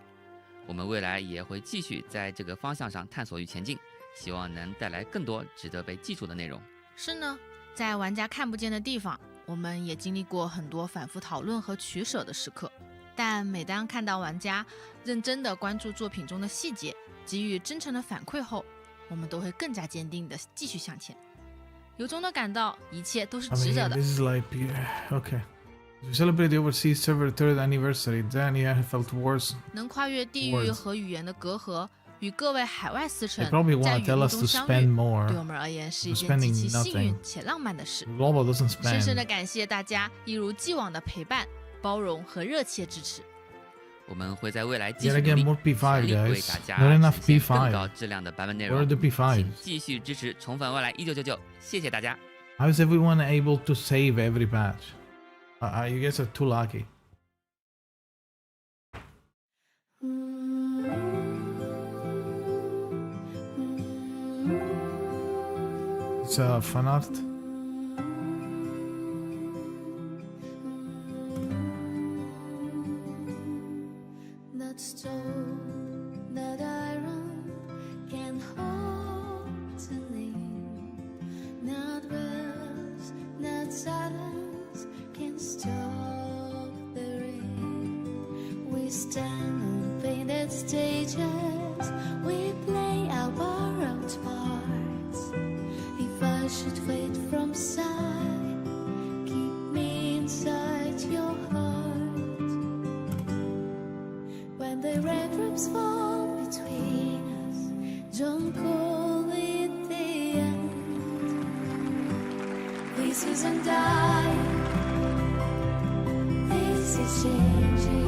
我们未来也会继续在这个方向上探索与前进，希望能带来更多值得被记住的内容。是呢，在玩家看不见的地方，我们也经历过很多反复讨论和取舍的时刻，但每当看到玩家认真地关注作品中的细节，给予真诚的反馈后，我们都会更加坚定地继续向前，由衷地感到一切都是 I 值 mean, 得的。 this is like, okay. To celebrate the overseas server 3rd anniversary, then I felt worse. 能跨越地域 Words. 和语言的隔阂，与各位海外司 They 臣 probably 在 want 语 to tell 录 us 中 to 相 spend 遇， more. 对我们而言是一 We're 件极 spending 其幸运 nothing. 且浪漫的事。 Global doesn't 深深 spend. 地感谢大家一如既往的陪伴、包容和热切支持。我们会在未来继 Yet 续努 again, 力， more P5, 全力为 guys. 大家 Not enough 实现更 P5. 高质量的版本内 Where are 容。 the P5s? 请继续支持《重返未来1999》，谢谢大家。 How is everyone able to save every patch? You guys are too lucky. It's fan art. That stone, that iron can hold to lean. Not words, not silence can stop the rain. We stand on painted stages, we play our borrowed parts. If I should fade from sight, keep me inside your heart. When the raindrops fall between us, don't call it the end. This isn't dying, this is changing.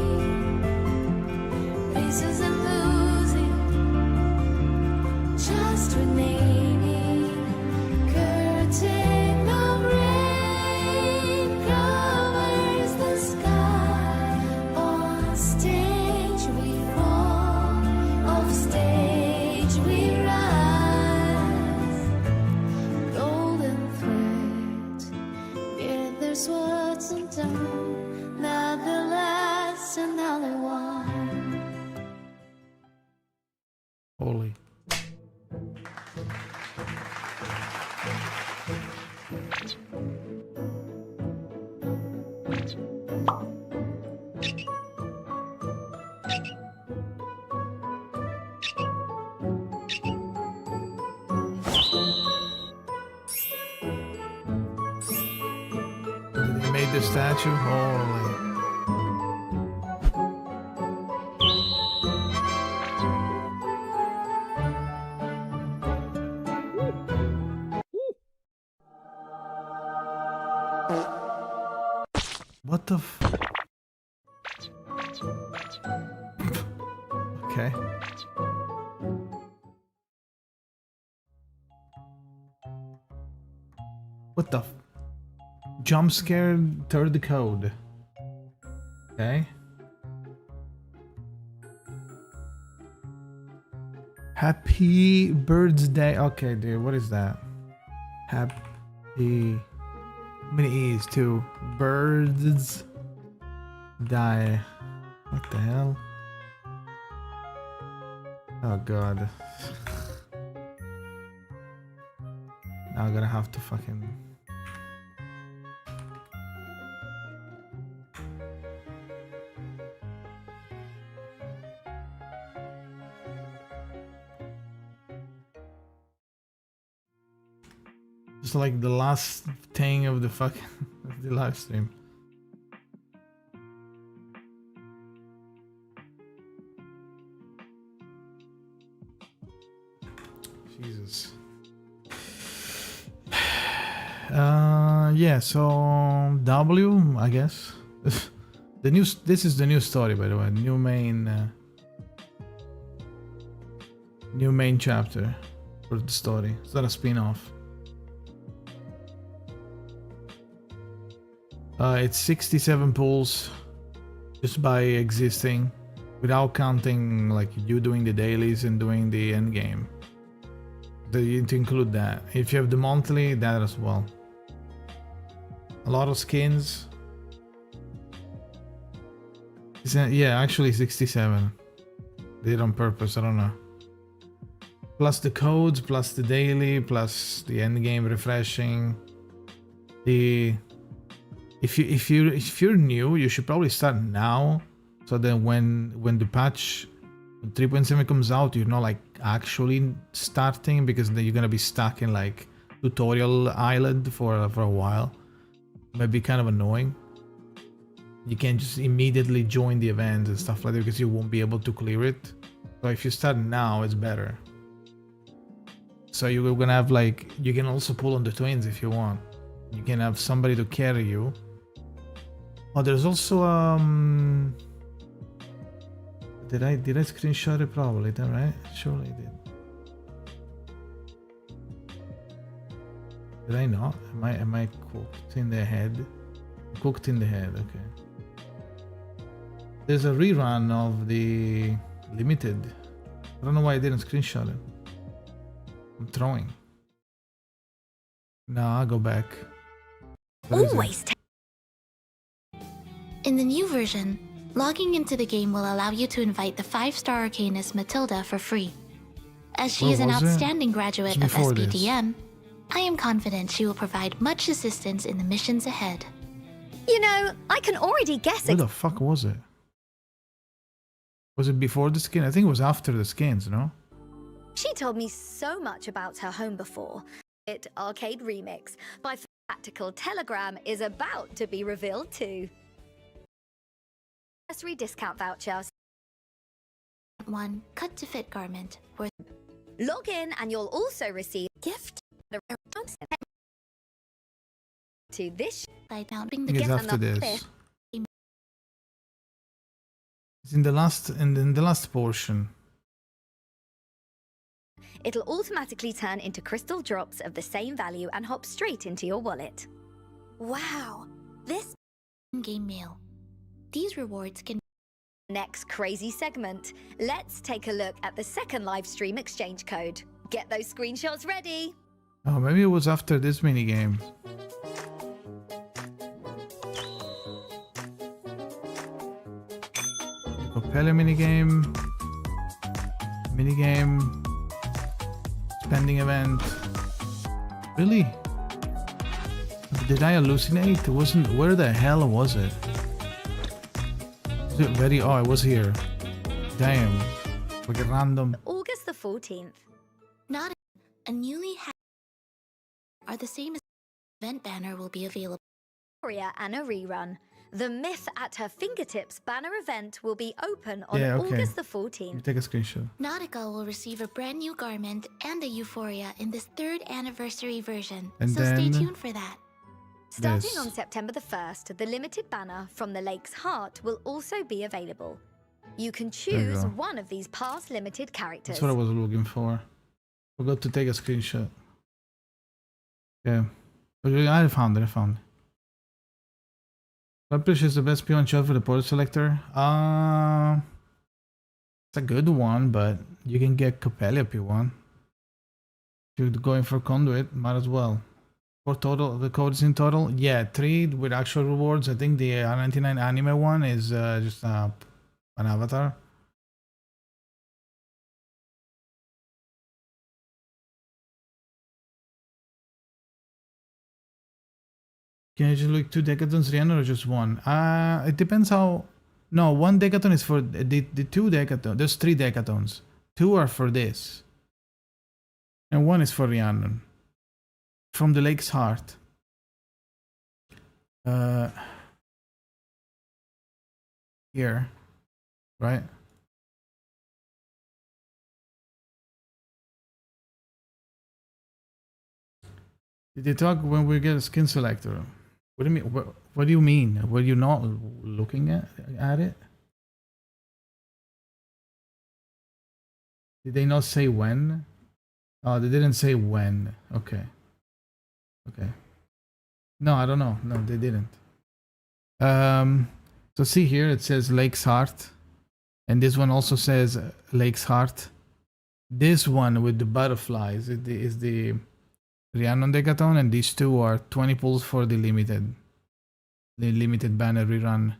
This isn't losing, just remaining. Curtain of rain covers the sky. On stage we fall, off stage we rise. Golden thread, yeah, there's what Holy. They made the statue. Holy. What the f... Okay. What the f... Jump scare, third code. Okay. Happy birthday. Okay, dude, what is that? Happy... How many E's too? Birds die. What the hell? Oh god. Now I'm gonna have to fucking... It's like the last thing of the fucking of the live stream. Jesus. Yeah, so W, I guess. The new, this is the new story, by the way. New main chapter for the story. It's not a spin-off. It's 67 pulls just by existing, without counting like you doing the dailies and doing the end game. You need to include that. If you have the monthly, that as well. A lot of skins. Yeah, actually 67. Did it on purpose, I don't know. Plus the codes, plus the daily, plus the end game refreshing. If you're new, you should probably start now, so then when the patch 3.7 comes out, you're not like actually starting, because then you're gonna be stuck in like tutorial island for a while. Might be kind of annoying. You can't just immediately join the events and stuff like that because you won't be able to clear it. So if you start now, it's better. So you're gonna have like, you can also pull on the twins if you want. You can have somebody to carry you. Oh, there's also did I screenshot it? Probably, that right? Surely I did. Did I not? Am I cooked in the head? Cooked in the head, okay. There's a rerun of the limited. I don't know why I didn't screenshot it. I'm throwing. No, I'll go back. Always. In the new version, logging into the game will allow you to invite the 5-star arcanist Matilda for free. As she is an outstanding graduate of SBDM, I am confident she will provide much assistance in the missions ahead. You know, I can already guess it. What the fuck was it? Was it before the skin? I think it was after the skins, no? She told me so much about her home before. It arcade remix by Tactical Telegram is about to be revealed too. Anniversary discount voucher. One cut-to-fit garment worth. Log in and you'll also receive gift to this by counting the after this. It's in the last portion. It'll automatically turn into crystal drops of the same value and hop straight into your wallet. Wow, this in-game mail. These rewards can... Next crazy segment. Let's take a look at the second live stream exchange code. Get those screenshots ready. Oh, maybe it was after this minigame. Capella minigame. Minigame. Spending event. Really? Did I hallucinate? It wasn't. Where the hell was it? Was it very. Oh, it was here. Damn. Like a random. August the 14th. Not a newly are the same as event banner will be available. Victoria and a rerun. The Myth at Her Fingertips banner event will be open on Yeah, okay. August the Let me 14th. take a screenshot. Nautica will receive a brand new garment and a Euphoria in this 3rd anniversary version, And so stay then tuned for that. Starting this. on September the 1st, the limited banner from the Lake's Heart will also be available. You can There you choose go. one of these past limited characters. That's what I was looking for. Forgot to take a screenshot. Yeah. I found it. Publish is the best peon shot for the port selector. It's a good one, but you can get Capelli if you want. If you're going for conduit, might as well. For total, the codes in total, yeah, 3 with actual rewards. I think the R99 anime one is just an avatar. Can you just look 2 decathlons, Rihanna, or just one? It depends how. No, 1 decathon is for the 2 decathlons. There's 3 decathlons. 2 are for this, and 1 is for Rhiannon. From the Lake's Heart. Here, right? Did they talk when we get a skin selector? What do you mean? What do you mean? Were you not looking at it? Did they not say when? Oh, they didn't say when. Okay. Okay. No, I don't know. No, they didn't. So see here, it says Lake's Heart, and this one also says Lake's Heart. This one with the butterflies is the Rhiannon Decathon, and these 2 are 20 pulls for the limited banner rerun.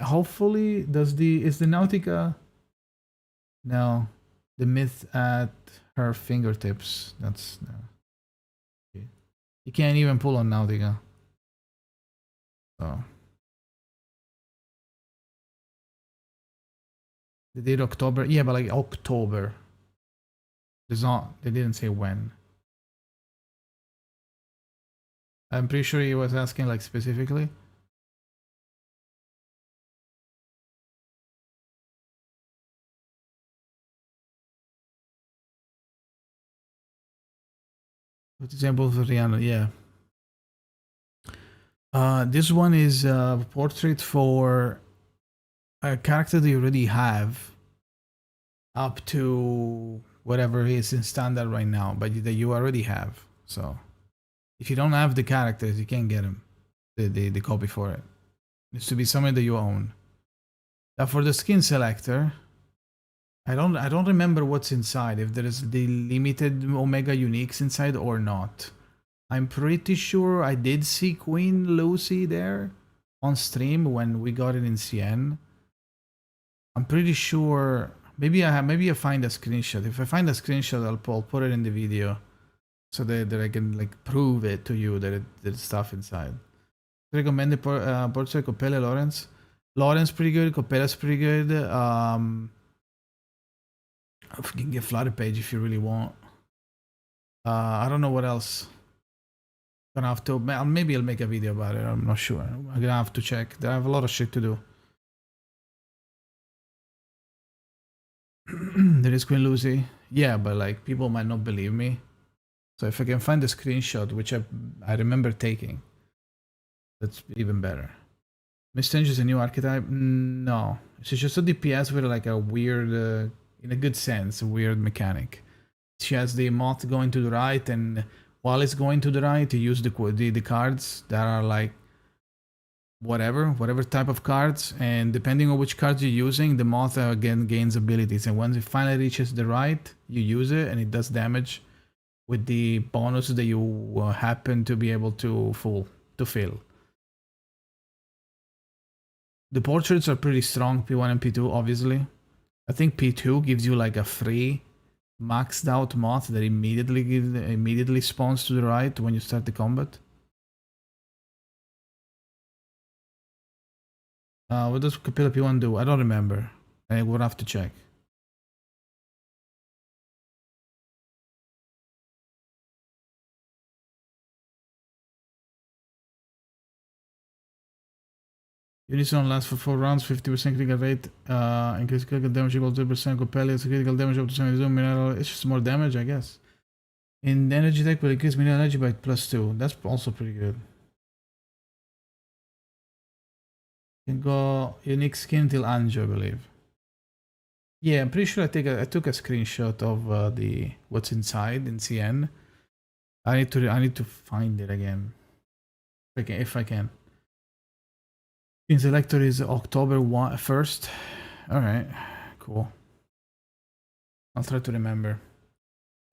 Hopefully, is the Nautica? No, the Myth at Her Fingertips. That's no. Okay. You can't even pull on Nautica. So they did October, yeah, but like October. There's not. They didn't say when. I'm pretty sure he was asking like specifically. For example, for Rihanna, yeah. This one is a portrait for a character that you already have up to whatever is in standard right now, but that you already have. So if you don't have the characters, you can't get them. The copy for it. It needs to be something that you own. Now for the skin selector, I don't remember what's inside, if there is the limited Omega Uniques inside or not. I'm pretty sure I did see Queen Lucy there on stream when we got it in CN. I'm pretty sure. Maybe I find a screenshot. If I find a screenshot, I'll put it in the video so that I can like prove it to you that there's stuff inside. Recommend the portrait Copella Lawrence. Lawrence pretty good. Copella's pretty good. You can get Flutter Page if you really want. I don't know what else. Gonna have to. Maybe I'll make a video about it. I'm not sure. I'm gonna have to check. I have a lot of shit to do. There is Queen Lucy. Yeah, but like people might not believe me. So if I can find the screenshot, which I remember taking, that's even better. Miss Strange is a new archetype? No. She's just a DPS with like a weird, in a good sense, a weird mechanic. She has the moth going to the right, and while it's going to the right, you use the cards that are like whatever type of cards, and depending on which cards you're using, the moth again gains abilities, and once it finally reaches the right, you use it and it does damage with the bonus that you happen to be able to fill. The portraits are pretty strong, P1 and P2 obviously, I think P2 gives you like a free maxed out mod that immediately spawns to the right when you start the combat. What does Capilla P1 do? I don't remember. I would have to check. Unison lasts for 4 rounds, 50% critical rate, increase critical damage equal to 2%, compelling critical damage up to 72 mineral. It's just more damage, I guess. In the energy deck will increase mineral energy by +2. That's also pretty good. You can go unique skin till Anjo, I believe. Yeah, I'm pretty sure I took a screenshot of the what's inside in CN. I need to find it again. If I can. Skin selector is October 1st. Alright, cool. I'll try to remember.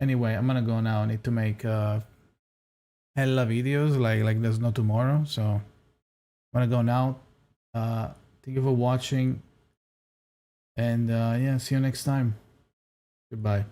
Anyway, I'm gonna go now. I need to make hella videos like there's no tomorrow. So I'm gonna go now. Thank you for watching. And yeah, see you next time. Goodbye.